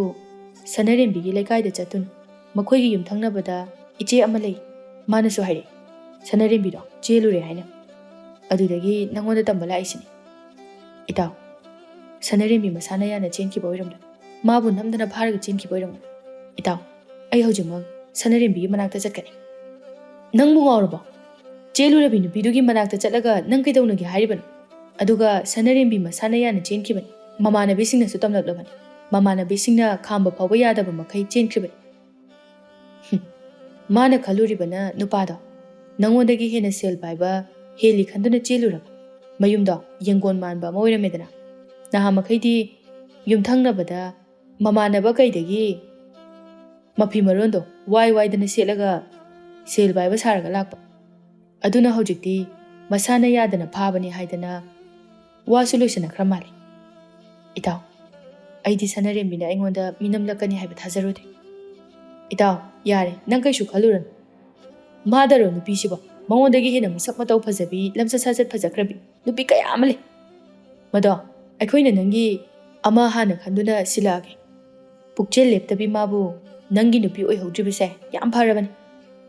ꯁꯅꯔꯦꯝꯕꯤꯒꯤ ꯂꯩꯀꯥꯏꯗ ꯆꯠꯇꯨꯅ ꯃꯈꯣꯏꯒꯤ ꯌꯨꯝꯊꯪꯅꯕꯗ ꯏꯆꯦ ꯑꯃ ꯂꯩ, ꯃꯥꯅꯁꯨ ꯍꯥꯏꯔꯛꯏ ꯁꯅꯔꯦꯝꯕꯤꯗꯣ ꯆꯦꯜꯂꯨꯔꯦ ꯍꯥꯏꯅ꯫ ꯑꯗꯨꯗꯒꯤ ꯅꯉꯣꯟꯗ ꯇꯝꯕ ꯂꯥꯛꯏꯁꯤꯅꯤ꯫ ꯏꯇꯥꯎ, ꯁꯅꯔꯦꯝꯕꯤ ꯃꯁꯥꯅ ꯌꯥꯅ ꯆꯦꯟꯈꯤꯕ ꯑꯣꯏꯔꯝꯂꯣꯏ, ꯃꯥꯕꯨ ꯅꯝꯗꯅ ꯐꯥꯔꯒ ꯆꯦꯟꯈꯤꯕ ꯑꯣꯏꯔꯝꯒꯅꯤ꯫ ꯏꯇꯥꯎ, ꯑꯩ ꯍꯧꯖꯤꯛꯃꯛ ꯁꯅꯔꯦꯝꯕꯤꯒꯤ ꯃꯅꯥꯛꯇ ꯆꯠꯀꯅꯤ꯫ ꯅꯪꯕꯨ ꯉꯥꯎꯔꯕꯣ? ꯆꯦꯜꯂꯨꯔꯕꯤ ꯅꯨꯄꯤꯗꯨꯒꯤ ꯃꯅꯥꯛꯇ ꯆꯠꯂꯒ ꯅꯪ ꯀꯩꯗꯧꯅꯒꯦ ꯍꯥꯏꯔꯤꯕꯅꯣ? ꯑꯗꯨꯒ ꯁꯅꯔꯦꯝꯕꯤ ꯃꯁꯥꯅ ꯌꯥꯅ ꯆꯦꯟꯈꯤꯕꯅꯤ, ꯃꯃꯥꯟꯅꯕꯤꯁꯤꯡꯅꯁꯨ ꯇꯝꯂꯛꯂꯕꯅꯤ꯫ ꯃꯃꯥꯟꯅꯕꯤꯁꯤꯡꯅ ꯈꯥꯝꯕ ꯐꯥꯎꯕ ꯌꯥꯗꯕ ꯃꯈꯩ ꯆꯦꯟꯈ꯭ꯔꯤꯕꯅꯤ꯫ ꯃꯥꯅ ꯈꯜꯂꯨꯔꯤꯕꯅ ꯅꯨꯄꯥꯗꯣ ꯅꯉꯣꯟꯗꯒꯤ ꯍꯦꯟꯅ ꯁꯦꯜ ꯄꯥꯏꯕ ꯍꯦꯜꯂꯤ ꯈꯟꯗꯨꯅ ꯆꯦꯜꯂꯨꯔꯕ꯫ ꯃꯌꯨꯝꯗꯣ ꯌꯦꯡꯒꯣꯟ ꯃꯥꯟꯕ ꯑꯃ ꯑꯣꯏꯔꯝꯃꯦꯗꯅ꯫ ꯅꯍꯥꯟ ꯃꯈꯩꯗꯤ ꯌꯨꯝꯊꯪꯅꯕꯗ ꯃꯃꯥꯟꯅꯕ ꯀꯩꯗꯒꯤ ꯃꯐꯤ ꯃꯔꯣꯟꯗꯣ ꯋꯥꯏꯗꯅ ꯁꯦꯠꯂꯒ ꯁꯦꯜ ꯄꯥꯏꯕ ꯁꯥꯔꯒ ꯂꯥꯛꯄ꯫ ꯑꯗꯨꯅ ꯍꯧꯖꯤꯛꯇꯤ ꯃꯁꯥꯅ ꯌꯥꯗꯅ ꯐꯥꯕꯅꯤ ꯍꯥꯏꯗꯅ ꯋꯥꯁꯨ ꯂꯣꯏꯁꯤꯟꯅꯈ꯭ꯔ ꯃꯥꯜꯂꯤ꯫ ꯏꯇꯥꯎ, ꯑꯩꯗꯤ ꯁꯅꯔꯦꯝꯕꯤꯅ ꯑꯩꯉꯣꯟꯗ ꯃꯤꯅꯝꯂꯛꯀꯅꯤ ꯍꯥꯏꯕ ꯊꯥꯖꯔꯨꯗꯦ꯫ ꯏꯇꯥꯎ ꯌꯥꯔꯦ ꯅꯪ ꯀꯩꯁꯨ ꯈꯜꯂꯨꯔꯅꯨ ꯃꯥꯗꯔꯣ ꯅꯨꯄꯤꯁꯤꯕꯣ ꯃꯉꯣꯟꯗꯒꯤ ꯍꯦꯟꯅ ꯃꯁꯛ ꯃꯇꯧ ꯐꯖꯕꯤ ꯂꯝꯆꯠ ꯁꯥꯖꯠ ꯐꯖꯈ꯭ꯔꯕꯤ ꯅꯨꯄꯤ ꯀꯌꯥ ꯑꯃ ꯂꯩ ꯃꯗꯣ ꯑꯩꯈꯣꯏꯅ ꯅꯪꯒꯤ ꯑꯃ ꯍꯥꯟꯅ ꯈꯟꯗꯨꯅ ꯁꯤꯜꯂꯛꯑꯒꯦ ꯄꯨꯛꯆꯦꯜ ꯂꯦꯞꯇꯕꯤ ꯃꯥꯕꯨ ꯅꯪꯒꯤ ꯅꯨꯄꯤ ꯑꯣꯏꯍꯧꯗ꯭ꯔꯤꯕꯁꯦ ꯌꯥꯝ ꯐꯔꯕꯅꯤ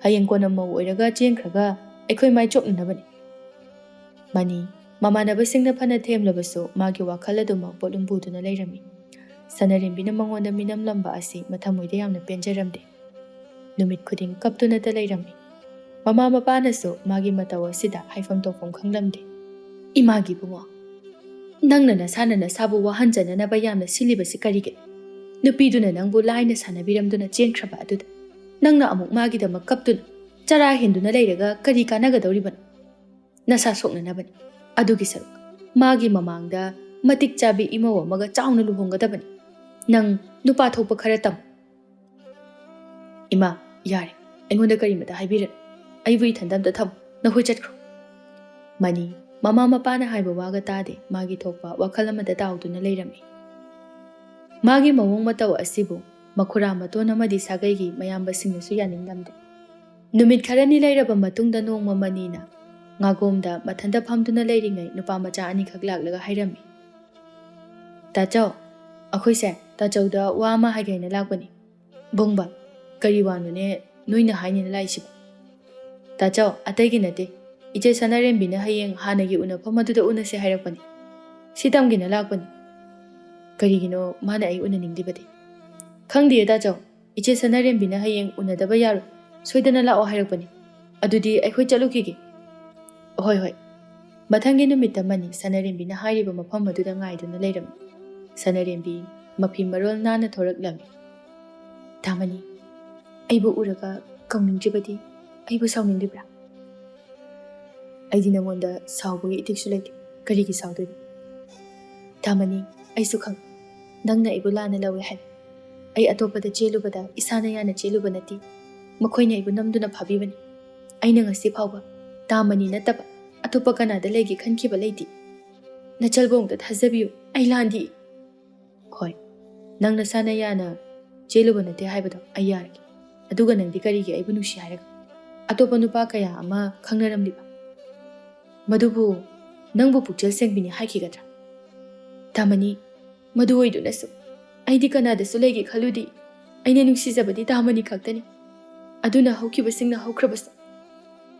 ꯍꯌꯦꯡ ꯀꯣꯟꯅ ꯃꯧ ꯑꯣꯏꯔꯒ ꯆꯦꯟꯈ꯭ꯔꯒ ꯑꯩꯈꯣꯏ ꯃꯥꯏ ꯆꯣꯞꯅꯅꯕꯅꯤ ꯃꯅꯤ ꯃꯃꯥꯟꯅꯕꯁꯤꯡꯅ ꯐꯅ ꯊꯦꯝꯂꯕꯁꯨ ꯃꯥꯒꯤ ꯋꯥꯈꯜ ꯑꯗꯨꯃꯛ ꯄꯣꯠꯂꯨꯝ ꯄꯨꯗꯨꯅ ꯂꯩꯔꯝꯃꯤ ꯁꯅꯔꯦꯝꯕꯤꯅ ꯃꯉꯣꯟꯗ ꯃꯤꯅꯝꯂꯝꯕ ꯑꯁꯤ ꯃꯊꯃꯣꯏꯗ ꯌꯥꯝꯅ ꯄꯦꯟꯖꯔꯝꯗꯦ ꯅꯨꯃꯤꯠ ꯈꯨꯗꯤꯡ ꯀꯞꯇꯨꯅꯇ ꯂꯩꯔꯝꯃꯤ ꯃꯃꯥ ꯃꯄꯥꯅꯁꯨ ꯃꯥꯒꯤ ꯃꯇꯧ ꯑꯁꯤꯗ ꯍꯥꯏꯐꯝ ꯇꯧꯐꯝ ꯈꯪꯂꯝꯗꯦ ꯏꯃꯥꯒꯤ ꯕꯨꯡꯉꯣ ꯅꯪꯅ ꯅꯁꯥꯅ ꯅꯁꯥꯕꯨ ꯋꯥꯍꯟꯖꯅꯅꯕ ꯌꯥꯝꯅ ꯁꯤꯜꯂꯤꯕꯁꯤ ꯀꯔꯤꯒꯤ ꯅꯨꯄꯤꯗꯨꯅ ꯅꯪꯕꯨ ꯂꯥꯏꯅ ꯁꯥꯟꯅꯕꯤꯔꯝꯗꯨꯅ ꯆꯦꯟꯈ꯭ꯔꯕ ꯑꯗꯨꯗ ꯅꯪꯅ ꯑꯃꯨꯛ ꯃꯥꯒꯤꯗꯃꯛ ꯀꯞꯇꯨꯅ ꯆꯔꯥ ꯍꯦꯟꯗꯨꯅ ꯂꯩꯔꯒ ꯀꯔꯤ ꯀꯥꯟꯅꯒꯗꯧꯔꯤꯕꯅꯣ ꯅꯁꯥ ꯁꯣꯛꯅꯅꯕꯅꯤ ꯑꯗꯨꯒꯤ ꯁꯔꯨꯛ ꯃꯥꯒꯤ ꯃꯃꯥꯡꯗ ꯃꯇꯤꯛ ꯆꯥꯕꯤ ꯏꯃꯧ ꯑꯃꯒ ꯆꯥꯎꯅ ꯂꯨꯍꯣꯡꯒꯗꯕꯅꯤ ꯅꯪ ꯅꯨꯄꯥ ꯊꯣꯛꯄ ꯈꯔ ꯇꯝ ꯏꯃꯥ ꯌꯥꯔꯦ ꯑꯩꯉꯣꯟꯗ ꯀꯔꯤꯃꯇ ꯍꯥꯏꯕꯤꯔꯅꯨ ꯑꯩꯕꯨ ꯏꯊꯟꯗ ꯑꯝꯇ ꯊꯝꯃꯨ ꯅꯈꯣꯏ ꯆꯠꯈ꯭ꯔꯣ ꯃꯅꯤ ꯃꯃꯥ ꯃꯄꯥꯅ ꯍꯥꯏꯕ ꯋꯥꯒ ꯇꯥꯗꯦ ꯃꯥꯒꯤ ꯊꯣꯛꯄ ꯋꯥꯈꯜ ꯑꯃꯗ ꯇꯥꯎꯗꯨꯅ ꯂꯩꯔꯝꯃꯤ ꯃꯥꯒꯤ ꯃꯑꯣꯡ ꯃꯇꯧ ꯑꯁꯤꯕꯨ ꯃꯈꯨꯔꯥ ꯃꯇꯣꯟ ꯑꯃꯗꯤ ꯁꯥꯒꯩꯒꯤ ꯃꯌꯥꯝꯕꯁꯤꯡꯅꯁꯨ ꯌꯥꯅꯤꯡꯂꯝꯗꯦ ꯅꯨꯃꯤꯠ ꯈꯔꯅꯤ ꯂꯩꯔꯕ ꯃꯇꯨꯡꯗ ꯅꯣꯡꯃ ꯃꯅꯤꯅ ꯉꯥꯒꯣꯝꯗ ꯃꯊꯟꯇ ꯐꯝꯗꯨꯅ ꯂꯩꯔꯤꯉꯩ ꯅꯨꯄꯥ ꯃꯆꯥ ꯑꯅꯤꯈꯛ ꯂꯥꯛꯂꯒ ꯍꯥꯏꯔꯝꯃꯤ ꯇꯥꯆꯧ ꯑꯩꯈꯣꯏꯁꯦ ꯇꯥꯆꯧꯗ ꯋꯥ ꯑꯃ ꯍꯥꯏꯒꯦꯅ ꯂꯥꯛꯄꯅꯤ ꯕꯨꯡꯕ ꯀꯔꯤ ꯋꯥꯅꯣꯅꯦ ꯅꯣꯏꯅ ꯍꯥꯏꯅꯤꯅ ꯂꯥꯛꯏꯁꯤꯕꯣ ꯇꯥꯆꯧ ꯑꯇꯩꯒꯤ ꯅꯠꯇꯦ ꯏꯆꯦ ꯁꯅꯥꯔꯦꯝꯕꯤꯅ ꯍꯌꯦꯡ ꯍꯥꯟꯅꯒꯤ ꯎꯅꯐꯝ ꯑꯗꯨꯗ ꯎꯅꯁꯦ ꯍꯥꯏꯔꯛꯄꯅꯤ ꯁꯤ ꯇꯝꯒꯦꯅ ꯂꯥꯛꯄꯅꯤ ꯀꯔꯤꯒꯤꯅꯣ ꯃꯥꯅ ꯑꯩ ꯎꯅꯅꯤꯡꯂꯤꯕꯗꯤ ꯈꯪꯗꯦ ꯇꯥꯆꯧ ꯏꯆꯦ ꯁꯅꯥꯔꯦꯝꯕꯤꯅ ꯍꯌꯦꯡ ꯎꯅꯗꯕ ꯌꯥꯔꯣꯏ ꯁꯣꯏꯗꯅ ꯂꯥꯛꯑꯣ ꯍꯥꯏꯔꯛꯄꯅꯤ ꯑꯗꯨꯗꯤ ꯑꯩꯈꯣꯏ ꯆꯠꯂꯨꯈꯤꯒꯦ ꯍꯣꯏ ꯍꯣꯏ ꯃꯊꯪꯒꯤ ꯅꯨꯃꯤꯠꯇ ꯃꯅꯤ ꯁꯅꯥꯔꯦꯝꯕꯤꯅ ꯍꯥꯏꯔꯤꯕ ꯃꯐꯝ ꯑꯗꯨꯗ ꯉꯥꯏꯗꯨꯅ ꯂꯩꯔꯝꯃꯤ ꯁꯅꯥꯔꯦꯝꯕꯤ ꯃꯐꯤ ꯃꯔꯣꯜ ꯅꯥꯟꯅ ꯊꯣꯔꯛꯂꯝꯃꯤ ꯇꯥꯃꯅꯤ ꯑꯩꯕꯨ ꯎꯔꯒ ꯀꯧꯅꯤꯡꯗ꯭ꯔꯤꯕꯗꯤ ꯑꯩꯕꯨ ꯁꯥꯎꯅꯤꯡꯂꯤꯕ꯭ꯔꯥ ꯑꯩꯗꯤ ꯅꯉꯣꯟꯗ ꯁꯥꯎꯕꯒꯤ ꯏꯊꯤꯛꯁꯨ ꯂꯩꯇꯦ ꯀꯔꯤꯒꯤ ꯁꯥꯎꯗꯣꯏꯅꯣ ꯇꯥꯃꯅꯤ ꯑꯩꯁꯨ ꯈꯪꯉꯤ ꯅꯪꯅ ꯑꯩꯕꯨ ꯂꯥꯟꯅ ꯂꯧꯋꯦ ꯍꯥꯏꯕ ꯑꯩ ꯑꯇꯣꯞꯄꯗ ꯆꯦꯜꯂꯨꯕꯗ ꯏꯁꯥꯅ ꯌꯥꯅ ꯆꯦꯜꯂꯨꯕ ꯅꯠꯇꯦ ꯃꯈꯣꯏꯅ ꯑꯩꯕꯨ ꯅꯝꯗꯨꯅ ꯐꯥꯕꯤꯕꯅꯤ ꯑꯩꯅ ꯉꯁꯤ ꯐꯥꯎꯕ ꯇꯥꯃꯅꯤ ꯅꯠꯇꯕ ꯑꯇꯣꯞꯄ ꯀꯅꯥꯗ ꯂꯩꯒꯦ ꯈꯟꯈꯤꯕ ꯂꯩꯇꯦ ꯅꯆꯜꯕꯣꯡꯗ ꯊꯥꯖꯕꯤꯌꯨ ꯑꯩ ꯂꯥꯟꯗꯤ ꯍꯣꯏ ꯅꯪ ꯅꯁꯥꯅ ꯌꯥꯅ ꯆꯦꯜꯂꯨꯕ ꯅꯠꯇꯦ ꯍꯥꯏꯕꯗꯣ ꯑꯩ ꯌꯥꯔꯒꯦ ꯑꯗꯨꯒ ꯅꯪꯗꯤ ꯀꯔꯤꯒꯤ ꯑꯩꯕꯨ ꯅꯨꯡꯁꯤ ꯍꯥꯏꯔꯒ ꯑꯇꯣꯞꯄ ꯅꯨꯄꯥ ꯀꯌꯥ ꯑꯃ ꯈꯪꯅꯔꯝꯂꯤꯕ ꯃꯗꯨꯕꯨ ꯅꯪꯕꯨ ꯄꯨꯛꯆꯦꯜ ꯁꯦꯡꯕꯤꯅꯤ ꯍꯥꯏꯈꯤꯒꯗ꯭ꯔꯥ ꯇꯥꯃꯅꯤ ꯃꯗꯨ ꯑꯣꯏꯗꯨꯅꯁꯨ ꯑꯩꯗꯤ ꯀꯅꯥꯗꯁꯨ ꯂꯩꯒꯦ ꯈꯜꯂꯨꯗꯤ ꯑꯩꯅ ꯅꯨꯡꯁꯤꯖꯕꯗꯤ ꯇꯥꯃꯅꯤ ꯈꯛꯇꯅꯤ ꯑꯗꯨꯅ ꯍꯧꯈꯤꯕꯁꯤꯡꯅ ꯍꯧꯈ꯭ꯔꯕꯁꯨ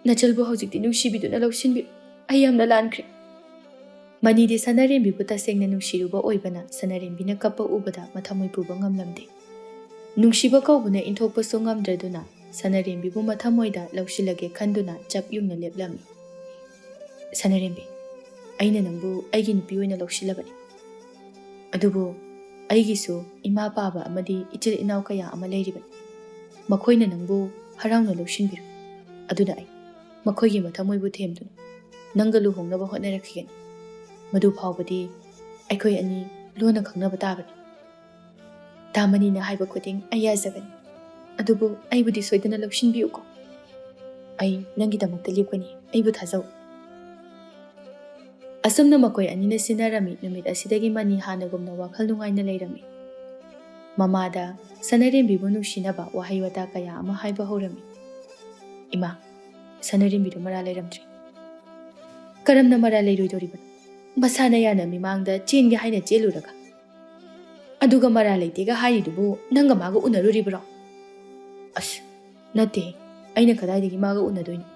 ꯅꯆꯜꯕꯨ ꯍꯧꯖꯤꯛꯇꯤ ꯅꯨꯡꯁꯤꯕꯤꯗꯨꯅ ꯂꯧꯁꯤꯟꯕꯤꯌꯨ ꯑꯩ ꯌꯥꯝꯅ ꯂꯥꯟꯈ꯭ꯔꯦ ꯃꯅꯤꯗꯤ ꯁꯅꯥꯔꯦꯝꯕꯤꯕꯨ ꯇꯁꯦꯡꯅ ꯅꯨꯡꯁꯤꯔꯨꯕ ꯑꯣꯏꯕꯅ ꯁꯅꯥꯔꯦꯝꯕꯤꯅ ꯀꯞꯄ ꯎꯕꯗ ꯃꯊꯃꯣꯏ ꯄꯨꯕ ꯉꯝꯂꯝꯗꯦ ꯅꯨꯡꯁꯤꯕ ꯀꯧꯕꯅ ꯏꯟꯊꯣꯛꯄꯁꯨ ꯉꯝꯗ꯭ꯔꯗꯨꯅ ꯁꯅꯥꯔꯦꯝꯕꯤꯕꯨ ꯃꯊꯃꯣꯏꯗ ꯂꯧꯁꯤꯜꯂꯒꯦ ꯈꯟꯗꯨꯅ ꯆꯞ ꯌꯨꯡꯅ ꯂꯦꯞꯂꯝꯃꯤ ꯁꯅꯥꯔꯦꯝꯕꯤ ꯑꯩꯅ ꯅꯪꯕꯨ ꯑꯩꯒꯤ ꯅꯨꯄꯤ ꯑꯣꯏꯅ ꯂꯧꯁꯤꯜꯂꯕꯅꯤ ꯑꯗꯨꯕꯨ ꯑꯩꯒꯤꯁꯨ ꯏꯃꯥ ꯄꯥꯕ ꯑꯃꯗꯤ ꯏꯆꯤꯜ ꯏꯅꯥꯎ ꯀꯌꯥ ꯑꯃ ꯂꯩꯔꯤꯕꯅꯤ ꯃꯈꯣꯏꯅ ꯅꯪꯕꯨ ꯍꯔꯥꯎꯅ ꯂꯧꯁꯤꯟꯕꯤꯔꯨ ꯑꯗꯨꯅ ꯑꯩ ꯃꯈꯣꯏꯒꯤ ꯃꯊꯃꯣꯏꯕꯨ ꯊꯦꯝꯗꯨꯅ ꯅꯪꯒ ꯂꯨꯍꯣꯡꯅꯕ ꯍꯣꯠꯅꯔꯛꯈꯤꯒꯅꯤ ꯃꯗꯨ ꯐꯥꯎꯕꯗꯤ ꯑꯩꯈꯣꯏ ꯑꯅꯤ ꯂꯣꯟꯅ ꯈꯪꯅꯕ ꯇꯥꯕꯅꯤ ꯇꯥꯃꯅꯤꯅ ꯍꯥꯏꯕ ꯈꯨꯗꯤꯡ ꯑꯩ ꯌꯥꯖꯒꯅꯤ ꯑꯗꯨꯕꯨ ꯑꯩꯕꯨꯗꯤ ꯁꯣꯏꯗꯅ ꯂꯧꯁꯤꯟꯕꯤꯌꯨꯀꯣ ꯑꯩ ꯅꯪꯒꯤꯗꯃꯛꯇ ꯂꯦꯞꯀꯅꯤ ꯑꯩꯕꯨ ꯊꯥꯖꯧ ꯑꯁꯨꯝꯅ ꯃꯈꯣꯏ ꯑꯅꯤꯅ ꯁꯤꯟꯅꯔꯝꯃꯤ ꯅꯨꯃꯤꯠ ꯑꯁꯤꯗꯒꯤ ꯃꯅꯤ ꯍꯥꯟꯅꯒꯨꯝꯅ ꯋꯥꯈꯜ ꯅꯨꯡꯉꯥꯏꯅ ꯂꯩꯔꯝꯃꯤ ꯃꯃꯥꯗ ꯁꯅꯥꯔꯦꯝꯕꯤꯕꯨ ꯅꯨꯡꯁꯤꯅꯕ ꯋꯥꯍꯩ ꯋꯥꯇꯥ ꯀꯌꯥ ꯑꯃ ꯍꯥꯏꯕ ꯍꯧꯔꯝꯃꯤ ꯏꯃꯥ ꯁꯅꯥꯔꯦꯝꯕꯤꯗꯨ ꯃꯔꯥ ꯂꯩꯔꯝꯗ꯭ꯔꯤ ꯀꯔꯝꯅ ꯃꯔꯥ ꯂꯩꯔꯣꯏꯗꯧꯔꯤꯕꯅꯣ ꯃꯁꯥꯅ ꯌꯥꯅ ꯃꯤꯃꯥꯡꯗ ꯆꯦꯟꯒꯦ ꯍꯥꯏꯅ ꯆꯦꯜꯂꯨꯔꯒ ꯑꯗꯨꯒ ꯃꯔꯥ ꯂꯩꯇꯦꯒ ꯍꯥꯏꯔꯤꯗꯨꯕꯨ ꯅꯪꯒ ꯃꯥꯒ ꯎꯅꯔꯨꯔꯤꯕ꯭ꯔꯣ ꯑꯁ ꯅꯠꯇꯦ ꯑꯩꯅ ꯀꯗꯥꯏꯗꯒꯤ ꯃꯥꯒ ꯎꯅꯗꯣꯏꯅꯣ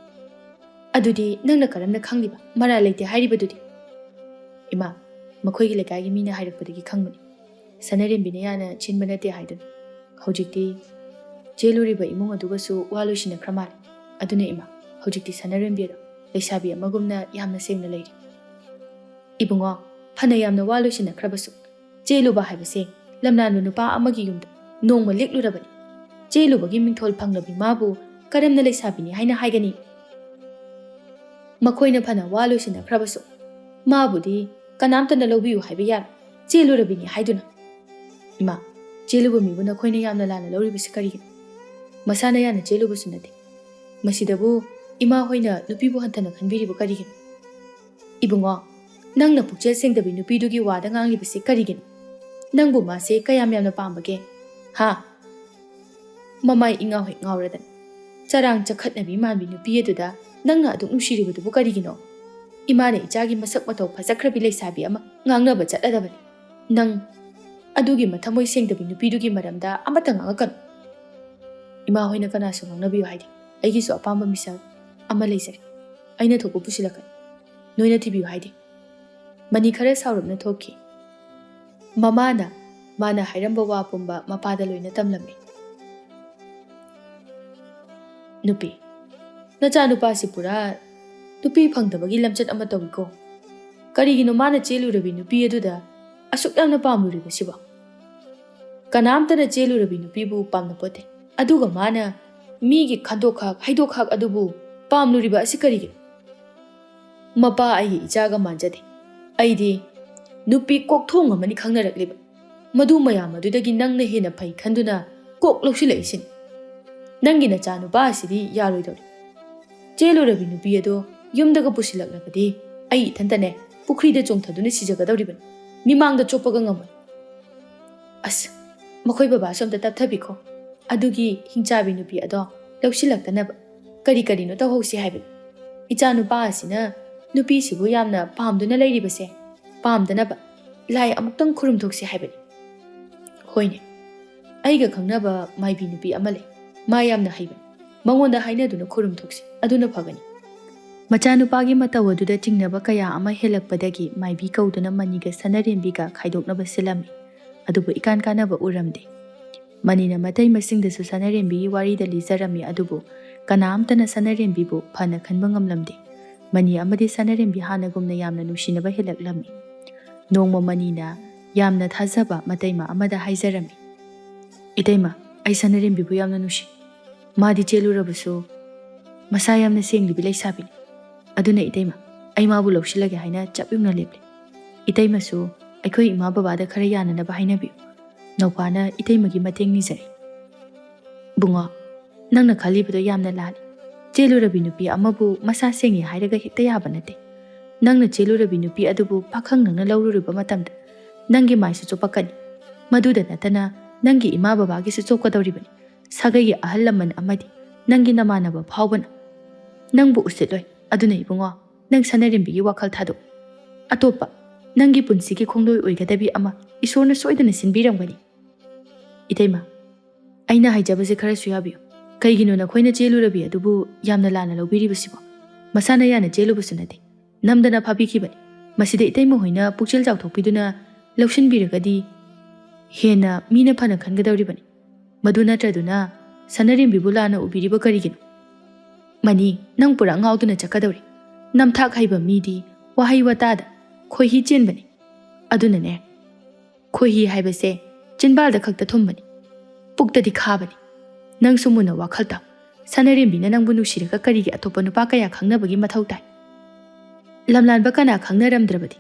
ꯑꯗꯨꯗꯤ ꯅꯪꯅ ꯀꯔꯝꯅ ꯈꯪꯂꯤꯕ ꯃꯔꯥ ꯂꯩꯇꯦ ꯍꯥꯏꯔꯤꯕꯗꯨꯗꯤ ꯏꯃꯥ ꯃꯈꯣꯏꯒꯤ ꯂꯩꯀꯥꯏꯒꯤ ꯃꯤꯅ ꯍꯥꯏꯔꯛꯄꯗꯒꯤ ꯈꯪꯕꯅꯤ ꯁꯅꯥꯔꯦꯝꯕꯤꯅ ꯌꯥꯅ ꯆꯦꯟꯕ ꯅꯠꯇꯦ ꯍꯥꯏꯗꯨꯅ ꯍꯧꯖꯤꯛꯇꯤ ꯆꯦꯜꯂꯨꯔꯤꯕ ꯏꯃꯨꯡ ꯑꯗꯨꯒꯁꯨ ꯋꯥ ꯂꯣꯏꯁꯤꯟꯅꯈ꯭ꯔ ꯃꯥꯜꯂꯦ ꯑꯗꯨꯅ ꯏꯃꯥ ꯍꯧꯖꯤꯛꯇꯤ ꯁꯅꯥꯔꯦꯝꯕꯤ ꯑꯗꯣ ꯂꯩꯁꯥꯕꯤ ꯑꯃꯒꯨꯝꯅ ꯌꯥꯝꯅ ꯁꯦꯡꯅ ꯂꯩꯔꯤ ꯏꯕꯨꯡꯉꯣ ꯐꯅ ꯌꯥꯝꯅ ꯋꯥ ꯂꯣꯏꯁꯤꯟꯅꯈ꯭ꯔꯕꯁꯨ ꯆꯦꯜꯂꯨꯕ ꯍꯥꯏꯕꯁꯦ ꯂꯝꯂꯥꯟꯕ ꯅꯨꯄꯥ ꯑꯃꯒꯤ ꯌꯨꯝꯗ ꯅꯣꯡꯃ ꯂꯦꯛꯂꯨꯔꯕꯅꯤ ꯆꯦꯜꯂꯨꯕꯒꯤ ꯃꯤꯡꯊꯣꯜ ꯐꯪꯂꯕꯤ ꯃꯥꯕꯨ ꯀꯔꯝꯅ ꯂꯩꯁꯥꯕꯤꯅꯤ ꯍꯥꯏꯅ ꯍꯥꯏꯒꯅꯤ ꯃꯈꯣꯏꯅ ꯐꯅ ꯋꯥ ꯂꯣꯏꯁꯤꯟꯅꯈ꯭ꯔꯕꯁꯨ ꯃꯥꯕꯨꯗꯤ ꯀꯅꯥꯝꯇꯅ ꯂꯧꯕꯤꯌꯨ ꯍꯥꯏꯕ ꯌꯥꯔꯣꯏ ꯆꯦꯜꯂꯨꯔꯕꯤꯅꯤ ꯍꯥꯏꯗꯨꯅ ꯏꯃꯥ ꯆꯦꯜꯂꯨꯕ ꯃꯤꯕꯨ ꯅꯈꯣꯏꯅ ꯌꯥꯝꯅ ꯂꯥꯟꯅ ꯂꯧꯔꯤꯕꯁꯤ ꯀꯔꯤꯒꯤꯅꯣ ꯃꯁꯥꯅ ꯌꯥꯅ ꯆꯦꯜꯂꯨꯕꯁꯨ ꯅꯠꯇꯦ ꯃꯁꯤꯗꯕꯨ ꯏꯃꯥ ꯍꯣꯏꯅ ꯅꯨꯄꯤꯕꯨ ꯍꯟꯊꯅ ꯈꯟꯕꯤꯔꯤꯕ ꯀꯔꯤꯒꯤꯅꯣ ꯏꯕꯨꯡꯉꯣ ꯅꯪꯅ ꯄꯨꯛꯆꯦꯜ ꯁꯦꯡꯗꯕꯤ ꯅꯨꯄꯤꯗꯨꯒꯤ ꯋꯥꯗ ꯉꯥꯡꯂꯤꯕꯁꯤ ꯀꯔꯤꯒꯤꯅꯣ ꯅꯪꯕꯨ ꯃꯥꯁꯦ ꯀꯌꯥꯝ ꯌꯥꯝꯅ ꯄꯥꯝꯕꯒꯦ ꯍꯥ Mamai ingaw hek ngawradan. Charang chakhatnabi manbi nupi aduda nangna aduk nushiribudubu karigino. Imane ichagi masak matau phasakhrabi leisabi ama ngangnaba chatladabani. Nang adugi mathamoi sengdabi nupidugi maramda amata ngangakanu. Ima hoina kanasu ngangnabiyo haidi. Aigisu apamba misal ama leisari. Aina thoku pusilakan. Noina thibiyo haidi. Mani khara saurabna thoki. Mamana mana hairamba wa pumba mapada loina tamlami. Nupi. Nacha nupa si pura nupi phangdabagi lamchat ama tawiko. Karigino mana chelurabi nupi aduda asuk yamna pamluriba siba. Kanamtana chelurabi nupibu pamnapote. Aduga mana migi khandokhak haidokhak adubu pamluriba asi karigi. Mapa ai ichaga manjade. Aidi nupi kokthong amani khangnarakliba. Madu mayam adudagi nangna hena phai khanduna kok loksilaisin. Nangi nacha nupa asidi yaroidori. Chelurabi nupi ado yumdaga pusilaklagadi ai ithantane pukrida chongthaduna sijagadoribani. Mimangda chopaga ngamai. As makhoi baba somta tapthabiko. Adugi hingchabi nupi ado loksilaktanaba kari kari no tawhosi haibani. Icha nupa asina nupi sibu yamna pamduna leiribase pamdanaba lai amuktang khurumthoksi haibani. Hoine aiga khangnaba maibi nupi amale ma yamna haibani. Mangonda hainaduna khurumthoksi aduna phagani. Machanupagi mataw aduda chingnaba kaya ama helakpadagi maibi kauduna maniga sanarembiga khaidoknaba silami. Adubu ikan kanaba uramde. Manina matai masingdasu sanarembi warida lizarami adubu kanamtana sanarembibu phana khanba ngamlamde. Mani amadi sanarembi hanagumna yamna nushinaba helaklami. Nongma manina yamna thazaba mataima amada haizarami. Itaima ai sanarembibu yamna nushi. Madi chelurabusu masa yamna senglibi leisabini. Aduna itaima ai mabu lawsilage haina chapyumna leple. Itaima su aikoi ima babada khara yananaba hainabi. Naupana itaimagi mateng nizari. Bungo nangna khalibudo yamna lali. Chelurabi nupi amabu masa sengi hairaga hekta yaba nate. Nangna chelurabi nupi adubu pakhang nangna lawruriba matamda nangi maisu chopakani. Maduda natana nangi ima babagi su chopkadoribani. Sagagi ahal laman amadi nangi namanaba phawbana. Nangbu usitloi aduna ibungo nang sanarimbi wakhal thado. Atopa nangi punsigi khongloi oigadabi ama isorna soidana sinbiramgani. Itaima aina haijabase khara suyabiyo. Kaigino na khoina chelurabi adubu yamna lana lawbiribasibo. Masana yana chelubusu nate. Namdana phabikibani. Masida itaima hoina pukchel chawthokpiduna lawsinbiragadi hena mina phana khangadoribani. Maduna traduna sanarimbibu lana ubiriba karigino. Mani nang pura ngauduna chakadori. Namthak haiba midi wahai watada khoihi chenbani. Aduna ne khoihi haibase chenbalda khakta thumbani. Puktadi khabani. Nang sumuna wakhalta sanarembina nangbu nushiraga karigi atopa nupa kaya khangnabagi mathau tai. Lamlanba kana khangnaramdrabadi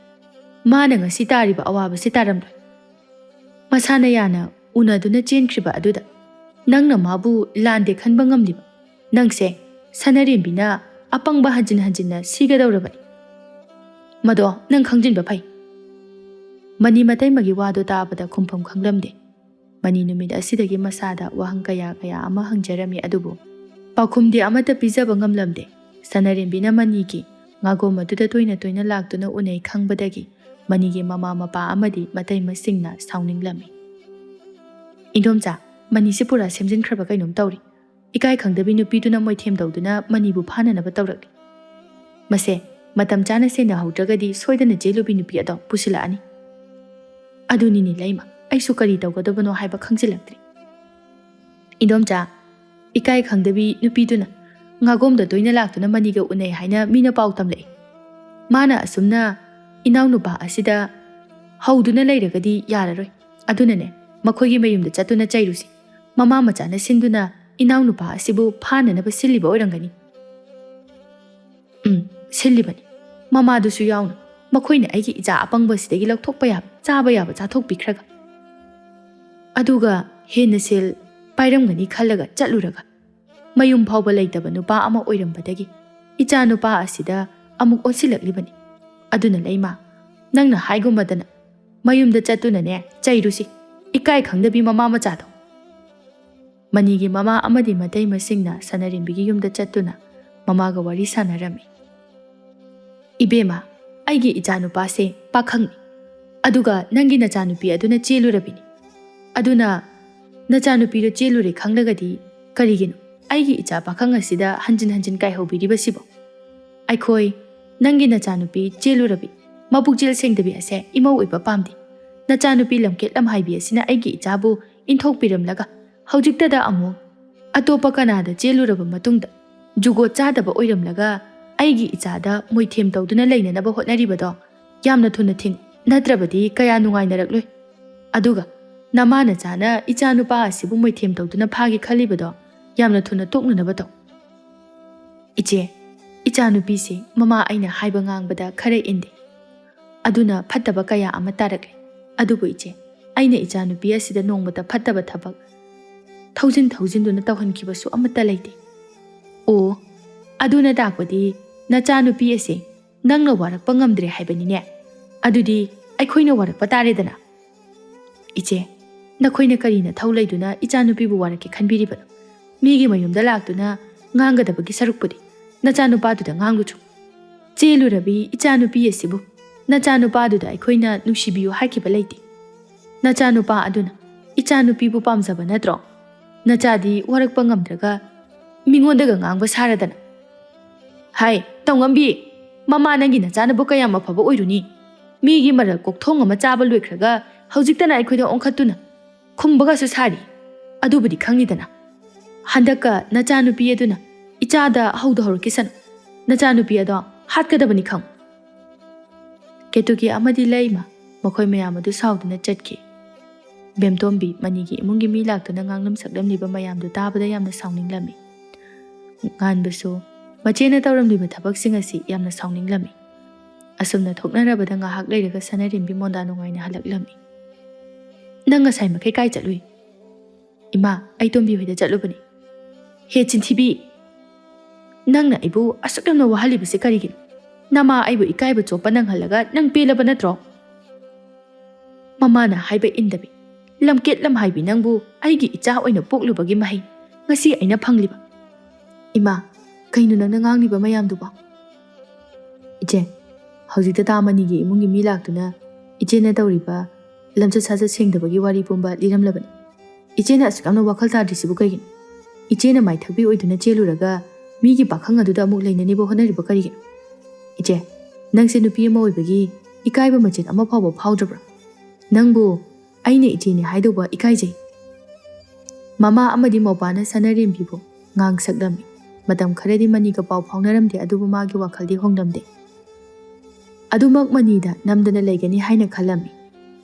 mana ngasi tariba awaba sitaramdoi. Masana yana unaduna chenkhriba aduda nangna mabu lande khanba ngamliba nangse sanarembina apangba hanjinna sigadorabani. Mado nang khangjinba phai. Mani matai magi wado tabada khumpham khanglamde. Mani numid asidagi masada wahang kaya ama hangjarami adubu pakhumde amata pizaba ngamlamde. Sanarembina manigi ngago maduda toina laktuna unai khangbadagi manigi mama mapa amadi matai masingna saunninglami. Indomcha mani sipura semjinkraba kainom tawri. Ikai khangdabi nupiduna moithem dawduna manibu phananaba tawrakli. Mase matam chana sena haudragadi soidana jelubi nupi ado pusilaani. Adunini laima aisu kari tawgadabano haiba khangjilaktri. Indomcha ikai khangdabi nupiduna ngagomda toina laktuna maniga unai haina mina pau tamlai. Mana asumna inaw nupa asida hauduna leiragadi yararoi. Adunane makhoigi mayumda chatuna chairusi. Mama machana sinduna inaw nupa asibu phananaba siliba oirangani. Silibani. Mama dusu yauna. Makhoina aigi ija apangba sidagi lakthokpa yaba chaba yaba chathokpikhraga. Aduga hena sil pairamgani khalaga chatluraga. Mayum phawba leitaba nupa ama oirambadagi icha nupa asida amuk osilaklibani. Aduna leima nangna haigumadana mayumda chatuna ne chairusi. Ikai khangdabi mama machado. ꯃꯅꯤꯒꯤ ꯃꯃꯥ ꯑꯃꯗꯤ ꯃꯇꯩ ꯃꯁꯤꯡꯅ ꯁꯅꯔꯦꯝꯕꯤꯒꯤ ꯌꯨꯝꯗ ꯆꯠꯇꯨꯅ ꯃꯃꯥꯒ ꯋꯥꯔꯤ ꯁꯥꯟꯅꯔꯝꯃꯤ꯫ ꯏꯕꯦꯝꯃ, ꯑꯩꯒꯤ ꯏꯆꯥꯅꯨꯄꯥꯁꯦ ꯄꯥꯈꯪꯅꯤ, ꯑꯗꯨꯒ ꯅꯪꯒꯤ ꯅꯆꯥꯅꯨꯄꯤ ꯑꯗꯨꯅ ꯆꯦꯜꯂꯨꯔꯕꯤꯅꯤ꯫ ꯑꯗꯨꯅ ꯅꯆꯥꯅꯨꯄꯤꯗꯨ ꯆꯦꯜꯂꯨꯔꯦ ꯈꯪꯂꯒꯗꯤ ꯀꯔꯤꯒꯤꯅꯣ ꯑꯩꯒꯤ ꯏꯆꯥ ꯄꯥꯈꯪ ꯑꯁꯤꯗ ꯍꯟꯖꯤꯟ ꯍꯟꯖꯤꯟ ꯀꯥꯏꯍꯧꯕꯤꯔꯤꯕꯁꯤꯕꯣ? ꯑꯩꯈꯣꯏ ꯅꯪꯒꯤ ꯅꯆꯥꯅꯨꯄꯤ ꯆꯦꯜꯂꯨꯔꯕꯤ ꯃꯄꯨꯛꯆꯦꯜ ꯁꯦꯡꯗꯕꯤ ꯑꯁꯦ ꯏꯃꯧ ꯑꯣꯏꯕ ꯄꯥꯝꯗꯦ꯫ ꯅꯆꯥꯅꯨꯄꯤ ꯂꯝꯀꯦꯠ ꯂꯝꯍꯥꯏꯕꯤ ꯑꯁꯤꯅ ꯑꯩꯒꯤ ꯏꯆꯥꯕꯨ ꯏꯟꯊꯣꯛꯄꯤꯔꯝꯂꯒ ꯍꯧꯖꯤꯛꯇꯗ ꯑꯃꯨꯛ ꯑꯇꯣꯞꯄ ꯀꯅꯥꯗ ꯆꯦꯜꯂꯨꯔꯕ ꯃꯇꯨꯡꯗ ꯖꯨꯒꯣꯠ ꯆꯥꯗꯕ ꯑꯣꯏꯔꯝꯂꯒ ꯑꯩꯒꯤ ꯏꯆꯥꯗ ꯃꯣꯏꯊꯦꯝ ꯇꯧꯗꯨꯅ ꯂꯩꯅꯅꯕ ꯍꯣꯠꯅꯔꯤꯕꯗꯣ ꯌꯥꯝꯅ ꯊꯨꯅ ꯊꯤꯡꯉꯨ, ꯅꯠꯇ꯭ꯔꯕꯗꯤ ꯀꯌꯥ ꯅꯨꯡꯉꯥꯏꯅꯔꯛꯂꯣꯏ꯫ ꯑꯗꯨꯒ ꯅꯃꯥ ꯅꯆꯥꯅ ꯏꯆꯥꯅꯨꯄꯥ ꯑꯁꯤꯕꯨ ꯃꯣꯏꯊꯦꯝ ꯇꯧꯗꯨꯅ ꯐꯥꯒꯦ ꯈꯜꯂꯤꯕꯗꯣ ꯌꯥꯝꯅ ꯊꯨꯅ ꯇꯣꯛꯅꯅꯕ ꯇꯧ꯫ ꯏꯆꯦ, ꯏꯆꯥꯅꯨꯄꯤꯁꯦ ꯃꯃꯥ ꯑꯩꯅ ꯍꯥꯏꯕ ꯉꯥꯡꯕꯗ ꯈꯔ ꯏꯟꯗꯦ, ꯑꯗꯨꯅ ꯐꯠꯇꯕ ꯀꯌꯥ ꯑꯃ ꯇꯥꯔꯛꯂꯦ꯫ ꯑꯗꯨꯕꯨ ꯏꯆꯦ, ꯑꯩꯅ ꯏꯆꯥꯅꯨꯄꯤ ꯑꯁꯤꯗ ꯅꯣꯡꯃꯇ ꯐꯠꯇꯕ ꯊꯕꯛ ꯊꯧꯖꯤꯟꯗꯨꯅ ꯇꯧꯍꯟꯈꯤꯕꯁꯨ ꯑꯃꯠꯇ ꯂꯩꯇꯦ꯫ ꯑꯣ, ꯑꯗꯨꯅ ꯇꯥꯛꯄꯗꯤ ꯅꯆꯥꯅꯨꯄꯤ ꯑꯁꯦ ꯅꯪꯅ ꯋꯥꯔꯛꯄ ꯉꯝꯗ꯭ꯔꯦ ꯍꯥꯏꯕꯅꯤꯅꯦ꯫ ꯑꯗꯨꯗꯤ ꯑꯩꯈꯣꯏꯅ ꯋꯥꯔꯛꯄ ꯇꯥꯔꯦꯗꯅ꯫ ꯏꯆꯦ, ꯅꯈꯣꯏꯅ ꯀꯔꯤ ꯅꯊꯧ ꯂꯩꯗꯨꯅ ꯏꯆꯥꯅꯨꯄꯤꯕꯨ ꯋꯥꯔꯛꯀꯦ ꯈꯟꯕꯤꯔꯤꯕꯅꯣ? ꯃꯤꯒꯤ ꯃꯌꯨꯝꯗ ꯂꯥꯛꯇꯨꯅ ꯉꯥꯡꯒꯗꯕꯒꯤ ꯁꯔꯨꯛꯄꯨꯗꯤ ꯅꯆꯥꯅꯨꯄꯥꯗꯨꯗ ꯉꯥꯡꯂꯨꯆꯣ꯫ ꯆꯦꯜꯂꯨꯔꯕꯤ ꯏꯆꯥꯅꯨꯄꯤ ꯑꯁꯤꯕꯨ ꯅꯆꯥꯅꯨꯄꯥꯗꯨꯗ ꯑꯩꯈꯣꯏꯅ ꯅꯨꯡꯁꯤꯕꯤꯌꯨ ꯍꯥꯏꯈꯤꯕ ꯂꯩꯇꯦ꯫ ꯅꯆꯥꯅꯨꯄꯥ ꯑꯗꯨꯅ ꯏꯆꯥꯅꯨꯄꯤꯕꯨ ꯄꯥꯝꯖꯕ ꯅꯠꯇ꯭ꯔꯣ? ꯅꯆꯥꯗꯤ ꯋꯥꯔꯛꯄ ꯉꯝꯗ꯭ꯔꯒ ꯃꯤꯉꯣꯟꯗꯒ ꯉꯥꯡꯕ ꯁꯥꯔꯗꯅ꯫ ꯍꯥꯏ ꯇꯧꯉꯝꯕꯤ, ꯃꯃꯥ ꯅꯪꯒꯤ ꯅꯆꯥꯅꯕꯨ ꯀꯌꯥꯝ ꯑꯐꯕ ꯑꯣꯏꯔꯨꯅꯤ? ꯃꯤꯒꯤ ꯃꯔꯜ ꯀꯣꯛꯊꯣꯡ ꯑꯃ ꯆꯥꯕ ꯂꯣꯏꯈ꯭ꯔꯒ ꯍꯧꯖꯤꯛꯇꯅ ꯑꯩꯈꯣꯏꯗ ꯑꯣꯟꯈꯠꯇꯨꯅ ꯈꯨꯝꯕꯒꯁꯨ ꯁꯥꯔꯤ꯫ ꯑꯗꯨꯕꯨꯗꯤ ꯈꯪꯅꯤꯗꯅ, ꯍꯟꯗꯛꯀ ꯅꯆꯥꯅꯨꯄꯤ ꯑꯗꯨꯅ ꯏꯆꯥꯗ ꯍꯧꯗꯣꯍꯧꯔꯛꯈꯤꯁꯅꯨ꯫ ꯅꯆꯥꯅꯨꯄꯤ ꯑꯗꯣ ꯍꯥꯠꯀꯗꯕꯅꯤ ꯈꯪꯉꯨ꯫ ꯀꯦꯇꯨꯀꯤ ꯑꯃꯗꯤ ꯂꯩꯃ ꯃꯈꯣꯏ ꯃꯌꯥꯝ ꯑꯗꯨ ꯁꯥꯎꯗꯨꯅ ꯆꯠꯈꯤ꯫ ꯕꯦꯝꯇꯣꯝꯕꯤ ꯃꯅꯤꯒꯤ ꯏꯃꯨꯡꯒꯤ ꯃꯤ ꯂꯥꯛꯇꯨꯅ ꯉꯥꯡꯂꯝ ꯁꯛꯂꯝꯂꯤꯕ ꯃꯌꯥꯝꯗꯨ ꯇꯥꯕꯗ ꯌꯥꯝꯅ ꯁꯥꯎꯅꯤꯡꯂꯝꯃꯤ꯫ ꯉꯥꯟꯕꯁꯨ ꯃꯆꯦꯅ ꯇꯧꯔꯝꯂꯤꯕ ꯊꯕꯛꯁꯤꯡ ꯑꯁꯤ ꯌꯥꯝꯅ ꯁꯥꯎꯅꯤꯡꯂꯝꯃꯤ꯫ ꯑꯁꯨꯝꯅ ꯊꯣꯛꯅꯔꯕꯗ ꯉꯥꯏꯍꯥꯛ ꯂꯩꯔꯒ ꯁꯅꯔꯦꯝꯕꯤ ꯃꯣꯟꯗꯥ ꯅꯨꯡꯉꯥꯏꯅ ꯍꯜꯂꯛꯂꯝꯃꯤ꯫ ꯅꯪ ꯉꯁꯥꯏ ꯃꯈꯩ ꯀꯥꯏ ꯆꯠꯂꯨꯏ? ꯏꯃꯥ, ꯑꯩ ꯇꯣꯝꯕꯤ ꯍꯣꯏꯗ ꯆꯠꯂꯨꯕꯅꯤ꯫ ꯍꯦ ꯆꯤꯟꯊꯤꯕꯤ, ꯅꯪꯅ ꯑꯩꯕꯨ ꯑꯁꯨꯛ ꯌꯥꯝꯅ ꯋꯥꯍꯜꯂꯤꯕꯁꯦ ꯀꯔꯤꯒꯤꯅꯣ? ꯅꯃꯥ ꯑꯩꯕꯨ ꯏꯀꯥꯏꯕ ꯆꯣꯞꯄ ꯅꯪꯍꯜꯂꯒ ꯅꯪ ꯄꯦꯜꯂꯕ ꯅꯠꯇ꯭ꯔꯣ? ꯃꯃꯥꯅ ꯍꯥꯏꯕ ꯏꯟꯗꯕꯤ ꯂꯝꯀꯦꯠ ꯂꯝꯍꯥꯏꯕꯤ ꯅꯪꯕꯨ ꯑꯩꯒꯤ ꯏꯆꯥ ꯑꯣꯏꯅ ꯄꯣꯛꯂꯨꯕꯒꯤ ꯃꯍꯩ ꯉꯁꯤ ꯑꯩꯅ ꯐꯪꯂꯤꯕ꯫ ꯏꯃꯥ, ꯀꯩꯅꯣ ꯅꯪꯅ ꯉꯥꯡꯂꯤꯕ ꯃꯌꯥꯝꯗꯨꯕꯣ? ꯏꯆꯦ, ꯍꯧꯖꯤꯛꯇ ꯇꯥꯃꯅꯤꯒꯤ ꯏꯃꯨꯡꯒꯤ ꯃꯤ ꯂꯥꯛꯇꯨꯅ ꯏꯆꯦꯅ ꯇꯧꯔꯤꯕ ꯂꯝꯆꯠ ꯁꯥꯖꯠ ꯁꯦꯡꯗꯕꯒꯤ ꯋꯥꯔꯤ ꯄꯨꯝꯕ ꯂꯤꯔꯝꯂꯕꯅꯤ꯫ ꯏꯆꯦꯅ ꯑꯁꯨꯛ ꯌꯥꯝꯅ ꯋꯥꯈꯜ ꯇꯥꯗ꯭ꯔꯤꯁꯤꯕꯨ ꯀꯩꯒꯤꯅꯣ? ꯏꯆꯦꯅ ꯃꯥꯏꯊꯛꯄꯤ ꯑꯣꯏꯗꯨꯅ ꯆꯦꯜꯂꯨꯔꯒ ꯃꯤꯒꯤ ꯄꯥꯈꯪ ꯑꯗꯨꯗ ꯑꯃꯨꯛ ꯂꯩꯅꯅꯤꯕ ꯍꯣꯠꯅꯔꯤꯕ ꯀꯔꯤꯒꯤꯅꯣ? ꯏꯆꯦ, ꯅꯪꯁꯦ ꯅꯨꯄꯤ ꯑꯃ ꯑꯣꯏꯕꯒꯤ ꯏꯀꯥꯏꯕ ꯃꯆꯦꯠ ꯑꯃ ꯐꯥꯎꯕ ꯐꯥꯎꯗ꯭ꯔꯕ꯭ꯔꯥ? ꯅꯪꯕꯨ ꯑꯩꯅ ꯏꯆꯦꯅꯤ ꯍꯥꯏꯗꯧꯕ ꯏꯀꯥꯏꯖꯩ꯫ ꯃꯃꯥ ꯑꯃꯗꯤ ꯃꯧꯄꯥꯅ ꯁꯅꯔꯦꯝꯕꯤꯕꯨ ꯉꯥꯡ ꯁꯛꯂꯝꯃꯤ꯫ ꯃꯇꯝ ꯈꯔꯗꯤ ꯃꯅꯤꯒ ꯄꯥꯎ ꯐꯥꯎꯅꯔꯝꯗꯦ, ꯑꯗꯨꯕꯨ ꯃꯥꯒꯤ ꯋꯥꯈꯜꯗꯤ ꯍꯣꯡꯂꯝꯗꯦ꯫ ꯑꯗꯨꯃꯛ ꯃꯅꯤꯗ ꯅꯝꯗꯅ ꯂꯩꯒꯅꯤ ꯍꯥꯏꯅ ꯈꯜꯂꯝꯃꯤ꯫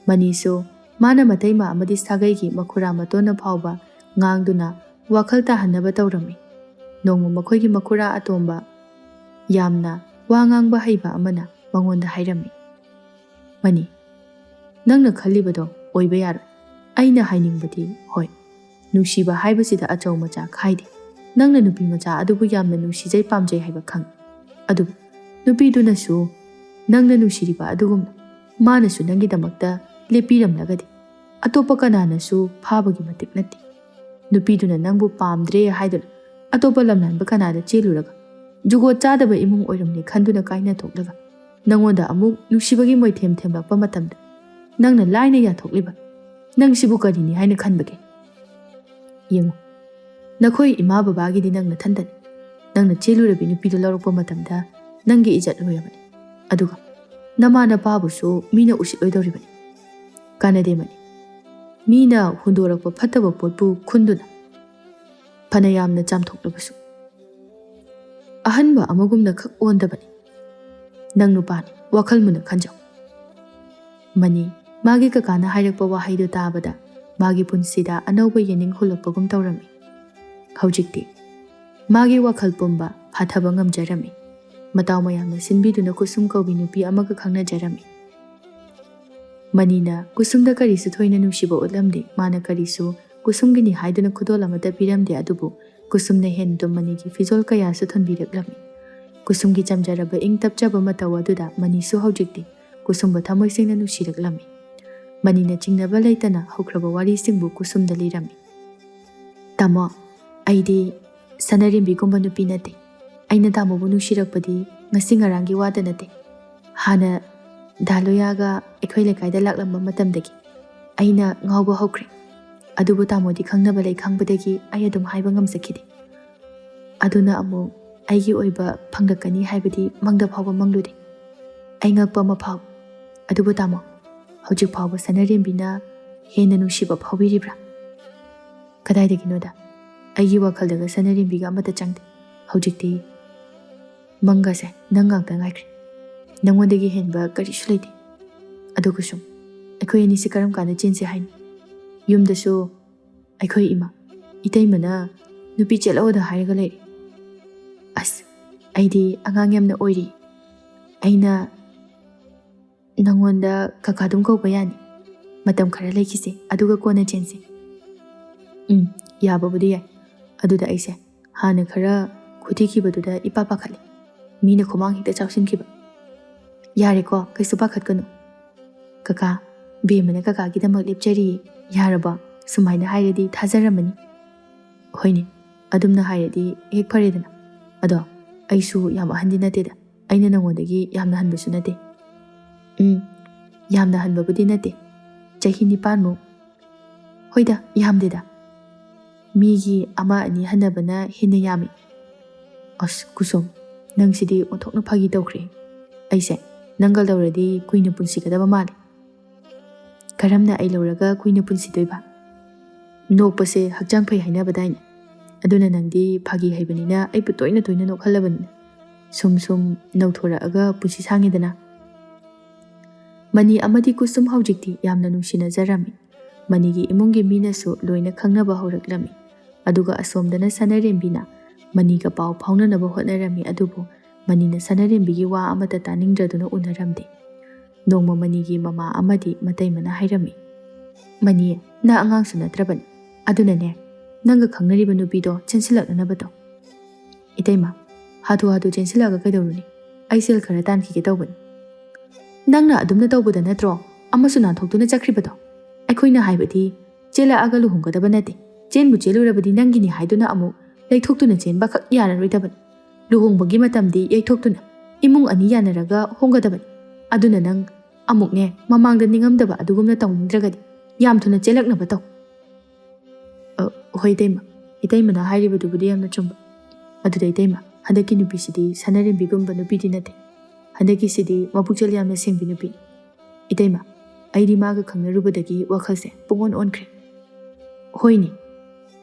ꯃꯅꯤꯁꯨ ꯃꯥꯅ ꯃꯇꯩꯃ ꯑꯃꯗꯤ ꯁꯥꯒꯩꯒꯤ ꯃꯈꯨꯔꯥ ꯃꯇꯣꯟꯅ ꯐꯥꯎꯕ ꯉꯥꯡꯗꯨꯅ ꯋꯥꯈꯜ ꯇꯥꯍꯟꯅꯕ ꯇꯧꯔꯝꯃꯤ꯫ ꯅꯣꯡꯃ ꯃꯈꯣꯏꯒꯤ ꯃꯈꯨꯔꯥ ꯑꯇꯣꯝꯕ ꯌꯥꯝꯅ ꯋꯥ ꯉꯥꯡꯕ ꯍꯩꯕ ꯑꯃꯅ ꯃꯉꯣꯟꯗ ꯍꯥꯏꯔꯝꯃꯤ, ꯃꯅꯤ, ꯅꯪꯅ ꯈꯜꯂꯤꯕꯗꯣ ꯑꯣꯏꯕ ꯌꯥꯔꯣꯏ꯫ ꯑꯩꯅ ꯍꯥꯏꯅꯤꯡꯕꯗꯤ ꯍꯣꯏ, ꯅꯨꯡꯁꯤꯕ ꯍꯥꯏꯕꯁꯤꯗ ꯑꯆꯧ ꯃꯆꯥ ꯈꯥꯏꯗꯦ꯫ ꯅꯪꯅ ꯅꯨꯄꯤ ꯃꯆꯥ ꯑꯗꯨꯕꯨ ꯌꯥꯝꯅ ꯅꯨꯡꯁꯤꯖꯩ ꯄꯥꯝꯖꯩ ꯍꯥꯏꯕ ꯈꯪꯏ꯫ ꯑꯗꯨꯕꯨ ꯅꯨꯄꯤꯗꯨꯅꯁꯨ ꯅꯪꯅ ꯅꯨꯡꯁꯤꯔꯤꯕ ꯑꯗꯨꯒꯨꯝꯅ ꯃꯥꯅꯁꯨ ꯅꯪꯒꯤꯗꯃꯛꯇ ꯂꯦꯞꯄꯤꯔꯝꯂꯒꯗꯤ ꯑꯇꯣꯞꯄ ꯀꯅꯥꯅꯁꯨ ꯐꯥꯕꯒꯤ ꯃꯇꯤꯛ ꯅꯠꯇꯦ꯫ ꯅꯨꯄꯤꯗꯨꯅ ꯅꯪꯕꯨ ꯄꯥꯝꯗ꯭ꯔꯦ ꯍꯥꯏꯗꯨꯅ ꯑꯇꯣꯞꯄ ꯂꯝꯂꯥꯟꯕ ꯀꯅꯥꯗ ꯆꯦꯜꯂꯨꯔꯒ ꯖꯨꯒꯣꯠ ꯆꯥꯗꯕ ꯏꯃꯨꯡ ꯑꯣꯏꯔꯝꯅꯤ ꯈꯟꯗꯨꯅ ꯀꯥꯏꯅ ꯊꯣꯛꯂꯒ ꯅꯪꯉꯣꯟꯗ ꯑꯃꯨꯛ ꯅꯨꯡꯁꯤꯕꯒꯤ ꯃꯣꯏꯊꯦꯝ ꯊꯦꯝꯂꯛꯄ ꯃꯇꯝꯗ ꯅꯪꯅ ꯂꯥꯏꯅ ꯌꯥꯊꯣꯛꯂꯤꯕ ꯅꯪꯁꯤꯕꯨ ꯀꯔꯤꯅꯤ ꯍꯥꯏꯅ ꯈꯟꯕꯒꯦ? ꯌꯦꯡꯉꯨ, ꯅꯈꯣꯏ ꯏꯃꯥ ꯕꯕꯥꯒꯤꯗꯤ ꯅꯪ ꯅꯊꯟꯇꯅꯤ꯫ ꯅꯪꯅ ꯆꯦꯜꯂꯨꯔꯕꯤ ꯅꯨꯄꯤꯗꯨ ꯂꯧꯔꯛꯄ ꯃꯇꯝꯗ ꯅꯪꯒꯤ ꯏꯖꯠ ꯂꯣꯏꯔꯕꯅꯤ꯫ ꯑꯗꯨꯒ ꯅꯃꯥ ꯅꯄꯥꯕꯨꯁꯨ ꯃꯤꯅ ꯎꯁꯤꯠꯂꯣꯏꯗꯧꯔꯤꯕꯅꯤ꯫ ꯀꯥꯟꯅꯗꯦ ꯃꯅꯤ, ꯃꯤꯅ ꯍꯨꯟꯗꯣꯔꯛꯄ ꯐꯠꯇꯕ ꯄꯣꯠꯄꯨ ꯈꯨꯟꯗꯨꯅ ꯐꯅ ꯌꯥꯝꯅ ꯆꯥꯝꯊꯣꯛꯂꯕꯁꯨ ꯑꯍꯟꯕ ꯑꯃꯒꯨꯝꯅ ꯈꯛ ꯑꯣꯟꯗꯕꯅꯤ꯫ ꯅꯪ ꯅꯨꯄꯥꯅꯤ, ꯋꯥꯈꯜ ꯃꯨꯟꯅ ꯈꯟꯖꯧ꯫ ꯃꯅꯤ ꯃꯥꯒꯤ ꯀꯀꯥꯅ ꯍꯥꯏꯔꯛꯄ ꯋꯥꯍꯩꯗꯨ ꯇꯥꯕꯗ ꯃꯥꯒꯤ ꯄꯨꯟꯁꯤꯗ ꯑꯅꯧꯕ ꯌꯦꯅꯤꯡ ꯍꯨꯜꯂꯛꯄꯒꯨꯝ ꯇꯧꯔꯝꯃꯤ꯫ ꯍꯧꯖꯤꯛꯇꯤ ꯃꯥꯒꯤ ꯋꯥꯈꯜ ꯄꯨꯝꯕ ꯐꯥꯊꯕ ꯉꯝꯖꯔꯝꯃꯤ꯫ ꯃꯇꯥꯎ ꯃꯌꯥꯝꯅ ꯁꯤꯟꯕꯤꯗꯨꯅ ꯀꯨꯁꯨꯝ ꯀꯧꯕꯤ ꯅꯨꯄꯤ ꯑꯃꯒ ꯈꯪꯅꯖꯔꯝꯃꯤ꯫ ꯃꯅꯤꯅ ꯀꯨꯁꯨꯝꯗ ꯀꯔꯤꯁꯨ ꯊꯣꯏꯅ ꯅꯨꯡꯁꯤꯕ ꯎꯠꯂꯝꯗꯦ꯫ ꯃꯥꯅ ꯀꯔꯤꯁꯨ ꯀꯨꯁꯨꯝꯒꯤꯅꯤ ꯍꯥꯏꯗꯨꯅ ꯈꯨꯗꯣꯜ ꯑꯃꯠꯇ ꯄꯤꯔꯝꯗꯦ꯫ ꯑꯗꯨꯕꯨ ꯀꯨꯁꯨꯝꯅ ꯍꯦꯟꯅ ꯃꯅꯤꯒꯤ ꯐꯤꯖꯣꯜ ꯀꯌꯥꯁꯨ ꯊꯣꯟꯕꯤꯔꯛꯂꯝꯃꯤ꯫ ꯀꯨꯁꯨꯝꯒꯤ ꯆꯝꯖꯔꯕ ꯏꯪ ꯇꯞꯆꯕ ꯃꯇꯧ ꯑꯗꯨꯗ ꯃꯅꯤꯁꯨ ꯍꯧꯖꯤꯛꯇꯤ ꯀꯨꯁꯨꯝꯕꯨ ꯊꯃꯣꯏ ꯁꯦꯡꯅ ꯅꯨꯡꯁꯤꯔꯛꯂꯝꯃꯤ꯫ ꯃꯅꯤꯅ ꯆꯤꯡꯅꯕ ꯂꯩꯇꯅ ꯍꯧꯈ꯭ꯔꯕ ꯋꯥꯔꯤꯁꯤꯡꯕꯨ ꯀꯨꯁꯨꯝꯗ ꯂꯤꯔꯝꯃꯤ꯫ ꯇꯥꯃꯣ, ꯑꯩꯗꯤ ꯁꯅꯔꯦꯝꯕꯤꯒꯨꯝꯕ ꯅꯨꯄꯤ ꯅꯠꯇꯦ. ꯑꯩꯅ ꯇꯥꯃꯣꯕꯨ ꯅꯨꯡꯁꯤꯔꯛꯄꯗꯤ ꯉꯁꯤ ꯉꯔꯥꯡꯒꯤ ꯋꯥꯗ ꯅꯠꯇꯦ. ꯍꯥꯟꯅ ꯗꯥꯂꯣꯌꯥꯒ ꯑꯩꯈꯣꯏ ꯂꯩꯀꯥꯏꯗ ꯂꯥꯛꯂꯝꯕ ꯃꯇꯝꯗꯒꯤ ꯑꯩꯅ ꯉꯥꯎꯕ ꯍꯧꯈ꯭ꯔꯦ. ꯑꯗꯨꯕꯨ ꯇꯥꯃꯣꯗꯤ ꯈꯪꯅꯕ ꯂꯩ ꯈꯪꯕꯗꯒꯤ ꯑꯩ ꯑꯗꯨꯝ ꯍꯥꯏꯕ ꯉꯝꯖꯈꯤꯗꯦ. ꯑꯗꯨꯅ ꯑꯃꯨꯛ ꯑꯩꯒꯤ ꯑꯣꯏꯕ ꯐꯪꯂꯛꯀꯅꯤ ꯍꯥꯏꯕꯗꯤ ꯃꯪꯗ ꯐꯥꯎꯕ ꯃꯪꯂꯨꯗꯦ. ꯑꯩ ꯉꯛꯄ ꯑꯃ ꯐꯥꯎ. ꯑꯗꯨꯕꯨ ꯇꯥꯃꯣ, ꯍꯧꯖꯤꯛ ꯐꯥꯎꯕ ꯁꯅꯔꯦꯝꯕꯤꯅ ꯍꯦꯟꯅ ꯅꯨꯡꯁꯤꯕ ꯐꯥꯎꯕꯤꯔꯤꯕ꯭ꯔꯥ? ꯀꯗꯥꯏꯗꯒꯤꯅꯣꯗ, ꯑꯩꯒꯤ ꯋꯥꯈꯜꯗꯒ ꯁꯅꯔꯦꯝꯕꯤꯒ ꯑꯃꯠꯇ ꯆꯪꯗꯦ. ꯍꯧꯖꯤꯛꯇꯤ ꯃꯪꯒꯁꯦ ꯅꯪ ꯉꯥꯛꯇ ꯉꯥꯏꯈ꯭ꯔꯦ. ꯅꯪꯉꯣꯟꯗꯒꯤ ꯍꯦꯟꯕ ꯀꯔꯤꯁꯨ ꯂꯩꯇꯦ. ꯑꯗꯨꯒ ꯁꯨꯝ ꯑꯩꯈꯣꯏ ꯑꯅꯤꯁꯤ ꯀꯔꯝ ꯀꯥꯟꯗ ꯆꯦꯟꯁꯦ ꯍꯥꯏꯅꯤ? ꯌꯨꯝꯗꯁꯨ ꯑꯩꯈꯣꯏ ꯏꯃꯥ ꯏꯇꯩꯃꯅ ꯅꯨꯄꯤ ꯆꯦꯜꯂꯛꯑꯣꯗ ꯍꯥꯏꯔꯒ ꯂꯩꯔꯦ. ꯑꯁ, ꯑꯩꯗꯤ ꯑꯉꯥꯡ ꯌꯥꯝꯅ ꯑꯣꯏꯔꯤ. ꯑꯩꯅ ꯅꯪꯉꯣꯟꯗ ꯀꯀꯥ ꯑꯗꯨꯝ ꯀꯧꯕ ꯌꯥꯅꯤ. ꯃꯇꯝ ꯈꯔ ꯂꯩꯈꯤꯁꯦ, ꯑꯗꯨꯒ ꯀꯣꯟꯅ ꯆꯦꯟꯁꯦ. ꯌꯥꯕꯕꯨꯗꯤ ꯌꯥꯏ. ꯑꯗꯨꯗ ꯑꯩꯁꯦ ꯍꯥꯟꯅ ꯈꯔ ꯈꯨꯊꯤꯈꯤꯕꯗꯨꯗ ꯏꯄꯥ ꯄꯥꯈꯠꯂꯦ. ꯃꯤꯅ ꯈꯨꯃꯥꯡ ꯍꯦꯛꯇ ꯆꯥꯎꯁꯤꯟꯈꯤꯕ. ꯌꯥꯔꯦꯀꯣ, ꯀꯩꯁꯨ ꯄꯥꯈꯠꯀꯅꯨ. ꯀꯀꯥ, ꯕꯦꯝꯃꯅ ꯀꯀꯥꯒꯤꯗꯃꯛ ꯂꯦꯞꯆꯔꯤꯌꯦ. ꯌꯥꯔꯕ? ꯁꯨꯃꯥꯏꯅ ꯍꯥꯏꯔꯗꯤ ꯊꯥꯖꯔꯝꯃꯅꯤ. ꯍꯣꯏꯅꯦ, ꯑꯗꯨꯝꯅ ꯍꯥꯏꯔꯗꯤ ꯍꯦꯛ ꯐꯔꯦꯗꯅ. ꯑꯗꯣ ꯑꯩꯁꯨ ꯌꯥꯝ ꯑꯍꯟꯗꯤ ꯅꯠꯇꯦꯗ. ꯑꯩꯅ ꯅꯪꯉꯣꯟꯗꯒꯤ ꯌꯥꯝꯅ ꯍꯟꯕꯁꯨ ꯅꯠꯇꯦ. ꯌꯥꯝꯅ ꯍꯟꯕꯕꯨꯗꯤ ꯅꯠꯇꯦ. ꯆꯍꯤ 9ꯃꯨꯛ. ꯍꯣꯏꯗ, ꯌꯥꯝꯗꯦꯗ. ꯃꯤꯒꯤ 1-2 ꯍꯟꯅꯕꯅ ꯍꯦꯟꯅ ꯌꯥꯝꯃꯤ. ꯑꯁ ꯀꯨꯁꯨꯝ, ꯅꯪꯁꯤꯗꯤ ꯑꯣꯟꯊꯣꯛꯅ ꯐꯥꯒꯤ ꯇꯧꯈ꯭ꯔꯦ. ꯑꯩꯁꯦ ꯅꯪꯒ ꯂꯧꯔꯗꯤ ꯀꯨꯏꯅ ꯄꯨꯟꯁꯤꯒꯗꯕ ꯃꯥꯜꯂꯦ. ꯀꯔꯝꯅ ꯑꯩ ꯂꯧꯔꯒ ꯀꯨꯏꯅ ꯄꯨꯟꯁꯤꯗꯣꯏꯕ? ꯅꯣꯛꯄꯁꯦ ꯍꯛꯆꯥꯡ ꯐꯩ ꯍꯥꯏꯅꯕꯗꯥꯏꯅꯦ. ꯑꯗꯨꯅ ꯅꯪꯗꯤ ꯐꯥꯒꯤ ꯍꯩꯕꯅꯤꯅ ꯑꯩꯕꯨ ꯇꯣꯏꯅ ꯇꯣꯏꯅ ꯅꯣꯛꯍꯜꯂꯕꯅꯤꯅ ꯁꯨꯝ ꯁꯨꯝ ꯅꯧꯊꯣꯔꯛꯑꯒ ꯄꯨꯟꯁꯤ ꯁꯥꯡꯉꯤꯗꯅ. ꯃꯅꯤ ꯑꯃꯗꯤ ꯀꯨꯁꯨꯝ ꯍꯧꯖꯤꯛꯇꯤ ꯌꯥꯝꯅ ꯅꯨꯡꯁꯤꯅꯖꯔꯝꯃꯤ. ꯃꯅꯤꯒꯤ ꯏꯃꯨꯡꯒꯤ ꯃꯤꯅꯁꯨ ꯂꯣꯏꯅ ꯈꯪꯅꯕ ꯍꯧꯔꯛꯂꯝꯃꯤ. ꯑꯗꯨꯒ ꯑꯁꯣꯝꯗꯅ ꯁꯅꯔꯦꯝꯕꯤꯅ ꯃꯅꯤꯒ ꯄꯥꯎ ꯐꯥꯎꯅꯅꯕ ꯍꯣꯠꯅꯔꯝꯃꯤ. ꯑꯗꯨꯕꯨ ꯃꯅꯤꯅ ꯁꯅꯔꯦꯝꯕꯤꯒꯤ ꯋꯥ ꯑꯃꯠꯇ ꯇꯥꯅꯤꯡꯗ꯭ꯔꯗꯨꯅ ꯎꯅꯔꯝꯗꯦ. ꯅꯣꯡꯃ ꯃꯅꯤꯒꯤ ꯃꯃꯥ ꯑꯃꯗꯤ ꯃꯇꯩꯃꯅ ꯍꯥꯏꯔꯝꯃꯤ. ꯃꯅꯤ, ꯅꯪ ꯑꯉꯥꯡꯁꯨ ꯅꯠꯇ꯭ꯔꯕꯅꯤ. ꯑꯗꯨꯅꯅꯦ, ꯅꯪꯒ ꯈꯪꯅꯔꯤꯕ ꯅꯨꯄꯤꯗꯣ ꯆꯦꯟꯁꯤꯜꯂꯛꯅꯅꯕ ꯇꯧ. ꯏꯇꯩꯃ, ꯍꯥꯊꯨ ꯍꯥꯊꯨ ꯆꯦꯟꯁꯤꯜꯂꯛꯑꯒ ꯀꯩꯗꯧꯔꯨꯅꯤ? ꯑꯩ ꯁꯦꯜ ꯈꯔ ꯇꯥꯟꯈꯤꯒꯦ ꯇꯧꯕꯅꯤ. ꯅꯪꯅ ꯑꯗꯨꯝꯅ ꯇꯧꯕꯗ ꯅꯠꯇ꯭रो ꯑꯃꯁꯨ ナꯟꯊꯣꯛꯇꯨꯅ ꯆꯠꯈ꯭ꯔꯤꯕꯗꯣ? ꯑꯩꯈꯣꯏꯅ ꯍꯥꯏꯕꯗꯤ ꯆꯦꯜꯂꯛꯑꯒ ꯂꯨꯍꯣꯡꯒꯗꯕ ꯅꯠꯇꯦ. ꯆꯦꯟꯕꯨ ꯆꯦꯜꯂꯨꯔꯕꯗꯤ ꯅꯪꯒꯤꯅꯤ ꯍꯥꯏꯗꯨꯅ ꯑꯃꯨꯛ ꯌꯩꯊꯣꯛꯇꯨꯅ ꯆꯦꯟꯕ ꯈꯛ ꯌꯥꯔꯔꯣꯏꯗꯕꯅꯤ. ꯂꯨꯍꯣꯡꯕꯒꯤ ꯃꯇꯝꯗꯤ ꯌꯩꯊꯣꯛꯇꯨꯅ ꯏꯃꯨꯡ ꯑꯅꯤ ꯌꯥꯅꯔꯒ ꯍꯣꯡꯒꯗꯕꯅꯤ. ꯑꯗꯨꯅ ꯅꯪ ꯑꯃꯨꯛꯅꯦ ꯃꯃꯥꯡꯗ ꯅꯤꯡꯉꯝꯗꯕ ꯑꯗꯨꯒꯨꯝꯅ ꯇꯧꯅꯤꯡꯗ꯭ꯔꯒꯗꯤ ꯌꯥꯝ ꯊꯨꯅ ꯆꯦꯜꯂꯛꯅꯕ ꯇꯧ. ꯍꯣꯏ ꯏꯇꯩꯃ, ꯏꯇꯩꯃꯅ ꯍꯥꯏꯔꯤꯕꯗꯨꯕꯨꯗꯤ ꯌꯥꯝꯅ ꯆꯨꯝꯕ. ꯑꯗꯨꯗ ꯏꯇꯩꯃ, ꯍꯟꯗꯛꯀꯤ ꯅꯨꯄꯤꯁꯤꯗꯤ ꯁꯅꯔꯦꯝꯕꯤꯒꯨꯝꯕ ꯅꯨꯄꯤꯗꯤ ꯅꯠꯇꯦ. ꯍꯟꯗꯛꯀꯤꯁꯤꯗꯤ ꯃꯄꯨꯛꯆꯦꯜ ꯌꯥꯝꯅ ꯁꯦꯡꯕꯤ ꯅꯨꯄꯤꯅꯤ. ꯏꯇꯩꯃ, ꯑꯩꯗꯤ ꯃꯥꯒ ꯈꯪꯅꯔꯨꯕꯗꯒꯤ ꯋꯥꯈꯜꯁꯦ ꯄꯨꯡꯑꯣꯟ ꯑꯣꯟꯈ꯭ꯔꯦ. ꯍꯣꯏꯅꯦ,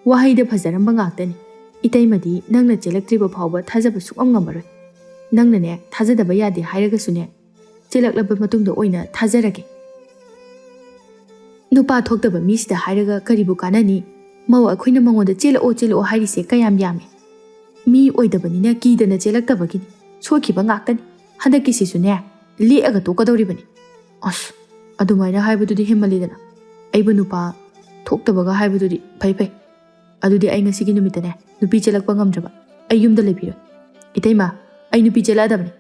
ꯋꯥꯍꯩꯗ ꯐꯖꯔꯝꯕ ꯉꯥꯛꯇꯅꯤ. ꯏꯇꯩꯃꯗꯤ ꯅꯪꯅ ꯆꯦꯜꯂꯛꯇ꯭ꯔꯤꯕ ꯐꯥꯎꯕ ꯊꯥꯖꯕ ꯁꯨꯛꯉꯝ ꯉꯝꯃꯔꯣꯏ. ꯅꯪꯅꯅꯦ ꯊꯥꯖꯗꯕ ꯌꯥꯗꯦ ꯍꯥꯏꯔꯒꯁꯨꯅꯦ, ꯆꯦꯜꯂꯛꯂꯕ ꯃꯇꯨꯡꯗ ꯑꯣꯏꯅ ꯊꯥꯖꯔꯒꯦ. ꯅꯨꯄꯥ ꯊꯣꯛꯇꯕ ꯃꯤꯁꯤꯗ ꯍꯥꯏꯔꯒ ꯀꯔꯤꯕꯨ ꯀꯥꯟꯅꯅꯤ? ꯃꯧ ꯑꯩꯈꯣꯏꯅ ꯃꯉꯣꯟꯗ ꯆꯦꯜꯂꯛꯑꯣ ꯆꯦꯜꯂꯛꯑꯣ ꯍꯥꯏꯔꯤꯁꯦ ꯀꯌꯥꯝ ꯌꯥꯝꯃꯤ. ꯃꯤ ꯑꯣꯏꯗꯕꯅꯤꯅ ꯀꯤꯗꯅ ꯆꯦꯜꯂꯛꯇꯕꯒꯤꯅꯤ. ꯁꯣꯏꯈꯤꯕ ꯉꯥꯛꯇꯅꯤ. ꯍꯟꯗꯛꯀꯤꯁꯤꯁꯨꯅꯦ ꯂꯦꯛꯑꯒ ꯇꯣꯛꯀꯗꯧꯔꯤꯕꯅꯤ. ꯑꯁ, ꯑꯗꯨꯃꯥꯏꯅ ꯍꯥꯏꯕꯗꯨꯗꯤ ꯍꯦꯟꯃꯜꯂꯤꯗꯅ. ꯑꯩꯕꯨ ꯅꯨꯄꯥ ꯊꯣꯛꯇꯕꯒ ꯍꯥꯏꯕꯗꯨꯗꯤ ꯐꯩ. ꯑꯗꯨꯗꯤ ꯑꯩ ꯉꯁꯤꯒꯤ ꯅꯨꯃꯤꯠꯇꯅꯦ ꯅꯨꯄꯤ ꯆꯦꯜꯂꯛꯄ ꯉꯝꯗ꯭ꯔꯕ ꯑꯩ ꯌꯨꯝꯗ ꯂꯩꯕꯤꯔꯣꯏ. ꯏꯇꯩꯃ, ꯑꯩ ꯅꯨꯄꯤ ꯆꯦꯜꯂꯛꯑꯗꯕꯅꯤ.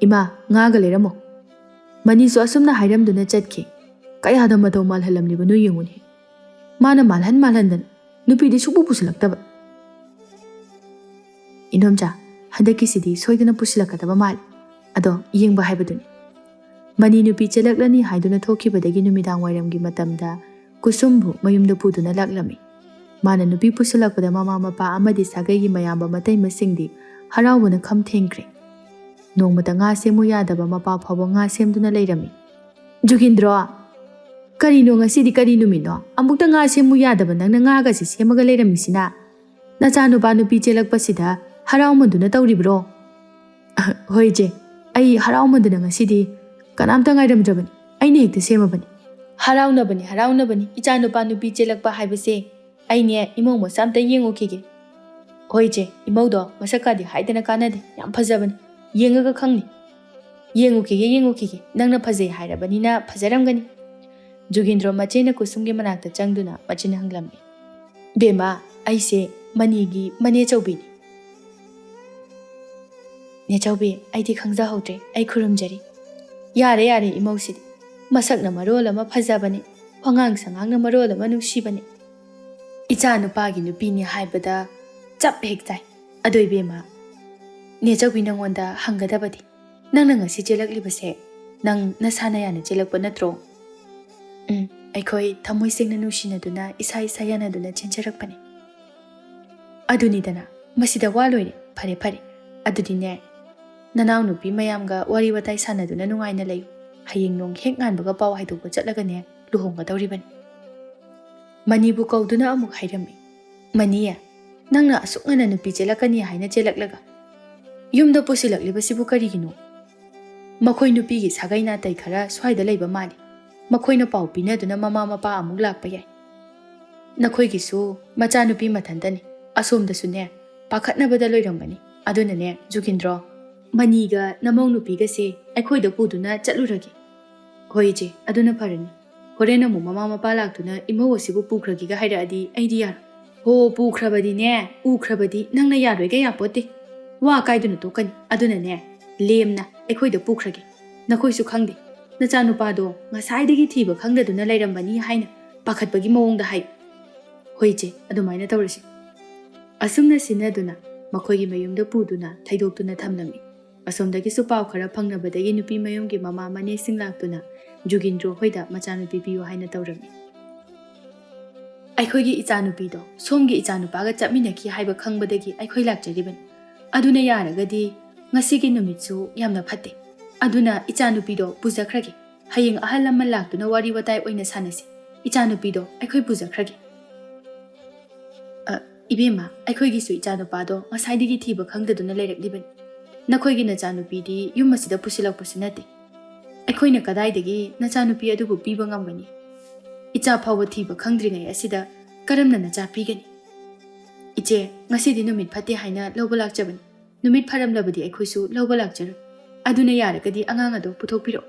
ꯏꯃꯥ, ꯉꯥꯒ ꯂꯩꯔꯝꯃꯣ. ꯃꯅꯤꯁꯨ ꯑꯁꯨꯝꯅ ꯍꯥꯏꯔꯝꯗꯨꯅ ꯆꯠꯈꯤ. ꯀꯌꯥꯗ ꯃꯇꯧ ꯃꯥꯜꯍꯜꯂꯝꯂꯤꯕꯅꯣ ꯌꯦꯡꯉꯨꯅꯦ. ꯃꯥꯅ ꯃꯥꯜꯍꯟꯗꯅ ꯅꯨꯄꯤꯗꯤ ꯁꯨꯛꯄꯨ ꯄꯨꯁꯤꯜꯂꯛꯇꯕ. ꯏꯅꯣꯝꯆꯥ, ꯍꯟꯗꯛꯀꯤꯁꯤꯗꯤ ꯁꯣꯏꯗꯅ ꯄꯨꯁꯤꯜꯂꯛꯀꯗꯕ ꯃꯥꯜꯂꯤ. ꯑꯗꯣ ꯌꯦꯡꯕ ꯍꯥꯏꯕꯗꯨꯅꯤ. ꯃꯅꯤ ꯅꯨꯄꯤ ꯆꯦꯜꯂꯛꯂꯅꯤ ꯍꯥꯏꯗꯨꯅ ꯊꯣꯛꯈꯤꯕꯗꯒꯤ ꯅꯨꯃꯤꯗꯥꯡ ꯋꯥꯏꯔꯝꯒꯤ ꯃꯇꯝꯗ ꯀꯨꯁꯨꯝꯕꯨ ꯃꯌꯨꯝꯗ ꯄꯨꯗꯨꯅ ꯂꯥꯛꯂꯝꯃꯤ. ꯃꯥꯅ ꯅꯨꯄꯤ ꯄꯨꯁꯤꯜꯂꯛꯄꯗ ꯃꯃꯥ ꯃꯄꯥ ꯑꯃꯗꯤ ꯁꯥꯒꯩꯒꯤ ꯃꯌꯥꯝꯕ ꯃꯇꯩꯃꯁꯤꯡꯗꯤ ꯍꯔꯥꯎꯕꯅ ꯈꯝ ꯊꯦꯡꯈ꯭ꯔꯦ. ꯅꯣꯡꯃꯇ ꯉꯥ ꯁꯦꯝꯃꯨ ꯌꯥꯗꯕ ꯃꯄꯥ ꯐꯥꯎꯕ ꯉꯥ ꯁꯦꯝꯗꯨꯅ ꯂꯩꯔꯝꯃꯤ. ꯖꯨꯒꯤꯟꯗ꯭ꯔꯣ, ꯀꯔꯤꯅꯣ ꯉꯁꯤꯗꯤ ꯀꯔꯤ ꯅꯨꯃꯤꯠꯅꯣ? ꯑꯃꯨꯛꯇ ꯉꯥ ꯁꯦꯝꯃꯨ ꯌꯥꯗꯕ ꯅꯪꯅ ꯉꯥꯒꯁꯤ ꯁꯦꯝꯃꯒ ꯂꯩꯔꯝꯃꯤꯁꯤꯅ? ꯅꯆꯥꯅꯨꯄꯥ ꯅꯨꯄꯤ ꯆꯦꯜꯂꯛꯄꯁꯤꯗ ꯍꯔꯥꯎꯃꯟꯗꯨꯅ ꯇꯧꯔꯤꯕ꯭ꯔꯣ? ꯍꯣꯏ ꯏꯆꯦ, ꯑꯩ ꯍꯔꯥꯎꯃꯟꯗꯅ ꯉꯁꯤꯗꯤ ꯀꯅꯥꯝꯇ ꯉꯥꯏꯔꯝꯗ꯭ꯔꯕꯅꯤ. ꯑꯩꯅ ꯍꯦꯛꯇ ꯁꯦꯝꯃꯕꯅꯤ. ꯍꯔꯥꯎꯅꯕꯅꯤ ꯏꯆꯥꯅꯨꯄꯥ ꯅꯨꯄꯤ ꯆꯦꯜꯂꯛꯄ ꯍꯥꯏꯕꯁꯦ. ꯑꯩꯅꯦ ꯏꯃꯧ ꯃꯆꯥ ꯑꯝꯇ ꯌꯦꯡꯉꯨꯈꯤꯒꯦ. ꯍꯣꯏ ꯏꯆꯦ, ꯏꯃꯧꯗꯣ ꯃꯁꯛꯀꯥꯗꯤ ꯍꯥꯏꯗꯅ ꯀꯥꯟꯅꯗꯦ. ꯌꯥꯝ ꯐꯖꯕꯅꯤ. ꯌꯦꯡꯉꯒ ꯈꯪꯅꯤ. ꯌꯦꯡꯉꯨꯈꯤꯒꯦ. ꯅꯪꯅ ꯐꯖꯩ ꯍꯥꯏꯔꯕꯅꯤꯅ ꯐꯖꯔꯝꯒꯅꯤ. ꯖꯨꯒꯤꯟꯗ꯭ꯔꯣ ꯃꯆꯦꯅ ꯀꯨꯁꯨꯝꯒꯤ ꯃꯅꯥꯛꯇ ꯆꯪꯗꯨꯅ ꯃꯆꯤꯟ ꯍꯪꯂꯝꯃꯤ. ꯕꯦꯝꯃ, ꯑꯩꯁꯦ ꯃꯅꯤꯒꯤ ꯃꯅꯦꯆꯧꯕꯤꯅꯤ. ꯅꯦꯆꯧꯕꯤ, ꯑꯩꯗꯤ ꯈꯪꯖꯍꯧꯗ꯭ꯔꯦ. ꯑꯩ ꯈꯨꯔꯨꯝꯖꯔꯤ. ꯌꯥꯔꯦ ꯏꯃꯧꯁꯤꯗꯤ. ꯃꯁꯛꯅ ꯃꯔꯣꯜ ꯑꯃ ꯐꯖꯕꯅꯤ. ꯋꯥꯉꯥꯡ ꯁꯉꯥꯡꯅ ꯃꯔꯣꯜ ꯑꯃ ꯅꯨꯡꯁꯤꯕꯅꯤ. Icha nupagi nupini haibada chap hek tai. Ado ibema Nejawi nangonda hangadabadi. Nang ngasi chelak nang nasana yana chelak pa natro. Aikoi thamoi sengna nusinaduna isa yanaduna chencharakpani. Adunidana masida waloire phare phare. Adudine nanaw nupi mayamga wari watai sanaduna nungaina layu. Hayeng nong hek nganbaga paw haidokba chatlagane luhongga tawribani. Manibu kauduna amuk hairami. Maniya nangna asukngana nupi chelakani haina chelaklaga. Yumda pusilaklibasibu karigino. Makhoi nupigi sagai natai khara swaida leiba mali. Makhoina paw pinaduna mama mapa amuk lakpa yai. Nakhoigisu macha nupi mathantani. Asomdasune pakhatnabada loiramgani. Adunane Jugindro Maniga namong nupiga se aikhoida puduna chatluragi. Hoije aduna pharani. Horena mu mama mapa laktuna imawasibu pukhragiga hairaadi aidi yar. Ho pukhrabadi ne ukhrabadi nangna yaroi ga yapote. Wa kaiduna tokani adunane lemna aikhoida pukhragi. Nakhoisu khangde. Nacha nupado ngasaidagi thiba khangdaduna lairambani haina pakhatbagi mawongda hai. Hoije adumaina tawrasi. Asumna sinaduna makhoigi mayumda puduna thaidoktuna thamlami. Asomdagi su paw khara phangnabadagi nupi mayumgi mama mane singlaktuna Jugindro hoida machanupi piyo haina tawrami. Aikhoigi ichanupido somgi ichanupaga chapminaki haiba khangbadagi aikhoi lakjaribani. Aduna yaragadi ngasigi numitsu yamna phatte. Aduna ichanupido pujakhragi. Hayeng ahal laman laktuna wari watai oina sanasi. Ichanupido aikhoi pujakhragi. Ibema aikhoigi su ichanupado ngasaidigi thiba khangdaduna leirakliban. Nakhoigi nachanupidi yum masida pusilakpasu nate. Aikhoina kadaidagi nachanupi adubu piba ngamgani. Icha phawba thiba khangdringai asida karamna nacha pigani. Iche ngasidi numit phatte haina lawba lakjabani. Numit pharamlabadi aikhoisu lawba lakjar. Aduna yaragadi angang ado puthokpiro.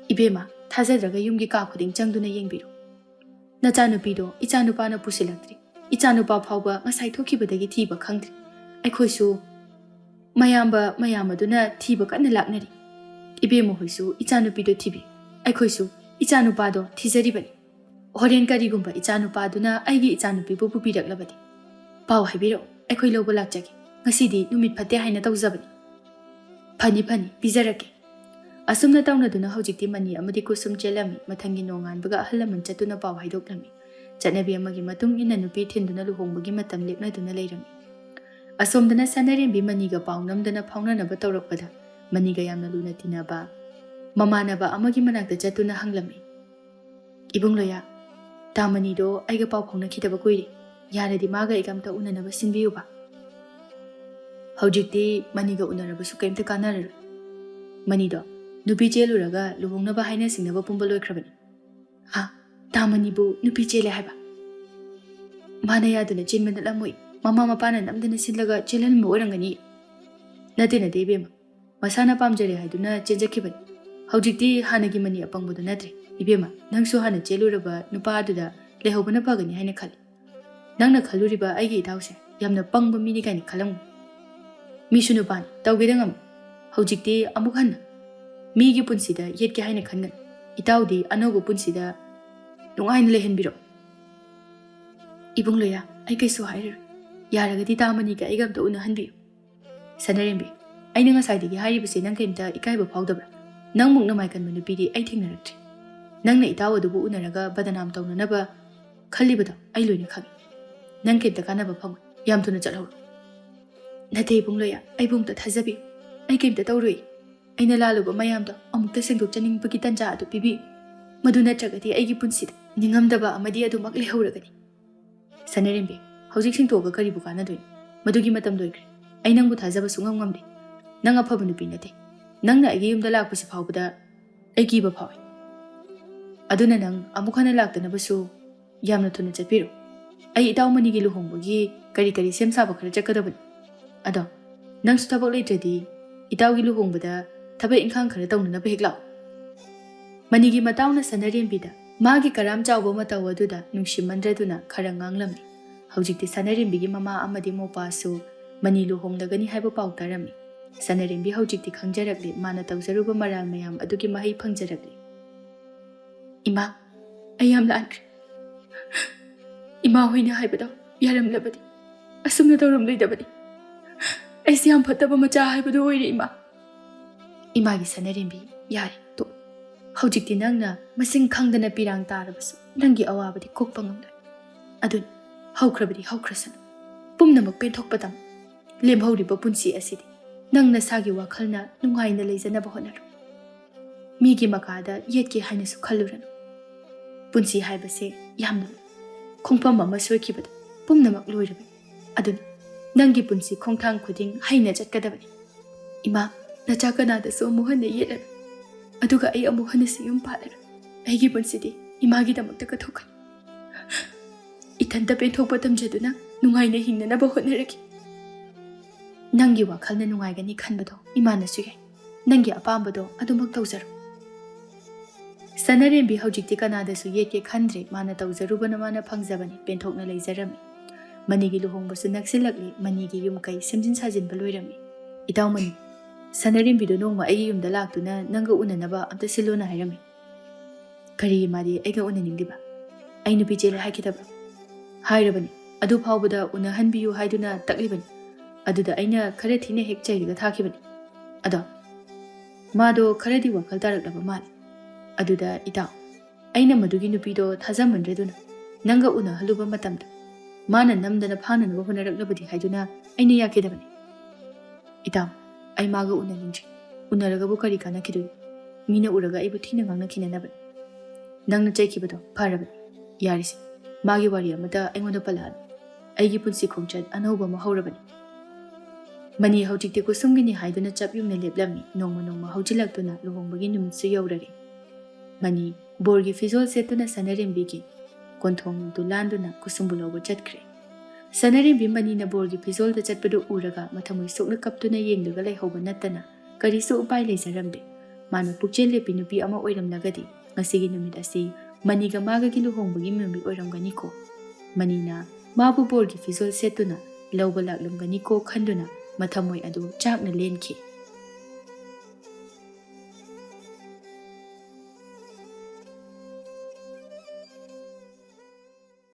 Ibema thajadraga yumgi ka khuding changduna yengbiro. Nachanupido ichanupana pusilaktri. Ichanupa phawba ngasai thokibadagi thiba khangdri. Aikhoisu mayamaduna thiba kanna laknari. Ibemo hoisu ichanupido thibi. Aikhoisu ichanupado thijaribani. Horen karigumba ichanupaduna aigi ichanupibu pupiraklabadi. Paw haibiro aikhoi lawba lakjagi. Ngasidi numit phatte haina tawjabani. Phani pijarake. Asumna tawnaduna hojikti mani amadi kusum chelami mathangi nonganbaga ahalaman chatuna paw haidoklami. Chanabi amagi matung ina nupi thinduna luhongbagi matam lepnaduna leirami. Asomdana sanarembi maniga pawnamdana phawnanaba tawrakpada maniga yamna luna tinaba mamanaba amagi manakta chatuna hanglami. Ibungloya tamanido aiga paw phawnakhidaba kuiri yaradi maga igamta unanaba sinbiyuba. Hojikti maniga unarabasu kaimta kanarara. Manido nupi cheluraga luhongnaba haina singnaba pumba loikrabani. Ha tamanibu nupi chele haiba. Mana yaduna chinmana lamoi mama mapana namdana sinlaga chelan mo orangani. Nate ibema masana pamjare haiduna chenjakibani. Hojikti hanagi mani apangbudu natre. Ibema nangsu hana cheluraba nupa aduda lehobana pagani haina khali. Nangna khaluriba aigi itause yamna pangba mini kaini khalam. Misu nupani tawgedangam. Hojikti amuk hanna migi punsida yetke haina khangan. Itawdi anogo punsida nungaina lehenbiro. Ibungloya ai kaisu hairar. Yaragadi tamaniga aigamta una hanbiyo. Sanarembi aina ngasaidagi hairibase nang kaimta ikaiba phawdabra. Nang mukna maikan manupidi ai thengnarakti. Nangna itaw adubu unaraga badanam tawnanaba khallibada ai loina khangi. Nang kaimta kanaba phang yam thuna chathawro. Nate ibungloya ai bungta thajabi. Ai kaimta tawroi. Aina laluba mayamda amukta sengdok chaningbagi tanja adu pibi. Madu natragadi aigi punsida ningamdaba amadi adumak lehawragani. Sanarembi hojik singtoga karibu kanadoini. Madugi matam loikre. Ai nangbu thajaba sungam ngamde. Nang afaba nupi nate. Nangna aigi yumda lakpasi phawbada ai kiba phawi. Aduna nang amukhana laktanabasu yamna thuna chatpiro. Ai itaw manigi luhongbagi kari sem saba khara chakadabani. Ado nangsu thabak leitradi itawgi luhongbada thabak inkhang khara tawnanaba heklaw. Manigi matawna sanarembida magi karam chawba mataw aduda nungsimandraduna khara nganglami. Hojikti sanarembigi mama amadi mopasu mani luhongdagani haiba paw tarami. Sanarembi hojikti khangjarakli mana tawjaruba maral mayam adugi mahai phangjarakli. Ima ayam lankre. ꯏꯃꯥ ꯍꯣꯏꯅ ꯍꯥꯏꯕꯗꯣ ꯌꯥꯔꯝꯂꯕꯗꯤ ꯑꯁꯨꯝꯅ ꯇꯧꯔꯝꯂꯣꯏꯗꯕꯅꯤ. ꯑꯩꯁꯦ ꯌꯥꯝ ꯐꯠꯇꯕ ꯃꯆꯥ ꯍꯥꯏꯕꯗꯨ ꯑꯣꯏꯔꯦ ꯏꯃꯥ. ꯏꯃꯥꯒꯤ ꯁꯅꯔꯦꯝꯕꯤ, ꯌꯥꯔꯦ ꯇꯣ. ꯍꯧꯖꯤꯛꯇꯤ ꯅꯪꯅ ꯃꯁꯤꯡ ꯈꯪꯗꯅ ꯄꯤꯔꯥꯡ ꯇꯥꯔꯕꯁꯨ ꯅꯪꯒꯤ ꯑꯋꯥꯕꯗꯤ ꯀꯣꯛꯄ ꯉꯝꯂꯣꯏ. ꯑꯗꯨꯅ ꯍꯧꯈ꯭ꯔꯕꯗꯤ ꯍꯧꯈ꯭ꯔꯁꯅꯨ. ꯄꯨꯝꯅꯃꯛ ꯄꯦꯟꯊꯣꯛꯄ ꯇꯝꯃꯨ. ꯂꯦꯝꯍꯧꯔꯤꯕ ꯄꯨꯟꯁꯤ ꯑꯁꯤꯗꯤ ꯅꯪ ꯅꯁꯥꯒꯤ ꯋꯥꯈꯜꯅ ꯅꯨꯡꯉꯥꯏꯅ ꯂꯩꯖꯅꯕ ꯍꯣꯠꯅꯔꯣ. ꯃꯤꯒꯤ ꯃꯈꯥꯗ ꯌꯦꯠꯀꯦ ꯍꯥꯏꯅꯁꯨ ꯈꯜꯂꯨꯔꯅꯨ. ꯄꯨꯟꯁꯤ ꯍꯥꯏꯕꯁꯦ ꯌꯥꯝꯅ ꯈꯣꯡꯐꯝ ꯑꯃ ꯁꯣꯏꯈꯤꯕꯗ ꯄꯨꯝꯅꯃꯛ ꯂꯣꯏꯔꯕꯅꯤ. ꯑꯗꯨꯅ ꯅꯪꯒꯤ ꯄꯨꯟꯁꯤ ꯈꯣꯡꯊꯥꯡ ꯈꯨꯗꯤꯡ ꯍꯩꯅ ꯆꯠꯀꯗꯕꯅꯤ. ꯏꯃꯥ, ꯅꯆꯥ ꯀꯅꯥꯗꯁꯨ ꯑꯃꯨꯛ ꯍꯟꯅ ꯌꯦꯠꯂꯔꯣꯏ. ꯑꯗꯨꯒ ꯑꯩ ꯑꯃꯨꯛ ꯍꯟꯅꯁꯨ ꯌꯨꯝ ꯄꯥꯜꯂꯔꯣꯏ. ꯑꯩꯒꯤ ꯄꯨꯟꯁꯤꯗꯤ ꯏꯃꯥꯒꯤꯗꯃꯛꯇ ꯀꯠꯊꯣꯛꯀꯅꯤ. ꯏꯊꯟꯇ ꯄꯦꯟꯊꯣꯛꯄ ꯇꯝꯖꯗꯨꯅ ꯅꯨꯡꯉꯥꯏꯅ ꯍꯤꯡꯅꯅꯕ ꯍꯣꯠꯅꯔꯒꯦ. ꯅꯪꯒꯤ ꯋꯥꯈꯜꯅ ꯅꯨꯡꯉꯥꯏꯒꯅꯤ ꯈꯟꯕꯗꯣ ꯏꯃꯥꯅꯁꯨ ꯌꯥꯏ. ꯅꯪꯒꯤ ꯑꯄꯥꯝꯕꯗꯣ ꯑꯗꯨꯃꯛ ꯇꯧꯖꯔꯣ. ꯁꯅꯔꯦꯝꯕꯤ ꯍꯧꯖꯤꯛꯇꯤ ꯀꯅꯥꯗꯁꯨ ꯌꯦꯠꯀꯦ ꯈꯟꯗ꯭ꯔꯦ. ꯃꯥꯅ ꯇꯧꯖꯔꯨꯕꯅ ꯃꯥꯅ ꯐꯪꯖꯕꯅꯤ. ꯄꯦꯟꯊꯣꯛꯅ ꯂꯩꯖꯔꯝꯃꯤ. ꯃꯅꯤꯒꯤ ꯂꯨꯍꯣꯡꯕꯁꯨ ꯅꯛꯁꯤꯜꯂꯛꯂꯤ. ꯃꯅꯤꯒꯤ ꯌꯨꯝ ꯀꯩ ꯁꯦꯝꯖꯤꯟ ꯁꯥꯖꯤꯟꯕ ꯂꯣꯏꯔꯝꯃꯤ. ꯏꯇꯥꯎ ꯃꯅꯤ, ꯁꯅꯔꯦꯝꯕꯤꯗꯣ ꯅꯣꯡꯃ ꯑꯩꯒꯤ ꯌꯨꯝꯗ ꯂꯥꯛꯇꯨꯅ ꯅꯪꯒ ꯎꯅꯅꯕ ꯑꯝꯇ ꯁꯤꯜꯂꯣꯅ ꯍꯥꯏꯔꯝꯃꯤ. ꯀꯔꯤꯒꯤ ꯃꯥꯗꯤ ꯑꯩꯒ ꯎꯅꯅꯤꯡꯂꯤꯕ? ꯑꯩ ꯅꯨꯄꯤ ꯆꯦꯜꯂꯦ ꯍꯥꯏꯈꯤꯗꯕ꯭ꯔꯣ? ꯍꯥꯏꯔꯕꯅꯤ. ꯑꯗꯨ ꯐꯥꯎꯕꯗ ꯎꯅꯍꯟꯕꯤꯌꯨ ꯍꯥꯏꯗꯨꯅ ꯇꯛꯂꯤꯕꯅꯤ. ꯑꯗꯨꯗ ꯑꯩꯅ ꯈꯔ ꯊꯤꯅ ꯍꯦꯛ ꯆꯩꯔꯒ ꯊꯥꯈꯤꯕꯅꯤ. ꯑꯗꯣ ꯃꯥꯗോ ꯈꯔꯗꯤ ꯋꯥꯈꯜ ꯇꯥꯔꯛꯂꯕ ꯃꯥꯜꯂꯤ. ꯑꯗꯨꯗ ꯏꯇꯥꯎ, ꯑꯩꯅ ꯃꯗꯨꯒꯤ ꯅꯨꯄꯤꯗꯣ ꯊꯥꯖꯃꯟꯗ꯭ꯔꯦꯗꯨꯅ ꯅꯪꯒ ꯎꯅꯍꯜꯂꯨꯕ ꯃꯇꯝꯗ ꯃꯥꯅ ꯅꯝꯗꯅ ꯐꯥꯅꯅꯕ ꯍꯣꯠꯅꯔꯛꯂꯕꯗꯤ ꯍꯥꯏꯗꯨꯅ ꯑꯩꯅ ꯌꯥꯈꯤꯗꯕꯅꯤ. ꯏꯇꯥꯎ, ꯑꯩ ꯃꯥꯒ ꯎꯅꯅꯤꯡꯗ꯭ꯔꯤ. ꯎꯅꯔꯒꯕꯨ ꯀꯔꯤ ꯀꯥꯟꯅꯈꯤꯗꯣꯏꯅꯣ? ꯃꯤꯅ ꯎꯔꯒ ꯑꯩꯕꯨ ꯊꯤꯅ ꯉꯥꯡꯅꯈꯤꯅꯅꯕꯅꯤ. ꯅꯪꯅ ꯆꯩꯈꯤꯕꯗꯣ ꯐꯔꯕꯅꯤ. ꯌꯥꯔꯤꯁꯦ, ꯃꯥꯒꯤ ꯋꯥꯔꯤ ꯑꯃꯇ ꯑꯩꯉꯣꯟꯗ ꯄꯜꯂꯛꯑꯅꯨ. ꯑꯩꯒꯤ ꯄꯨꯟꯁꯤ ꯈꯣꯡꯆꯠ ꯑꯅꯧꯕ ꯑꯃ ꯍꯧꯔꯕꯅꯤ. ꯃꯅꯤ ꯍꯧꯖꯤꯛꯇꯤ ꯀꯨꯁꯨꯝꯒꯤꯅꯤ ꯍꯥꯏꯗꯨꯅ ꯆꯞ ꯌꯨꯡꯅ ꯂꯦꯞꯂꯝꯃꯤ. ꯅꯣꯡꯃ ꯅꯣꯡꯃ ꯍꯧꯖꯤꯜꯂꯛꯇꯨꯅ ꯂꯨꯍꯣꯡꯕꯒꯤ ꯅꯨꯃꯤꯠꯁꯨ ꯌꯧꯔꯔꯦ. ꯃꯅꯤ ꯕꯣꯔꯒꯤ ꯐꯤꯖꯣꯜ ꯁꯦꯠꯇꯨꯅ ꯁꯅꯔꯦꯝꯕꯤꯒꯤ ꯀꯣꯟꯊꯣꯡꯗꯨ ꯂꯥꯟꯗꯨꯅ ꯀꯨꯁꯨꯝꯕꯨ ꯂꯧꯕ ꯆꯠꯈ꯭ꯔꯦ. ꯁꯅꯔꯦꯝꯕꯤ ꯃꯅꯤꯅ ꯕꯣꯔꯒꯤ ꯐꯤꯖꯣꯜꯗ ꯆꯠꯄꯗꯨ ꯎꯔꯒ ꯃꯊꯃꯣꯏ ꯁꯣꯛꯅ ꯀꯞꯇꯨꯅ ꯌꯦꯡꯂꯒ ꯂꯩꯍꯧꯕ ꯅꯠꯇꯅ ꯀꯔꯤꯁꯨ ꯎꯄꯥꯏ ꯂꯩꯖꯔꯝꯗꯦ. ꯃꯥꯅ ꯄꯨꯛꯆꯦꯜ ꯂꯦꯞꯄꯤ ꯅꯨꯄꯤ ꯑꯃ ꯑꯣꯏꯔꯝꯂꯒꯗꯤ ꯉꯁꯤꯒꯤ ꯅꯨꯃꯤꯠ ꯑꯁꯤ ꯃꯅꯤꯒ ꯃꯥꯒꯒꯤ ꯂꯨꯍꯣꯡꯕꯒꯤ ꯅꯨꯃꯤꯠ ꯑꯣꯏꯔꯝꯒꯅꯤꯀꯣ. ꯃꯅꯤꯅ ꯃꯥꯕꯨ ꯕꯣꯔꯒꯤ ꯐꯤꯖꯣꯜ ꯁꯦꯠꯇꯨꯅ ꯂꯧꯕ ꯂꯥꯛꯂꯝꯒꯅꯤꯀꯣ ꯈꯟꯗꯨꯅ ꯃꯊꯃꯣꯏ ꯑꯗꯨ ꯆꯥꯛꯅ ꯂꯦꯟꯈꯤ꯫